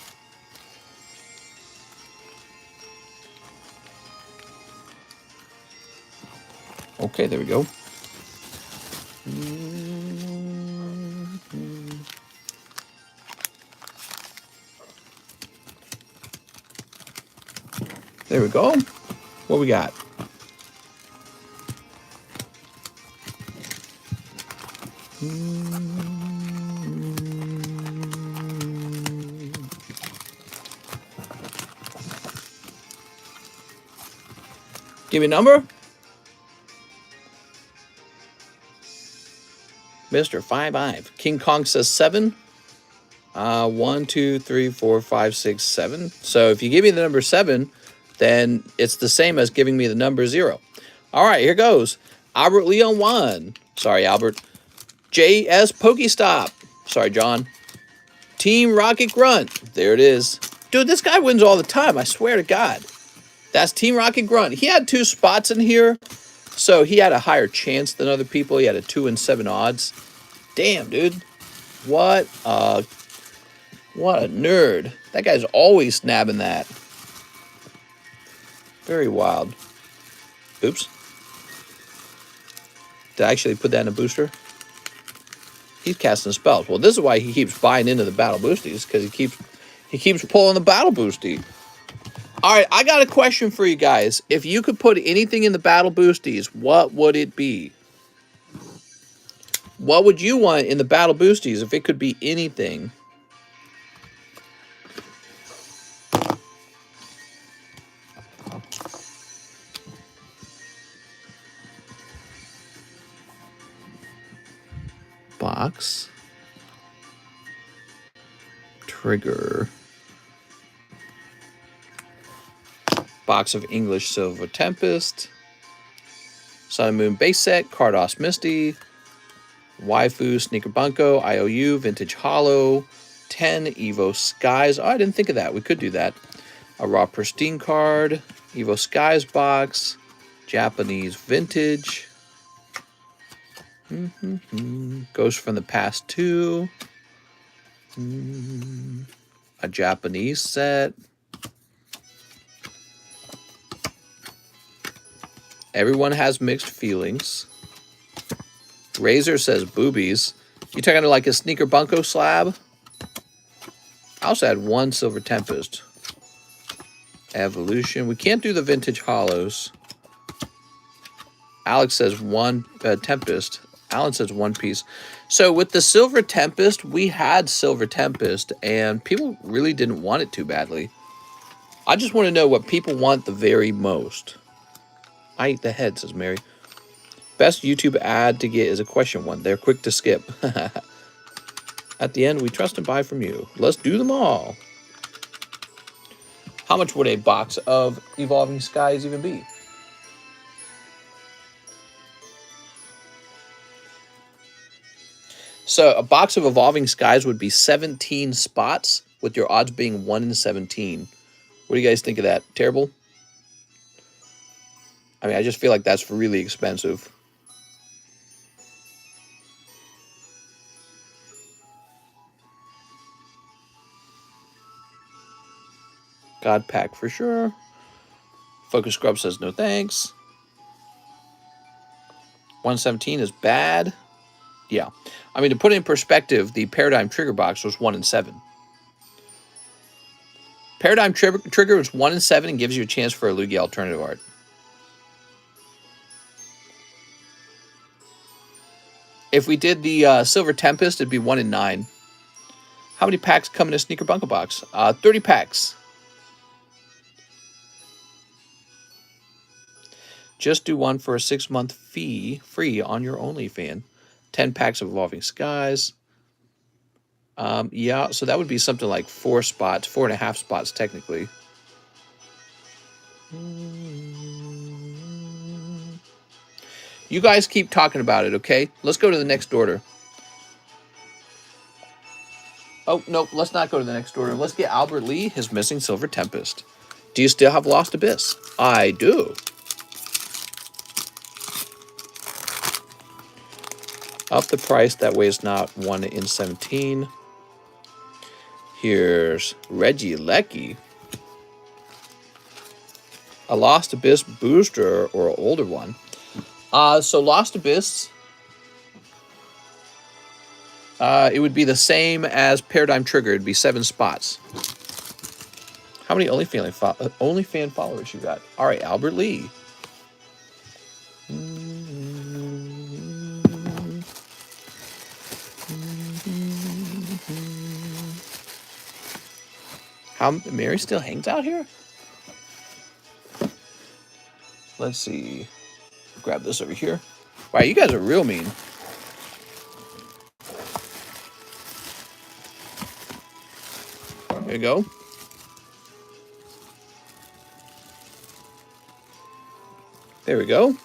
Okay, there we go. There we go. What we got? Give me a number. Mr. 5-5. King Kong says 7. 1, 2, 3, 4, 5, 6, 7. So if you give me the number 7, then it's the same as giving me the number 0. All right, here goes. Albert Leon 1. Sorry, Albert. J.S. Pokestop. Sorry, John. Team Rocket Grunt. There it is. Dude, this guy wins all the time. I swear to God. That's Team Rocket Grunt. He had 2 spots in here, so he had a higher chance than other people. He had a 2 in 7 odds. Damn, dude. What a nerd. That guy's always snabbing that. Very wild. Oops. Did I actually put that in a booster? He's casting spells. Well, this is why he keeps buying into the battle boosties, because he keeps pulling the battle boosty. All right, I got a question for you guys. If you could put anything in the battle boosties, what would it be? What would you want in the battle boosties if it could be anything? box. Trigger. Box of English Silver Tempest. Sun and Moon base set. Cardos Misty. Waifu Sneaker Bunko. IOU. Vintage Hollow. 10 Evo Skies. Oh, I didn't think of that. We could do that. A Raw Pristine card. Evo Skies box. Japanese Vintage. Ghost from the Past 2. A Japanese set. Everyone has mixed feelings. Razor says boobies. You talking to like a Sneaker Bunko slab? I also had 1 Silver Tempest. Evolution. We can't do the Vintage Hollows. Alex says 1 Tempest. Alan says 1 piece. So with the Silver Tempest, we had Silver Tempest, and people really didn't want it too badly. I just want to know what people want the very most. I eat the head, says Mary. Best YouTube ad to get is a question one. They're quick to skip. At the end, we trust and buy from you. Let's do them all. How much would a box of Evolving Skies even be? So a box of Evolving Skies would be 17 spots, with your odds being 1 in 17. What do you guys think of that? Terrible? I mean, I just feel like that's really expensive. God Pack for sure. Focus Scrub says no thanks. 117 is bad. Yeah. I mean, to put it in perspective, the Paradigm Trigger box was 1 in 7. Paradigm Trigger was 1 in 7 and gives you a chance for a Lugia alternative art. If we did the Silver Tempest, it'd be 1 in 9. How many packs come in a Sneaker Bunko box? 30 packs. Just do one for a 6-month fee free on your OnlyFans. 10 packs of Evolving Skies. Yeah, so that would be something like 4 spots, 4.5 spots technically. You guys keep talking about it, okay? Let's go to the next order. Oh, no, let's not go to the next order. Let's get Albert Lee his missing Silver Tempest. Do you still have Lost Abyss? I do. Up the price, that way it's not 1 in 17. Here's Reggie Lecky. A Lost Abyss booster or an older one. So Lost Abyss, it would be the same as Paradigm Trigger. It'd be 7 spots. How many OnlyFan followers you got? All right, Albert Lee. Mary still hangs out here? Let's see. Grab this over here. Wow, you guys are real mean. There you go. There we go.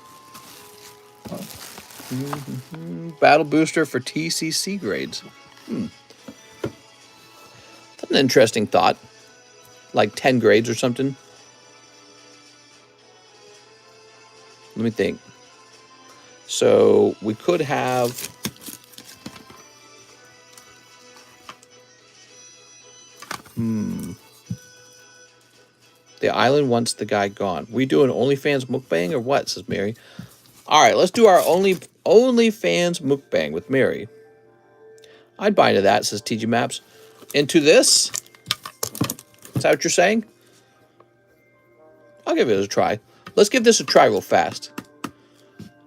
Battle booster for TCC grades. That's an interesting thought. Like 10 grades or something. Let me think. So we could have the island wants the guy gone. We doing OnlyFans mukbang or what? Says Mary. All right, let's do our OnlyFans mukbang with Mary. I'd buy into that, says TG Maps. Into this? Is that what you're saying? I'll give it a try. Let's give this a try real fast.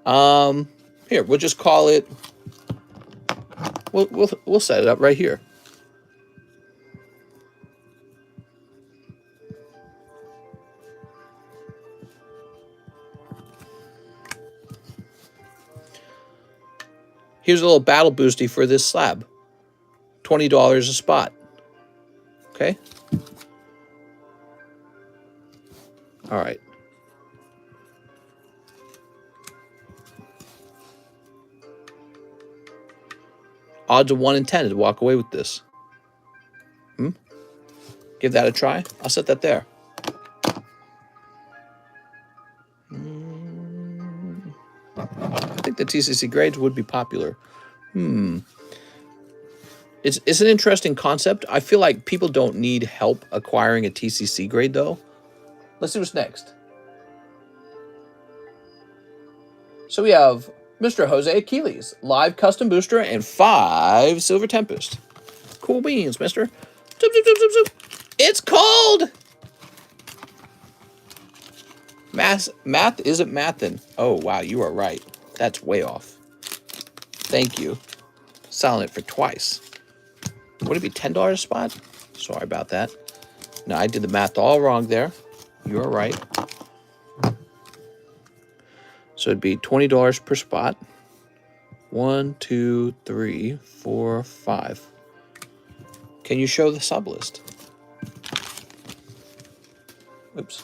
Here, we'll just call it. We'll set it up right here. Here's a little battle boosty for this slab. $20 a spot. Okay. All right. Odds of 1 in 10 to walk away with this. Give that a try. I'll set that there. I think the TCC grades would be popular. It's an interesting concept. I feel like people don't need help acquiring a TCC grade, though. Let's see what's next. So we have Mr. Jose Achilles, live custom booster, and 5 Silver Tempest. Cool beans, mister. Zoop, zoop, zoop, zoop, zoop. It's cold! Math isn't mathin'. Oh, wow, you are right. That's way off. Thank you. Selling it for twice. Would it be $10 a spot? Sorry about that. No, I did the math all wrong there. You are right. So it'd be $20 per spot. 1, 2, 3, 4, 5. Can you show the sub list? Oops.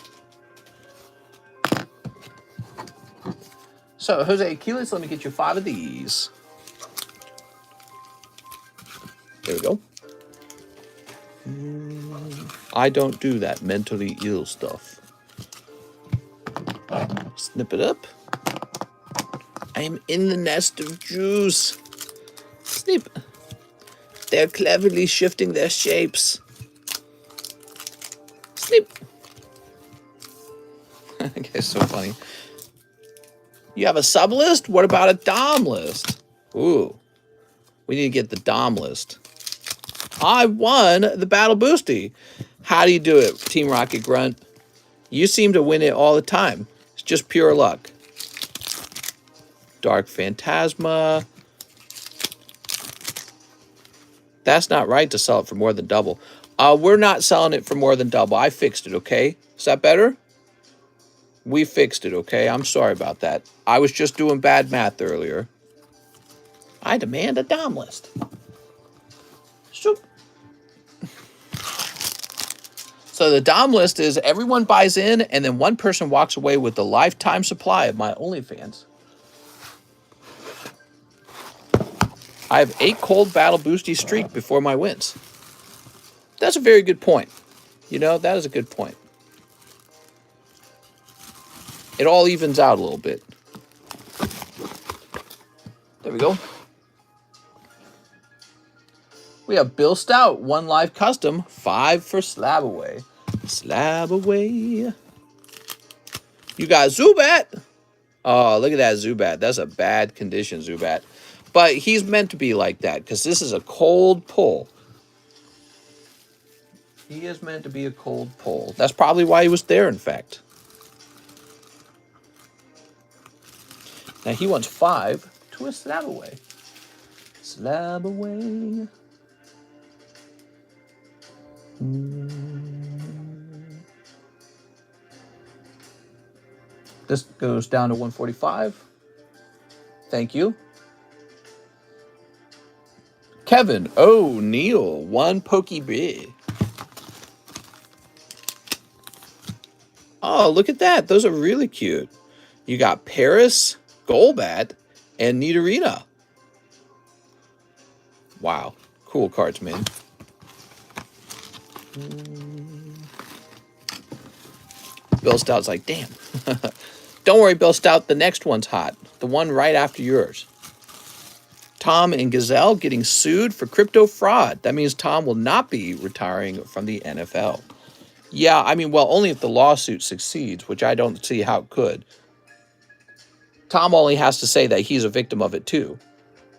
So, Jose Achilles, let me get you 5 of these. There we go. I don't do that mentally ill stuff. Snip it up. I am in the nest of juice. Snip. They're cleverly shifting their shapes. Snip. Okay, so funny. You have a sub list? What about a dom list? Ooh. We need to get the dom list. I won the Battle Boosty. How do you do it, Team Rocket Grunt? You seem to win it all the time. It's just pure luck. Dark Phantasma. That's not right to sell it for more than double. We're not selling it for more than double. I fixed it, okay? Is that better? We fixed it, okay? I'm sorry about that. I was just doing bad math earlier. I demand a dom list. Shoop. So the dom list is everyone buys in and then one person walks away with the lifetime supply of my OnlyFans. I have 8 cold battle boosty streak before my wins. That's a very good point. You know, that is a good point. It all evens out a little bit. There we go. We have Bill Stout, 1 live custom, 5 for Slab Away. Slab Away. You got Zubat. Oh, look at that Zubat. That's a bad condition, Zubat. But he's meant to be like that because this is a cold pull. He is meant to be a cold pull. That's probably why he was there, in fact. Now he wants 5 to a Slab Away. Slab Away. This goes down to 145. Thank you. Kevin O'Neill, 1 Pokebee. Oh, look at that. Those are really cute. You got Paris, Golbat, and Nidorina. Wow. Cool cards, man. Bill Stout's like, damn. Don't worry, Bill Stout. The next one's hot. The one right after yours. Tom and Gazelle getting sued for crypto fraud. That means Tom will not be retiring from the NFL. Yeah, I mean, well, only if the lawsuit succeeds, which I don't see how it could. Tom only has to say that he's a victim of it, too.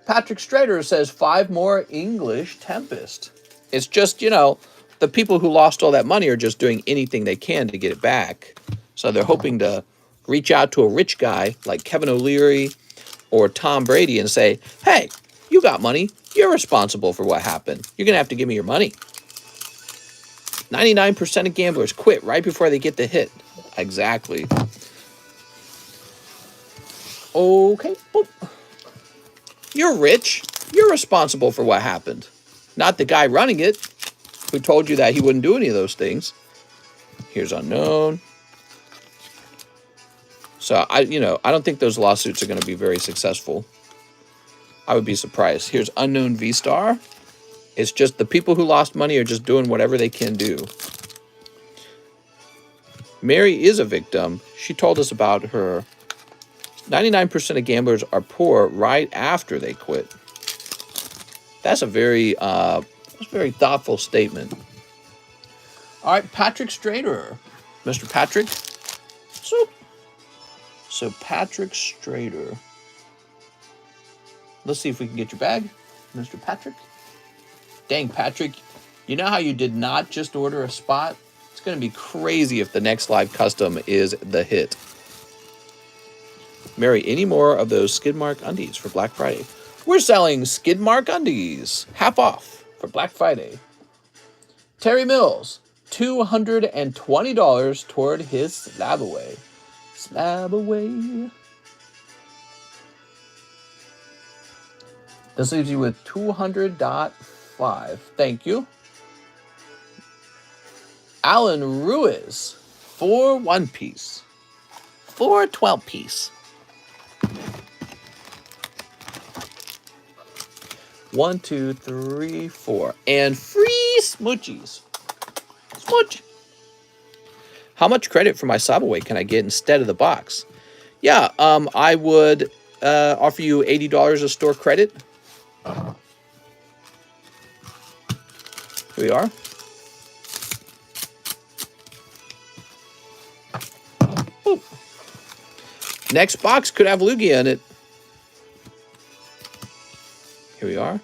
Patrick Strader says 5 more English Tempest. It's just, you know, the people who lost all that money are just doing anything they can to get it back. So they're hoping to reach out to a rich guy like Kevin O'Leary or Tom Brady and say, hey, you got money. You're responsible for what happened. You're going to have to give me your money. 99% of gamblers quit right before they get the hit. Exactly. Okay. Boop. You're rich. You're responsible for what happened. Not the guy running it who told you that he wouldn't do any of those things. Here's unknown. So I don't think those lawsuits are going to be very successful. I would be surprised. Here's unknown V-Star. It's just the people who lost money are just doing whatever they can do. Mary is a victim. She told us about her. 99% of gamblers are poor right after they quit. That's a very thoughtful statement. All right, Patrick Strader. Mr. Patrick. So Patrick Strader. Let's see if we can get your bag, Mr. Patrick. Dang, Patrick. You know how you did not just order a spot? It's going to be crazy if the next live custom is the hit. Mary, any more of those skid mark undies for Black Friday? We're selling skid mark undies, half off for Black Friday. Terry Mills, $220 toward his slab away. Slab away. This leaves you with 200.5. Thank you. Alan Ruiz, 4 one-piece. 4 12-piece. 1, 2, 3, 4. And free smoochies. Smooch. How much credit for my Subway can I get instead of the box? Yeah, I would offer you $80 of store credit. Here we are. Boop. Next box could have Lugia in it. Here we are.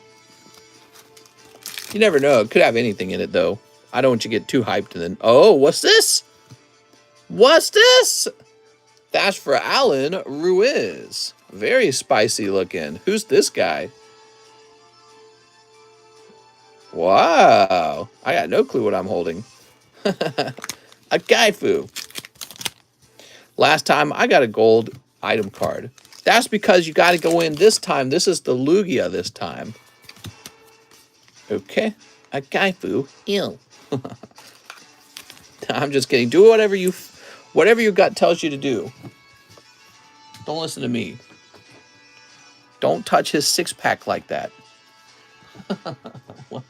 You never know. It could have anything in it, though. I don't want you to get too hyped and then... Oh, what's this? What's this? That's for Alan Ruiz. Very spicy looking. Who's this guy? Wow. I got no clue what I'm holding. A Gaifu. Last time I got a gold item card. That's because you got to go in this time. This is the Lugia this time. Okay. A Gaifu. Ew. I'm just kidding. Do whatever your gut tells you to do. Don't listen to me. Don't touch his six-pack like that. What?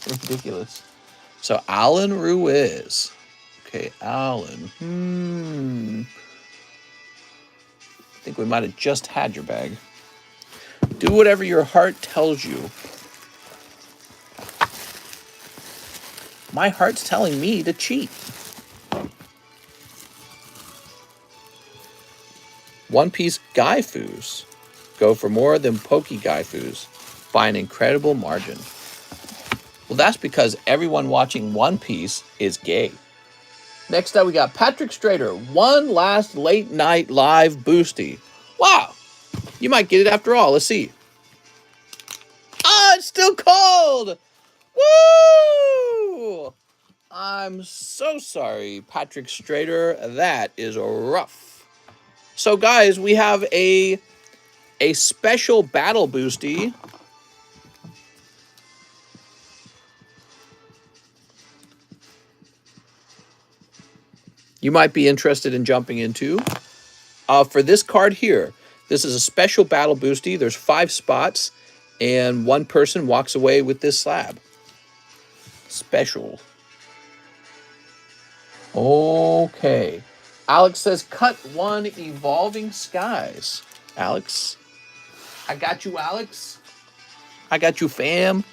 Ridiculous. So, Alan Ruiz. Okay, Alan. I think we might have just had your bag. Do whatever your heart tells you. My heart's telling me to cheat. One-piece Gaifus go for more than Pokey Gaifus by an incredible margin. Well, that's because everyone watching One Piece is gay. Next up, we got Patrick Strader. One last late night live boosty. Wow. You might get it after all. Let's see. Ah, it's still cold. Woo! I'm so sorry, Patrick Strader. That is rough. So, guys, we have a special battle boosty. You might be interested in jumping into. For this card here, this is a special battle boosty. There's 5 spots, and one person walks away with this slab. Special. Okay. Alex says, cut 1 Evolving Skies. Alex. I got you, Alex. I got you, fam.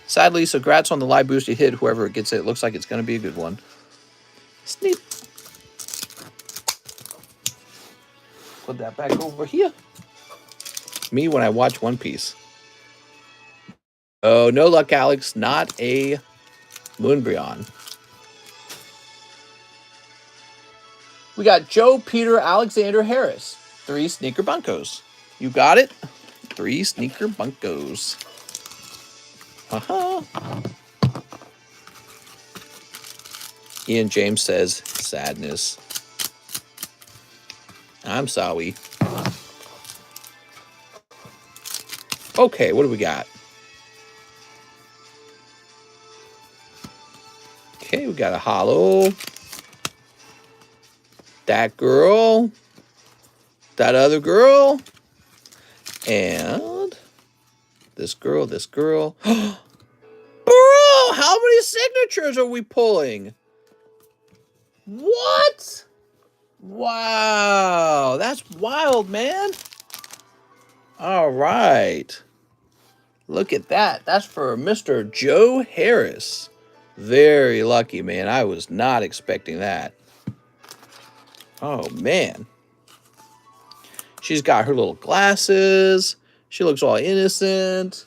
Sadly, so congrats on the live boosty hit. Whoever gets it, looks like it's going to be a good one. Sneak. Put that back over here. Me when I watch One Piece. Oh, no luck, Alex. Not a Moonbryon. We got Joe Peter Alexander Harris. 3 sneaker bunkos. You got it? 3 sneaker bunkos. Ian James says, sadness. I'm sorry. Okay, what do we got? Okay, we got a holo. That girl. That other girl. And this girl, this girl. Bro, how many signatures are we pulling? What? Wow, that's wild, man. All right. Look at that. That's for Mr. Joe Harris. Very lucky, man. I was not expecting that. Oh, man. She's got her little glasses. She looks all innocent.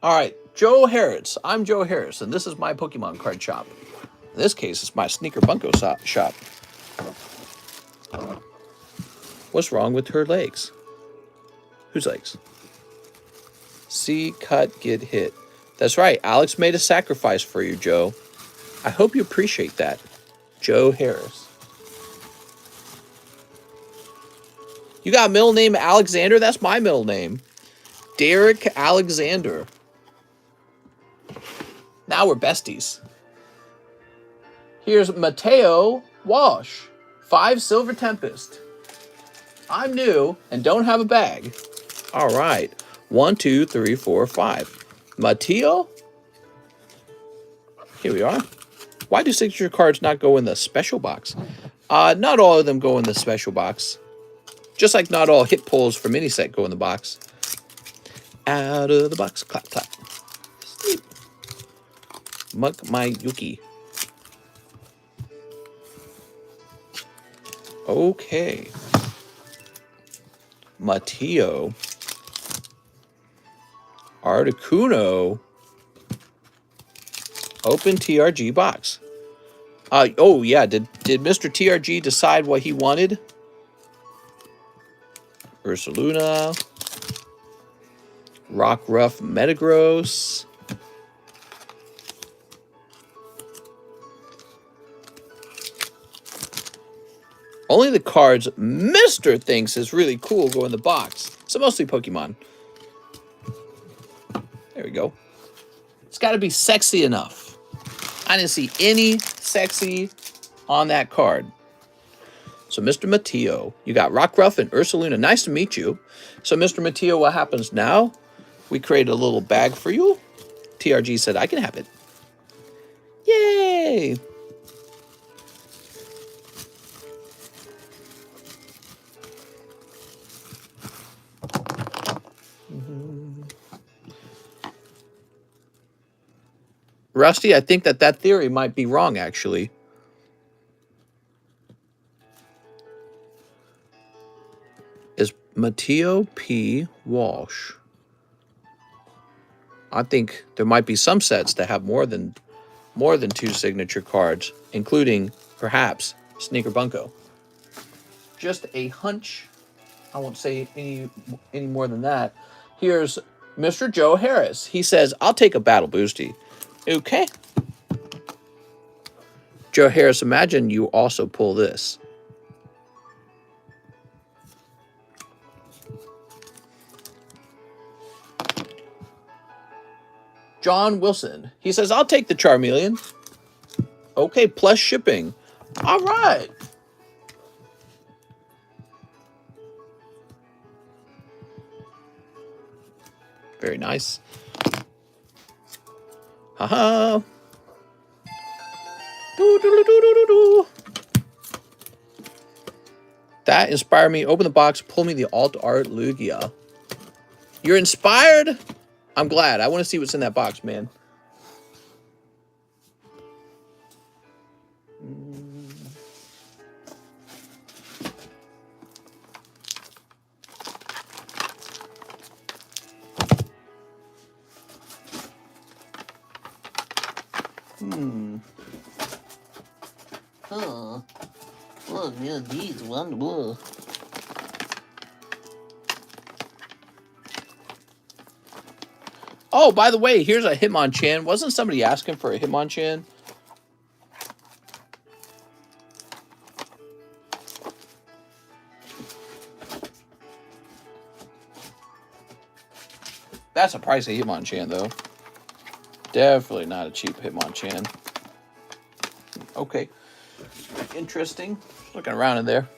All right, Joe Harris. I'm Joe Harris, and this is my Pokemon card shop. In this case, it's my sneaker Bunko shop. What's wrong with her legs? Whose legs? See, cut, get hit. That's right. Alex made a sacrifice for you, Joe. I hope you appreciate that. Joe Harris. You got a middle name Alexander? That's my middle name. Derek Alexander. Now we're besties. Here's Mateo Walsh. 5 Silver Tempest. I'm new and don't have a bag. All right. 1, 2, 3, 4, 5. Mateo? Here we are. Why do signature cards not go in the special box? Not all of them go in the special box. Just like not all hit pulls for mini set go in the box. Out of the box. Clap, clap. Sleep. Muck my Yuki. Okay. Mateo. Articuno. Open TRG box. Oh yeah, did Mr. TRG decide what he wanted? Ursaluna. Rockruff Metagross. Only the cards Mr. thinks is really cool go in the box. So mostly Pokemon. There we go. It's got to be sexy enough. I didn't see any sexy on that card. So, Mr. Mateo, you got Rockruff and Ursaluna. Nice to meet you. So, Mr. Mateo, what happens now? We create a little bag for you. TRG said, I can have it. Yay! Rusty, I think that theory might be wrong, actually. Is Mateo P. Walsh. I think there might be some sets that have more than 2 signature cards, including, perhaps, Sneaker Bunko. Just a hunch. I won't say any more than that. Here's Mr. Joe Harris. He says, I'll take a Battle Boosty. Okay. Joe Harris, imagine you also pull this. John Wilson. He says, I'll take the Charmeleon. Okay, plus shipping. All right. Very nice. Haha. That inspired me. Open the box, pull me the Alt Art Lugia. You're inspired? I'm glad. I want to see what's in that box, man. Oh, well, yeah, these wonderful. Oh, by the way, here's a Hitmonchan. Wasn't somebody asking for a Hitmonchan? That's a pricey Hitmonchan, though. Definitely not a cheap Hitmonchan. Okay. Interesting. Looking around in there.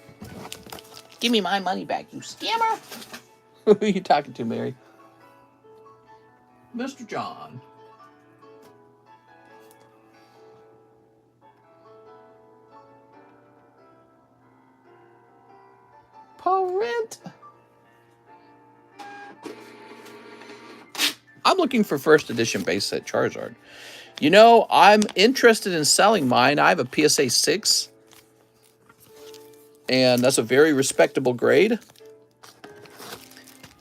Give me my money back, you scammer. Who are you talking to, Mary? Mr. John. Parent. I'm looking for first edition base set Charizard. You know, I'm interested in selling mine. I have a PSA 6. And that's a very respectable grade.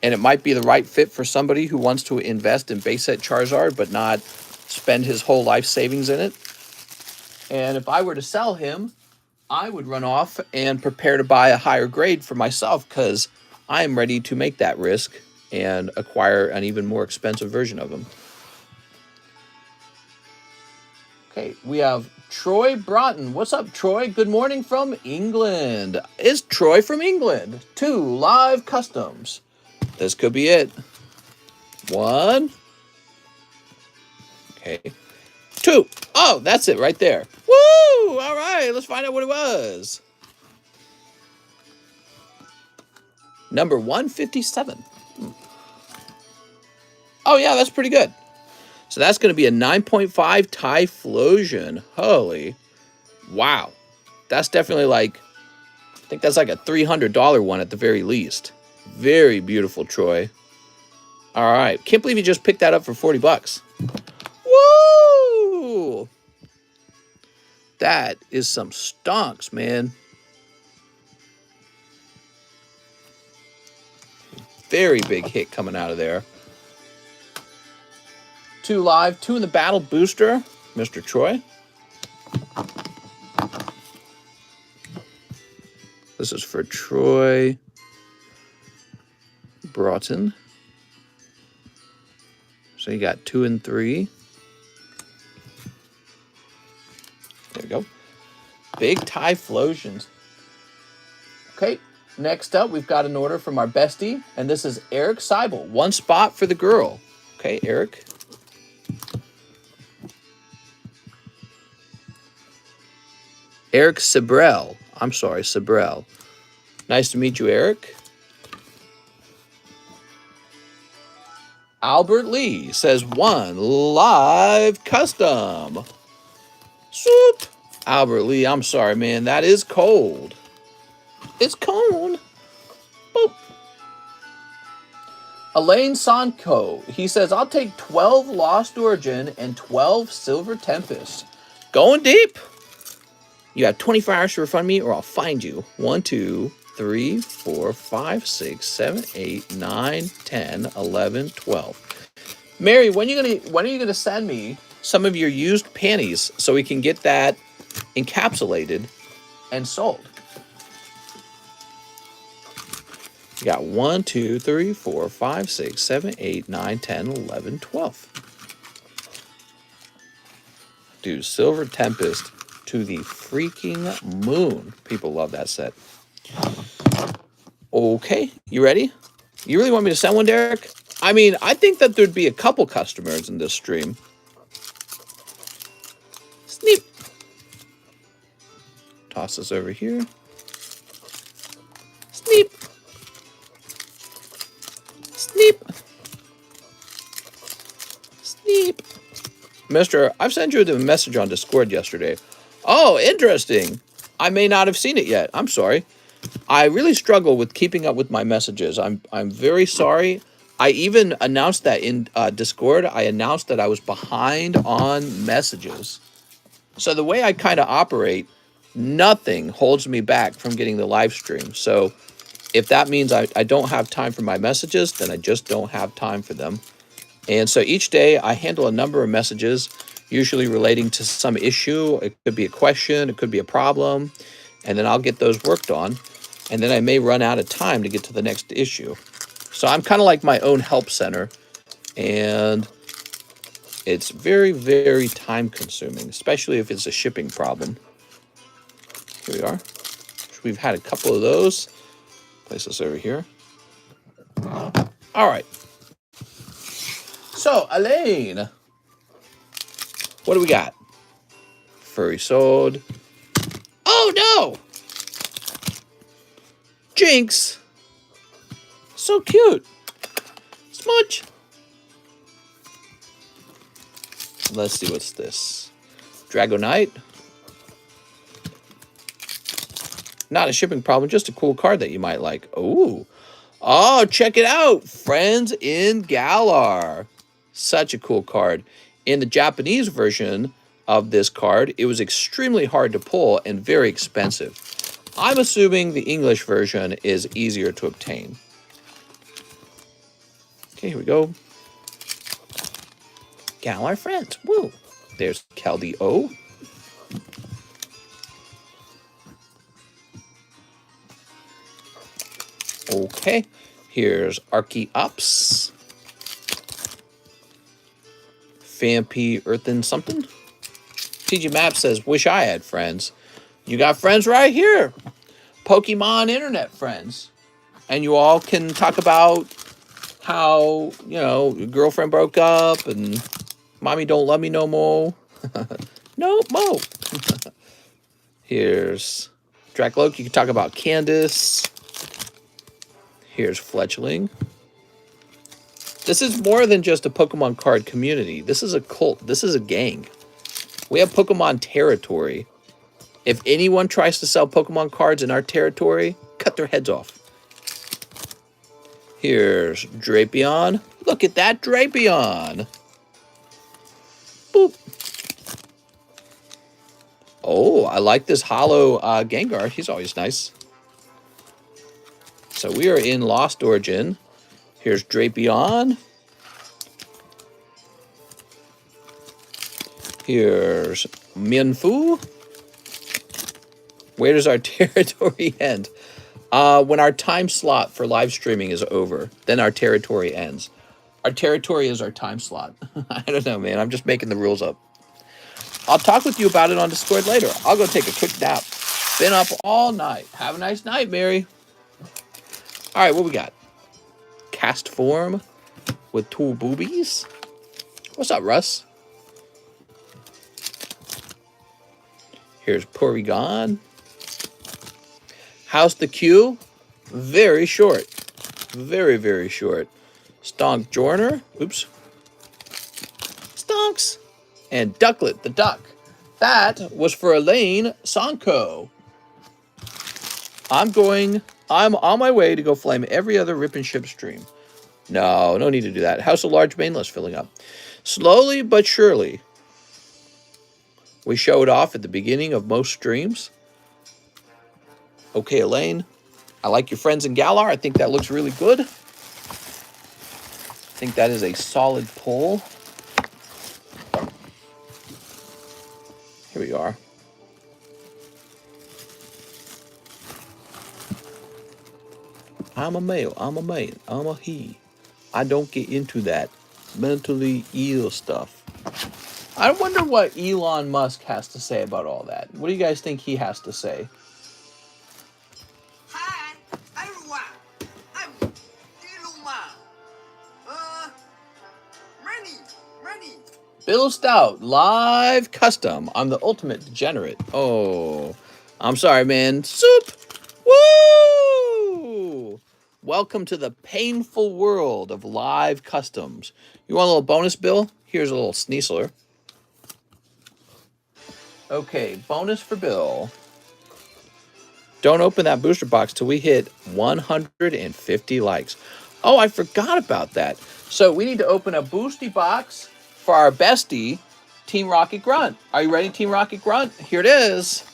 And it might be the right fit for somebody who wants to invest in base set Charizard, but not spend his whole life savings in it. And if I were to sell him, I would run off and prepare to buy a higher grade for myself, because I am ready to make that risk and acquire an even more expensive version of him. Okay, we have Troy Broughton. What's up, Troy? Good morning from England. Is Troy from England? 2 live customs. This could be it. 1. Okay. 2. Oh, that's it right there. Woo! All right, let's find out what it was. Number 157. Oh, yeah, that's pretty good. So that's going to be a 9.5 Typhlosion. Holy. Wow. That's definitely like, I think that's like a $300 one at the very least. Very beautiful, Troy. All right. Can't believe you just picked that up for 40 bucks. Woo! That is some stonks, man. Very big hit coming out of there. 2 live, 2 in the battle booster, Mr. Troy. This is for Troy Broughton. So you got 2 and 3. There we go. Big Typhlosions. Okay, next up, we've got an order from our bestie, and this is Eric Seibel. 1 spot for the girl. Okay, Eric. Eric Sabrell. I'm sorry, Sabrell. Nice to meet you, Eric. Albert Lee says 1 live custom. Swoop. Albert Lee, I'm sorry, man. That is cold. It's cold. Boop. Elaine Sonko. He says, I'll take 12 Lost Origin and 12 Silver Tempest. Going deep. You have 24 hours to refund me or I'll find you. 1, 2, 3, 4, 5, 6, 7, 8, 9, 10, 11, 12. Mary, when are you gonna send me some of your used panties so we can get that encapsulated and sold? You got 1, 2, 3, 4, 5, 6, 7, 8, 9, 10, 11, 12. Dude, Silver Tempest to the freaking moon. People love that set. Okay, you ready? You really want me to send one, Derek? I mean, I think that there'd be a couple customers in this stream. Sneep. Toss this over here. Sneep. Sneep. Sneep. Mister, I've sent you the message on Discord yesterday. Oh, interesting. I may not have seen it yet. I'm sorry. I really struggle with keeping up with my messages. I'm very sorry. I even announced that in Discord. I announced that I was behind on messages. So the way I kind of operate, nothing holds me back from getting the live stream. So if that means I don't have time for my messages, then I just don't have time for them. And so each day I handle a number of messages, usually relating to some issue. It could be a question, it could be a problem, and then I'll get those worked on. And then I may run out of time to get to the next issue. So I'm kind of like my own help center, and it's very, very time consuming, especially if it's a shipping problem. Here we are. We've had a couple of those. Place this over here. All right. So, Elaine. What do we got? Furry sword. Oh, no! Jinx. So cute. Smudge. Let's see what's this. Dragonite. Not a shipping problem, just a cool card that you might like. Ooh. Oh, check it out. Friends in Galar. Such a cool card. In the Japanese version of this card, it was extremely hard to pull and very expensive. I'm assuming the English version is easier to obtain. Okay, here we go. Galar friends. Woo. There's Keldeo. Okay, here's Archeops. Fampi Earthen something. TG Map says, wish I had friends. You got friends right here. Pokemon internet friends. And you all can talk about how, you know, your girlfriend broke up and mommy don't love me no more. No more. Here's Dracloak. You can talk about Candace. Here's Fletchling. This is more than just a Pokemon card community. This is a cult. This is a gang. We have Pokemon territory. If anyone tries to sell Pokemon cards in our territory, cut their heads off. Here's Drapion. Look at that Drapion. Boop. Oh, I like this hollow Gengar. He's always nice. So we are in Lost Origin. Here's Drapion. Here's Mienfoo. Where does our territory end? When our time slot for live streaming is over, then our territory ends. Our territory is our time slot. I don't know, man. I'm just making the rules up. I'll talk with you about it on Discord later. I'll go take a quick nap. Been up all night. Have a nice night, Mary. All right, what we got? Cast form with two boobies. What's up, Russ? Here's Porygon. How's the queue? Very short. Very, very short. Stonk Jorner. Oops. Stonks. And Ducklet the duck. That was for Elaine Sanko. I'm on my way to go flame every other Rip and Ship stream. No need to do that. House of Large main list filling up. Slowly but surely. We showed off at the beginning of most streams. Okay, Elaine. I like your friends in Galar. I think that looks really good. I think that is a solid pull. Here we are. I'm a male, I'm a man, I'm a he. I don't get into that mentally ill stuff. I wonder what Elon Musk has to say about all that. What do you guys think he has to say? Hi, everyone. I'm Diluma. Ready. Bill Stout, live custom. I'm the ultimate degenerate. Oh, I'm sorry, man. Soup. Woo! Welcome to the painful world of live customs. You want a little bonus, Bill? Here's a little Sneasler. Okay, bonus for Bill. Don't open that booster box till we hit 150 likes. Oh, I forgot about that. So we need to open a boosty box for our bestie, Team Rocket Grunt. Are you ready, Team Rocket Grunt? Here it is.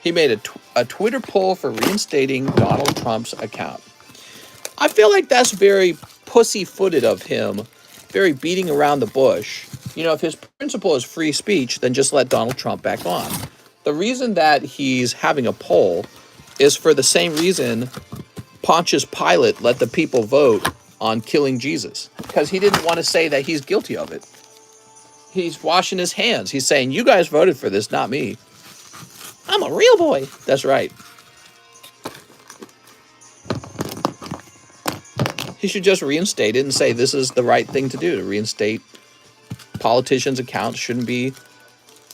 He made a Twitter poll for reinstating Donald Trump's account. I feel like that's very pussy-footed of him, very beating around the bush. You know, if his principle is free speech, then just let Donald Trump back on. The reason that he's having a poll is for the same reason Pontius Pilate let the people vote on killing Jesus, because he didn't want to say that he's guilty of it. He's washing his hands. He's saying, you guys voted for this, not me. I'm a real boy. That's right. He should just reinstate it and say this is the right thing to do, to reinstate politicians' accounts.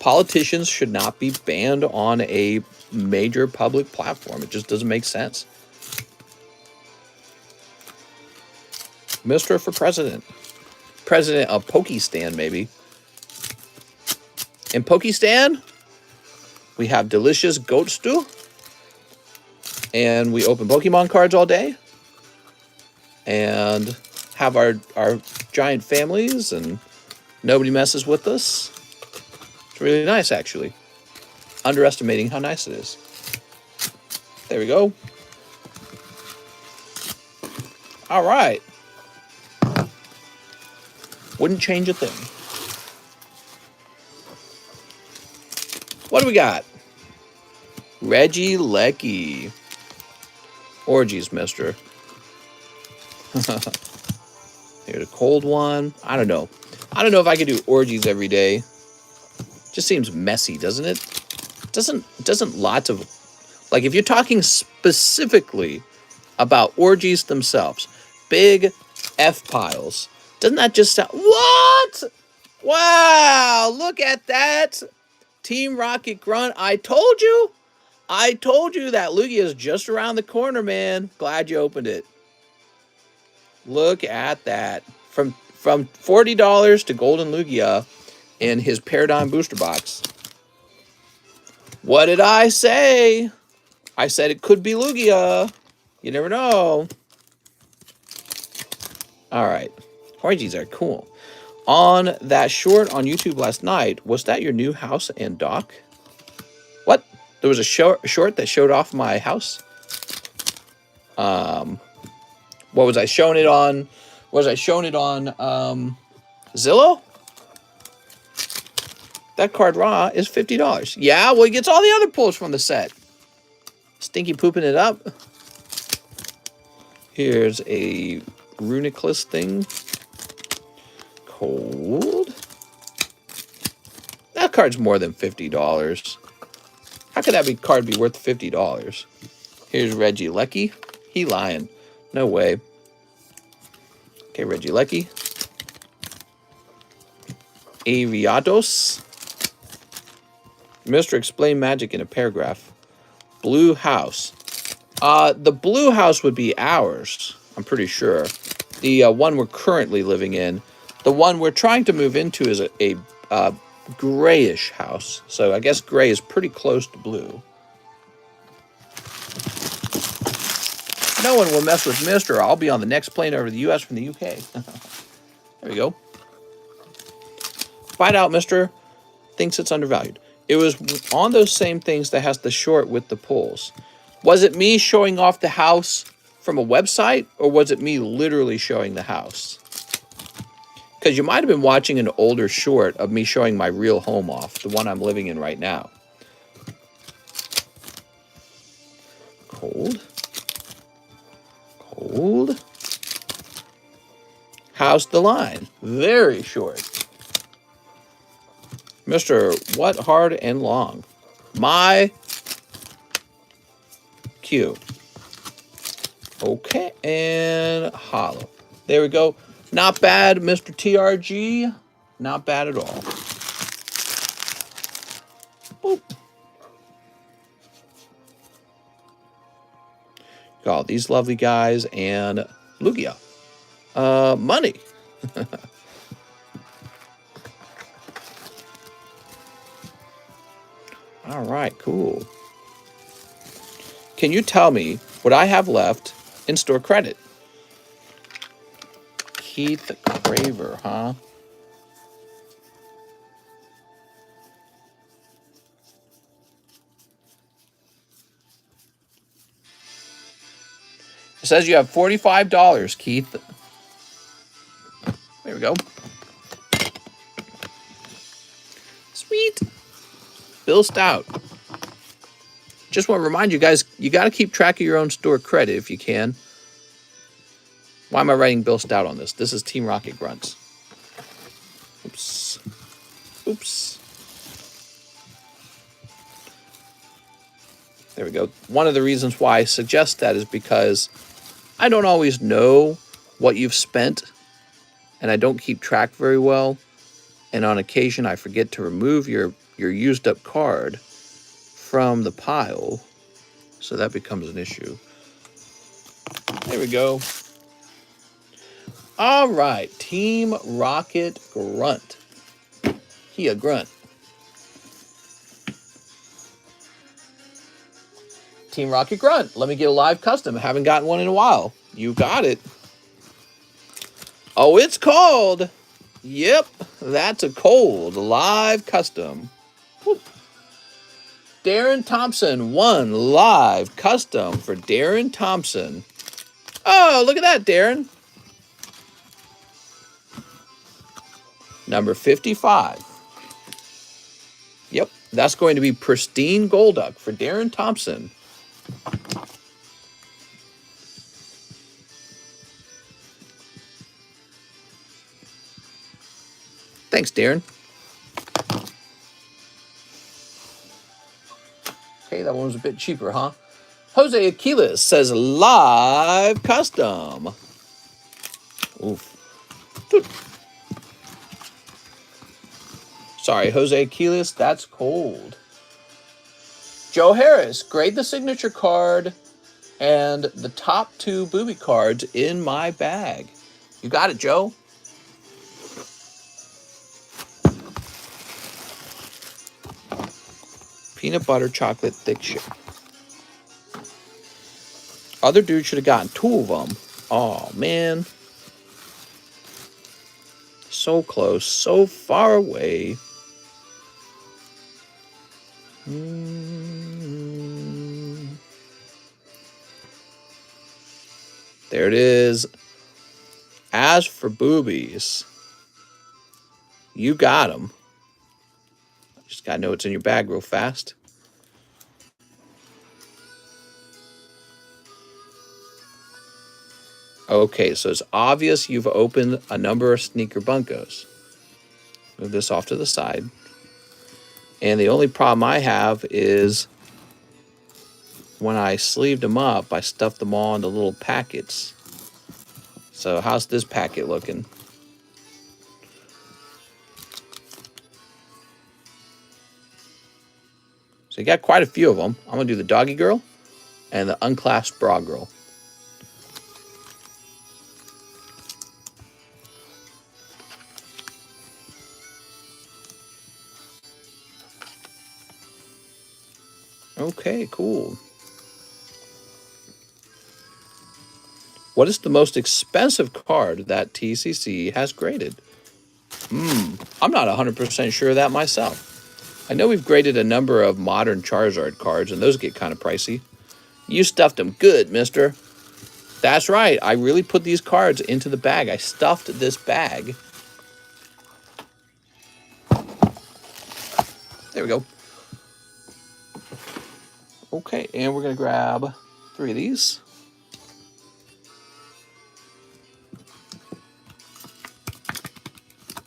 Politicians should not be banned on a major public platform. It just doesn't make sense. Mr. for president. President of Pokistan, maybe. In Pokistan, we have delicious goat stew. And we open Pokemon cards all day. And have our giant families, and nobody messes with us. It's really nice, actually. Underestimating how nice it is. There we go. All right. Wouldn't change a thing. What do we got? Reggie Lecky. Orgies, mister. Here's a cold one. I don't know. I don't know if I could do orgies every day. Just seems messy, doesn't it? Doesn't lots of, like, if you're talking specifically about orgies themselves, big F piles, doesn't that just sound, what? Wow, look at that. Team Rocket Grunt, I told you that Lugia is just around the corner, man. Glad you opened it. Look at that. From $40 to Golden Lugia in his Paradigm Booster Box. What did I say? I said it could be Lugia. You never know. All right. Orgies are cool. On that short on YouTube last night, was that your new house and dock? What? There was a short that showed off my house? What was I showing it on? Was I showing it on Zillow? That card raw is $50. Yeah, well, he gets all the other pulls from the set. Stinky pooping it up. Here's a Runiclus thing. Cold. That card's more than $50. How could that card be worth $50? Here's Reggie Lecky. He lying. No way. Okay, Reggie Lecky. Aviados. Mr. Explain Magic in a paragraph. Blue House. The blue house would be ours, I'm pretty sure. The one we're currently living in. The one we're trying to move into is a grayish house. So I guess gray is pretty close to blue. No one will mess with Mr. I'll be on the next plane over the U.S. from the U.K. There we go. Find out, Mr. Thinks it's undervalued. It was on those same things that has the short with the pulls. Was it me showing off the house from a website, or was it me literally showing the house? Because you might have been watching an older short of me showing my real home off, the one I'm living in right now. Cold. Cold. How's the line? Very short. Mr. What hard and long? My Q. Okay, and hollow. There we go. Not bad, Mr. TRG. Not bad at all. Boop. Got all these lovely guys and Lugia. Money. All right, cool. Can you tell me what I have left in store credit? Keith Craver, huh? It says you have $45, Keith. There we go. Sweet. Bill Stout. Just want to remind you guys, you got to keep track of your own store credit if you can. Why am I writing Bill Stout on this? This is Team Rocket Grunts. Oops. Oops. There we go. One of the reasons why I suggest that is because I don't always know what you've spent, and I don't keep track very well. And on occasion, I forget to remove your used up card from the pile. So that becomes an issue. There we go. All right, Team Rocket Grunt. He a grunt. Team Rocket Grunt. Let me get a live custom. I haven't gotten one in a while. You got it. Oh, it's called. Yep, that's a cold live custom. Whoop. Darren Thompson, one live custom for Darren Thompson. Oh, look at that, Darren. Number 55. Yep, that's going to be pristine Golduck for Darren Thompson. Thanks, Darren. Okay, that one was a bit cheaper, huh? Jose Aquiles says live custom. Oof. Sorry, Jose Aquiles, that's cold. Joe Harris, grade the signature card and the top 2 booby cards in my bag. You got it, Joe. Peanut butter chocolate thick shake. Other dude should have gotten 2 of them. Oh, man. So close, so far away. There it is. As for boobies, you got them. Just got to know what's in your bag real fast. Okay, so it's obvious you've opened a number of sneaker bunkos. Move this off to the side. And the only problem I have is when I sleeved them up, I stuffed them all into little packets. So how's this packet looking? So you got quite a few of them. I'm going to do the doggy girl and the unclasped bra girl. Okay, cool. What is the most expensive card that TCC has graded? I'm not 100% sure of that myself. I know we've graded a number of modern Charizard cards, and those get kind of pricey. You stuffed them good, mister. That's right. I really put these cards into the bag. I stuffed this bag. There we go. Okay, and we're going to grab 3 of these.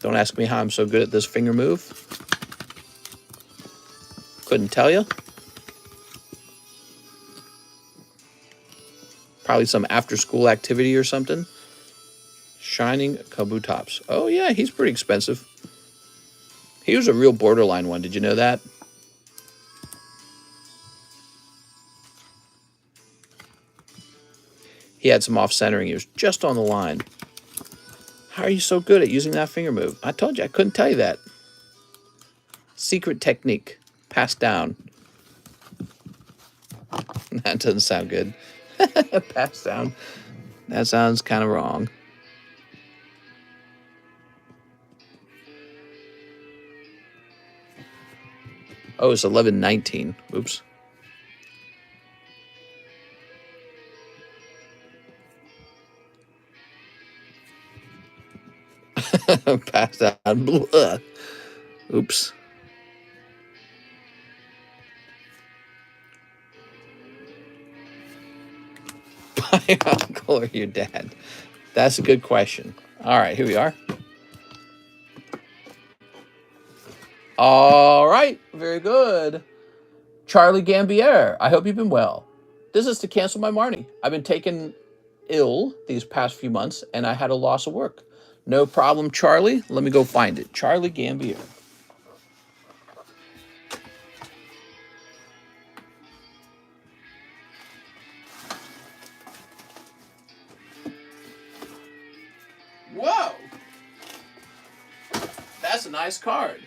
Don't ask me how I'm so good at this finger move. Couldn't tell you. Probably some after-school activity or something. Shining Kabutops. Oh, yeah, he's pretty expensive. He was a real borderline one. Did you know that? He had some off-centering. He was just on the line. How are you so good at using that finger move? I told you I couldn't tell you that. Secret technique. Passed down. That doesn't sound good. Passed down. That sounds kind of wrong. Oh, it's 11:19. Oops. Passed out. Blah. Oops. By your uncle or your dad? That's a good question. All right, here we are. All right, very good. Charlie Gambier, I hope you've been well. This is to cancel my Marnie. I've been taking ill these past few months, and I had a loss of work. No problem, Charlie. Let me go find it. Charlie Gambier. Whoa! That's a nice card.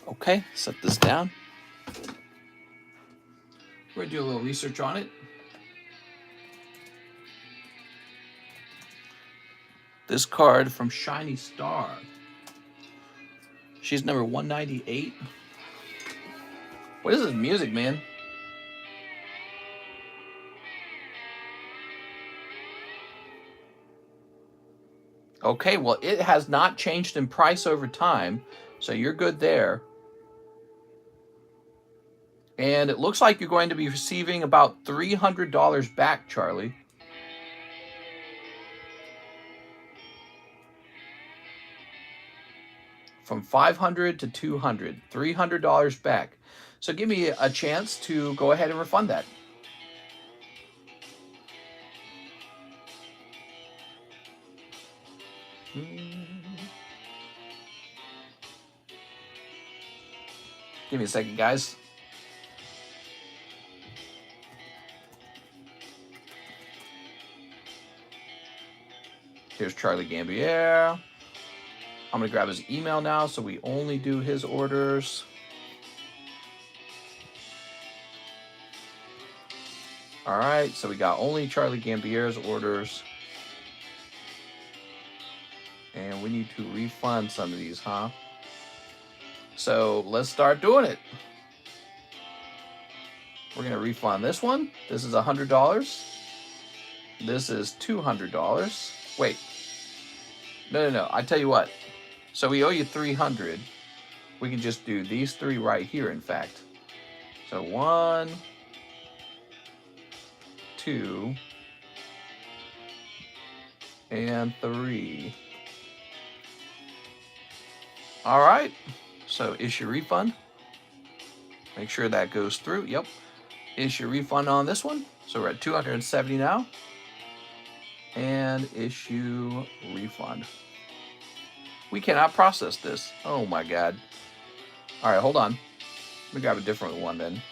Okay, set this down. We're going to do a little research on it. This card from Shiny Star. She's number 198. What is this music, man? Okay, well, it has not changed in price over time, so you're good there. And it looks like you're going to be receiving about $300 back, Charlie. From $500 to $200, $300 back. So give me a chance to go ahead and refund that. Give me a second, guys. Here's Charlie Gambier. I'm going to grab his email now so we only do his orders. All right, so we got only Charlie Gambier's orders. And we need to refund some of these, huh? So let's start doing it. We're going to refund this one. This is $100. This is $200. Wait. No. I tell you what. So we owe you $300. We can just do these three right here, in fact. So 1, 2, and 3. All right. So issue refund. Make sure that goes through. Yep. Issue refund on this one. So we're at $270 now. And issue refund. We cannot process this. Oh my God. All right, hold on. Let me grab a different one then.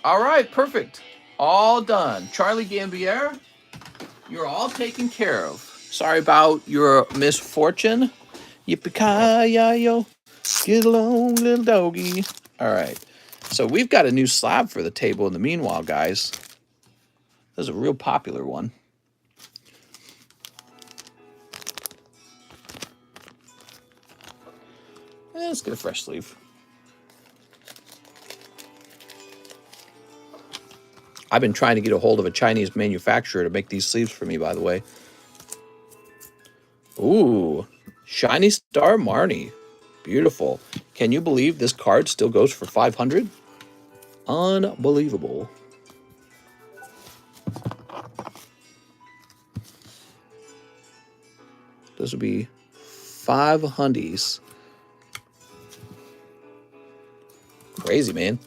All right, perfect. All done. Charlie Gambier, you're all taken care of. Sorry about your misfortune. Yippee-ki-yi-yo. Get along, little doggy. All right. So we've got a new slab for the table in the meanwhile, guys. This is a real popular one. Let's get a fresh sleeve. I've been trying to get a hold of a Chinese manufacturer to make these sleeves for me, by the way. Ooh, Shiny Star Marnie. Beautiful. Can you believe this card still goes for $500? Unbelievable. This would be $500. Crazy, man.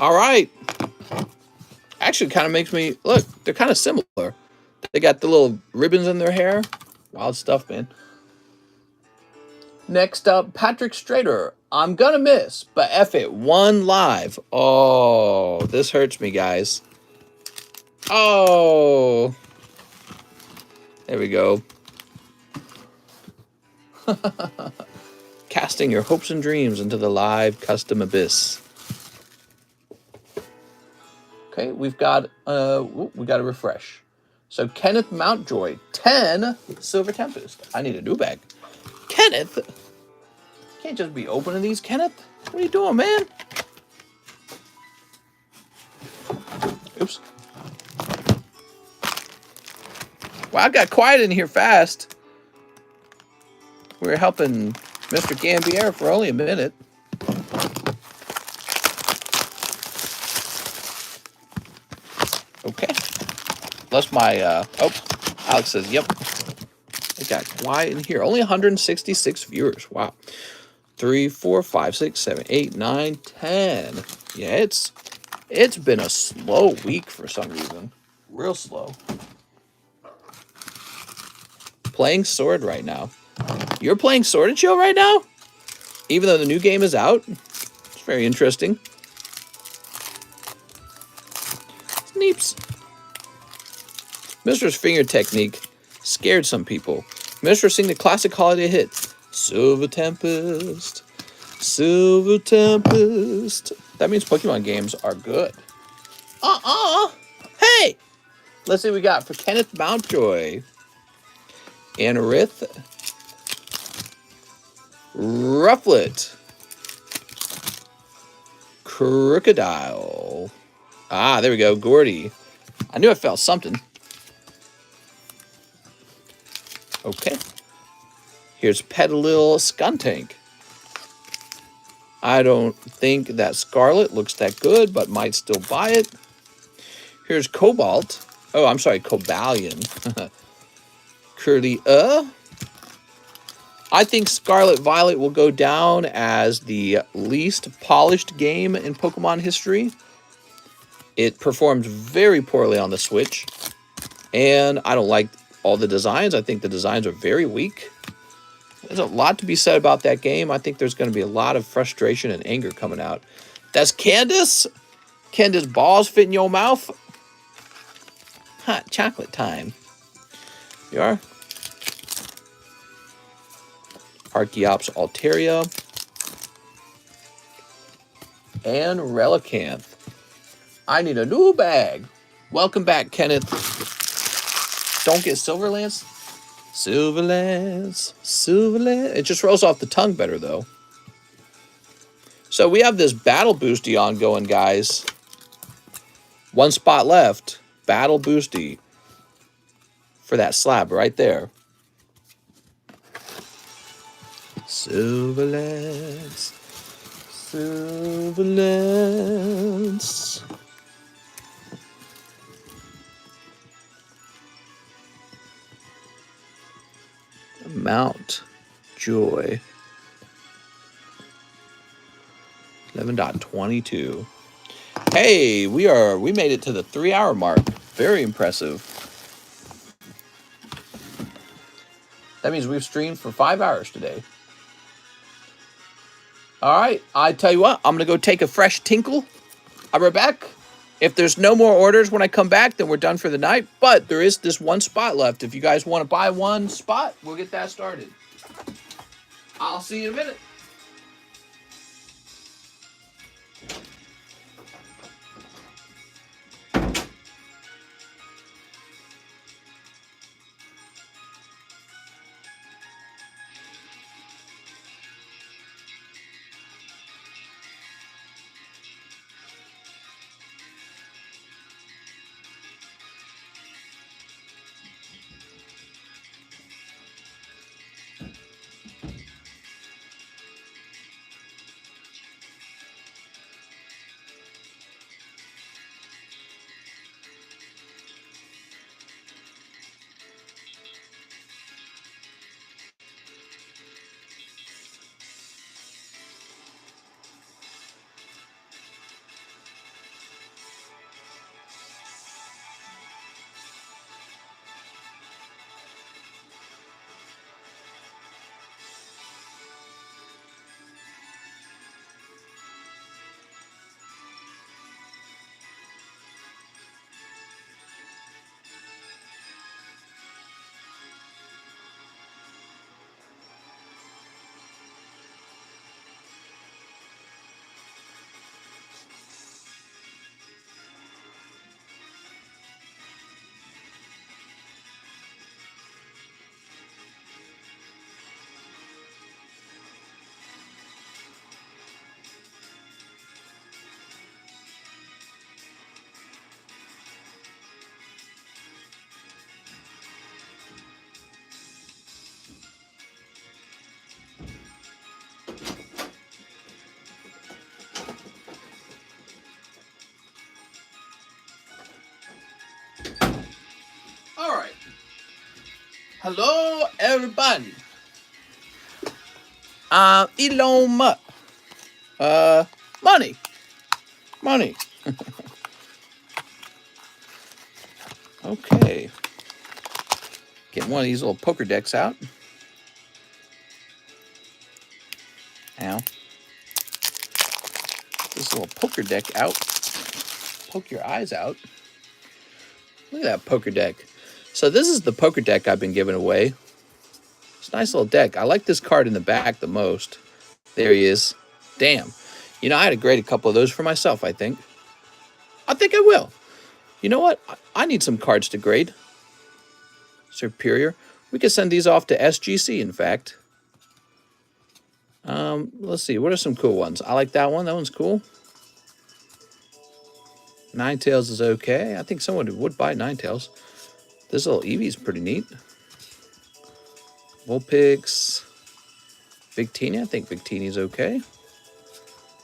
All right. Actually, kind of makes me look. They're kind of similar. They got the little ribbons in their hair. Wild stuff, man. Next up, Patrick Strader. I'm gonna miss, but F it. 1 live. Oh, this hurts me, guys. Oh. There we go. Casting your hopes and dreams into the live custom abyss. Okay, we've got we got to refresh. So Kenneth Mountjoy, 10 Silver Tempest. I need a new bag. Kenneth, can't just be opening these, Kenneth. What are you doing, man? Oops. Well, I got quiet in here fast. We were helping Mr. Gambier for only a minute. Unless my, oh, Alex says, yep. It got quiet in here. Only 166 viewers. Wow. 3, 4, 5, 6, 7, 8, 9, 10. Yeah, it's been a slow week for some reason. Real slow. Playing Sword right now. You're playing Sword and Shield right now? Even though the new game is out? It's very interesting. Sneeps. Mistress Finger Technique scared some people. Mistress sing the classic holiday hit, Silver Tempest. Silver Tempest. That means Pokemon games are good. Hey! Let's see what we got for Kenneth Mountjoy. Anorith. Rufflet. Crocodile. Ah, there we go. Gordy. I knew I felt something. Okay. Here's Petalil Skuntank. I don't think that Scarlet looks that good, but might still buy it. Here's Cobalt. Oh, I'm sorry, Cobalion. Curly, I think Scarlet Violet will go down as the least polished game in Pokemon history. It performed very poorly on the Switch, and I don't like all the designs. I think the designs are very weak. There's a lot to be said about that game. I think there's going to be a lot of frustration and anger coming out. That's Candace. Candace balls fit in your mouth. Hot chocolate time. You are. Archeops Altaria. And Relicanth. I need a new bag. Welcome back, Kenneth. Don't get Silverlance. Silverlance. Silverlance. It just rolls off the tongue better, though. So we have this Battle Boosty ongoing, guys. 1 spot left. Battle Boosty. For that slab right there. Silverlance. Silverlance. Mount Joy. 11.22. Hey, we made it to the 3-hour mark. Very impressive. That means we've streamed for 5 hours today. All right, I tell you what, I'm going to go take a fresh tinkle. I'll be right back. If there's no more orders when I come back, then we're done for the night. But there is this 1 spot left. If you guys want to buy 1 spot, we'll get that started. I'll see you in a minute. Hello, everybody. Elon Musk. Money. Money. Okay. Get one of these little poker decks out. Ow. This little poker deck out. Poke your eyes out. Look at that poker deck. So this is the poker deck I've been giving away. It's a nice little deck. I like this card in the back the most. There he is. Damn. You know, I had to grade a couple of those for myself, I think. I think I will. You know what? I need some cards to grade. Superior. We could send these off to SGC, in fact. Let's see. What are some cool ones? I like that one. That one's cool. Ninetales is okay. I think someone would buy Ninetales. This little Eevee's pretty neat. Vulpix. Big Teeny. I think Big Teeny's okay.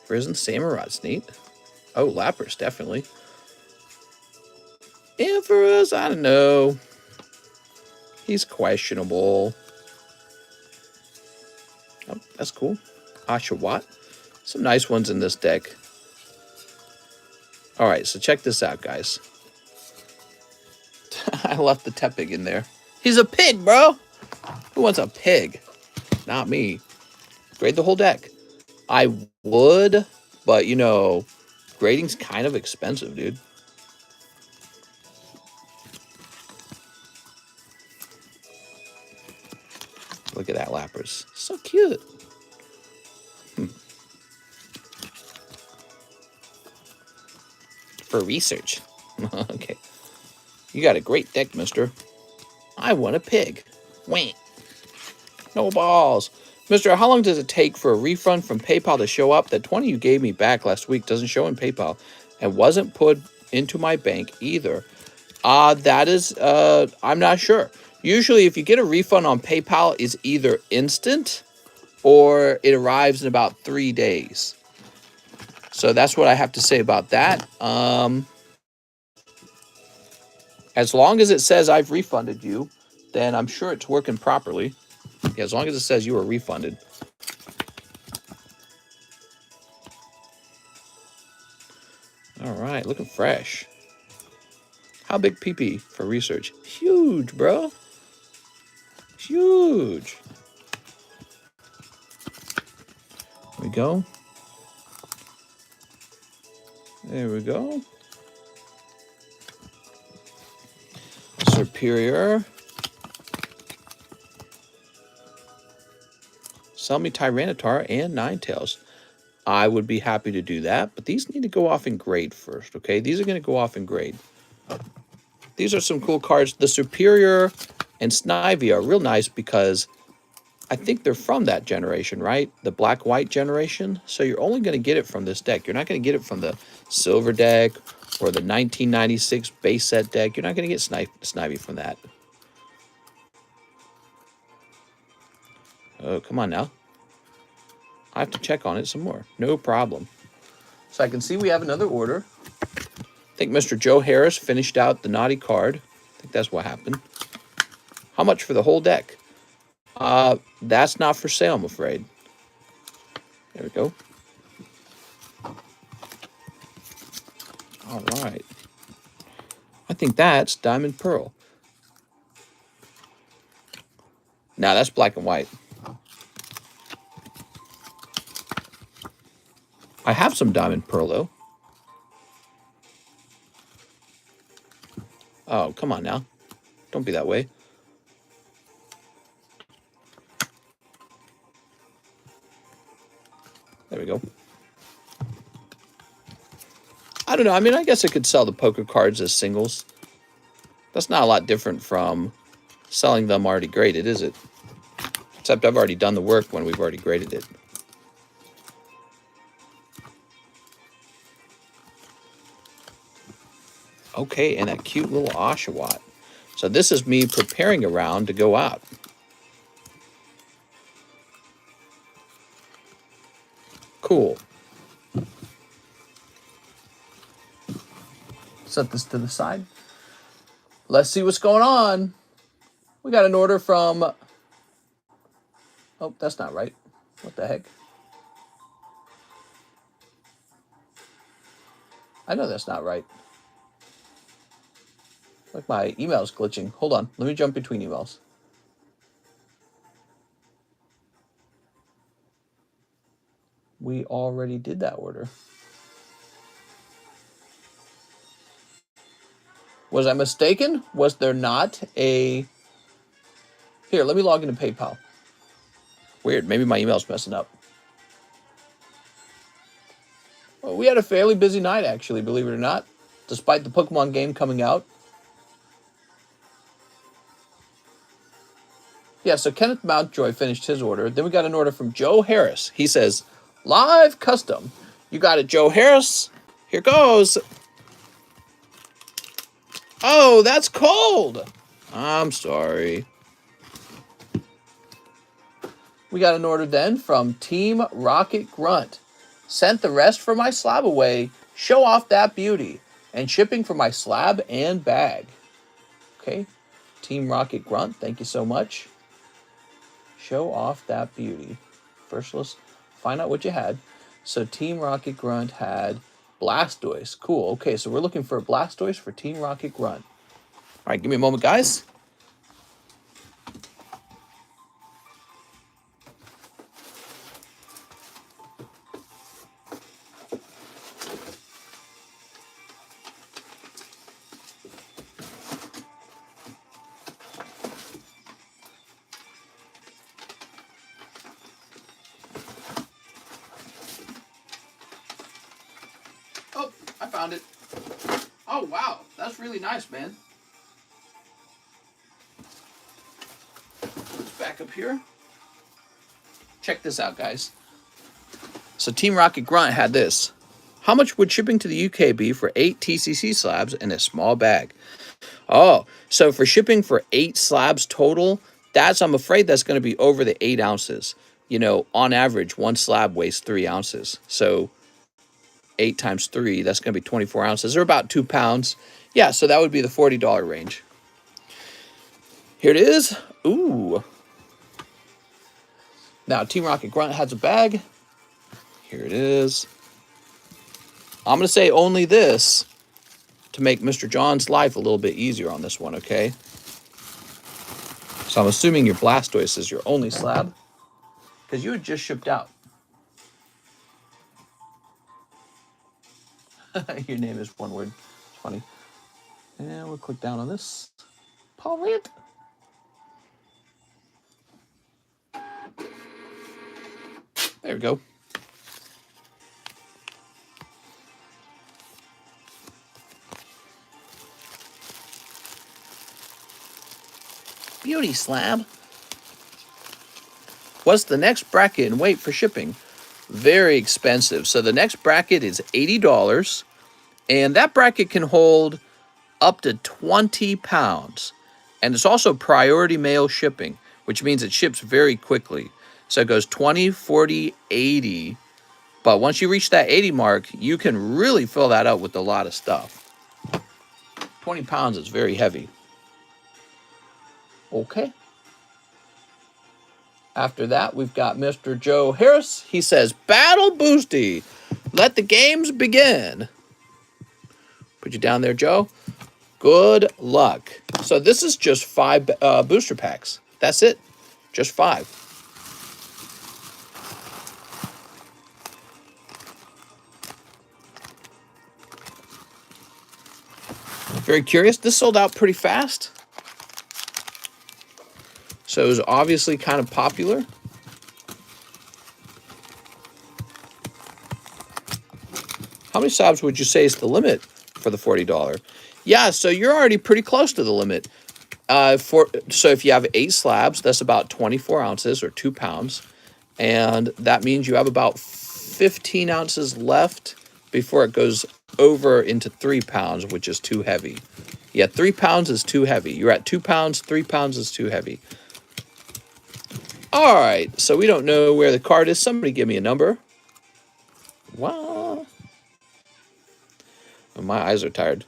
Risen Samurot's neat. Oh, Lapras, definitely. Emperor's, I don't know. He's questionable. Oh, that's cool. Oshawott. Some nice ones in this deck. All right, so check this out, guys. I left the Tepig in there. He's a pig, bro. Who wants a pig? Not me. Grade the whole deck. I would, but, you know, grading's kind of expensive, dude. Look at that Lapras. So cute. For research. Okay. You got a great deck, mister. I want a pig. Wait. No balls. Mister, how long does it take for a refund from PayPal to show up? That 20 you gave me back last week doesn't show in PayPal and wasn't put into my bank either. That is, I'm not sure. Usually, if you get a refund on PayPal, it's either instant or it arrives in about 3 days. So that's what I have to say about that. As long as it says I've refunded you, then I'm sure it's working properly. Yeah, as long as it says you were refunded. All right, looking fresh. How big PP for research? Huge, bro. Huge. There we go. There we go. Superior. Sell me Tyranitar and Ninetales. I would be happy to do that, but these need to go off in grade first, okay? These are going to go off in grade. These are some cool cards. The Superior and Snivy are real nice because I think they're from that generation, right? The black-white generation. So you're only going to get it from this deck. You're not going to get it from the silver deck or the 1996 base set deck. You're not going to get Snivy from that. Oh, come on now. I have to check on it some more. No problem. So I can see we have another order. I think Mr. Joe Harris finished out the naughty card. I think that's what happened. How much for the whole deck? That's not for sale, I'm afraid. There we go. All right. I think that's Diamond Pearl. Now that's black and white. I have some Diamond Pearl, though. Oh, come on now. Don't be that way. There we go. I don't know. I mean, I guess I could sell the poker cards as singles. That's not a lot different from selling them already graded, is it? Except I've already done the work when we've already graded it. Okay, and that cute little Oshawott. So this is me preparing a round to go out. Cool. Set this to the side. Let's see what's going on. We got an order from... Oh, that's not right. What the heck? I know that's not right. Like my email's glitching. Hold on. Let me jump between emails. We already did that order. Was I mistaken? Was there not a... Here, let me log into PayPal. Weird. Maybe my email's messing up. Well, we had a fairly busy night, actually, believe it or not, despite the Pokemon game coming out. Yeah, so Kenneth Mountjoy finished his order. Then we got an order from Joe Harris. He says, live custom. You got it, Joe Harris. Here goes. Oh, that's cold. I'm sorry. We got an order then from Team Rocket Grunt. Sent the rest for my slab away. Show off that beauty. And shipping for my slab and bag. Okay. Team Rocket Grunt, thank you so much. Show off that beauty. First, let's find out what you had. So Team Rocket Grunt had Blastoise. Cool. Okay, so we're looking for a Blastoise for Team Rocket Grunt. All right, give me a moment, guys. Oh, I found it. Oh, wow. That's really nice, man. Let's back up here. Check this out, guys. So Team Rocket Grunt had this. How much would shipping to the UK be for 8 TCC slabs in a small bag? Oh, so for shipping for 8 slabs total, I'm afraid that's going to be over the 8 ounces. You know, on average, one slab weighs 3 ounces. So 8 times 3, that's going to be 24 ounces, or about 2 pounds. Yeah, so that would be the $40 range. Here it is. Ooh. Now, Team Rocket Grunt has a bag. Here it is. I'm going to say only this to make Mr. John's life a little bit easier on this one, okay? So I'm assuming your Blastoise is your only slab, because you had just shipped out. Your name is one word. It's funny. And we'll click down on this. Paulette. There we go. Beauty slab. What's the next bracket and weight for shipping? Very expensive. So the next bracket is $80, and that bracket can hold up to 20 pounds. And it's also priority mail shipping, which means it ships very quickly. So it goes 20, 40, 80. But once you reach that 80 mark, you can really fill that up with a lot of stuff. 20 pounds is very heavy. Okay. After that, we've got Mr. Joe Harris. He says, Battle Boosty, let the games begin. Put you down there, Joe. Good luck. So this is just 5 booster packs. That's it. Just 5. Very curious. This sold out pretty fast. So it was obviously kind of popular. How many slabs would you say is the limit for the $40? Yeah, so you're already pretty close to the limit. So if you have 8 slabs, that's about 24 ounces or 2 pounds. And that means you have about 15 ounces left before it goes over into 3 pounds, which is too heavy. Yeah, 3 pounds is too heavy. You're at 2 pounds, 3 pounds is too heavy. All right, so we don't know where the card is. Somebody give me a number. Wow. Oh, my eyes are tired.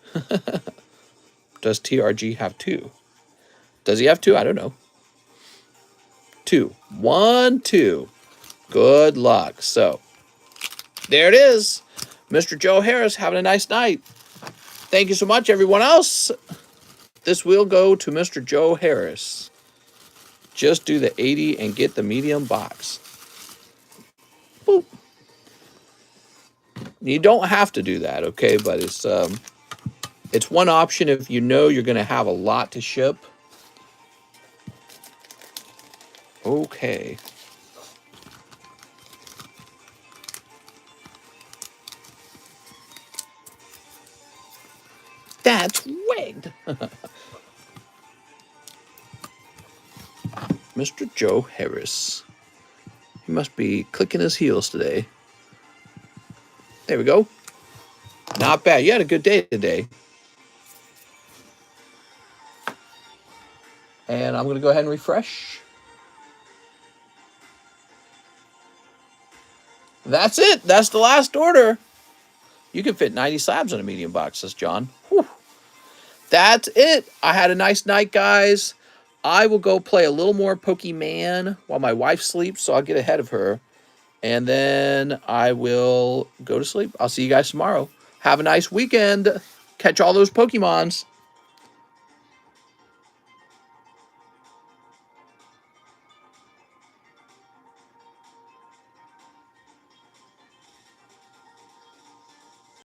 Does TRG have 2? Does he have 2? I don't know. 2. 1, 2. Good luck. So, there it is. Mr. Joe Harris having a nice night. Thank you so much, everyone else. This will go to Mr. Joe Harris. Just do the 80 and get the medium box. Boop. You don't have to do that, okay? But it's one option if you know you're going to have a lot to ship. Okay. That's rigged. Mr. Joe Harris. He must be clicking his heels today. There we go. Not bad. You had a good day today. And I'm going to go ahead and refresh. That's it. That's the last order. You can fit 90 slabs in a medium box, says John. Whew. That's it. I had a nice night, guys. I will go play a little more Pokemon while my wife sleeps, so I'll get ahead of her. And then I will go to sleep. I'll see you guys tomorrow. Have a nice weekend. Catch all those Pokemons.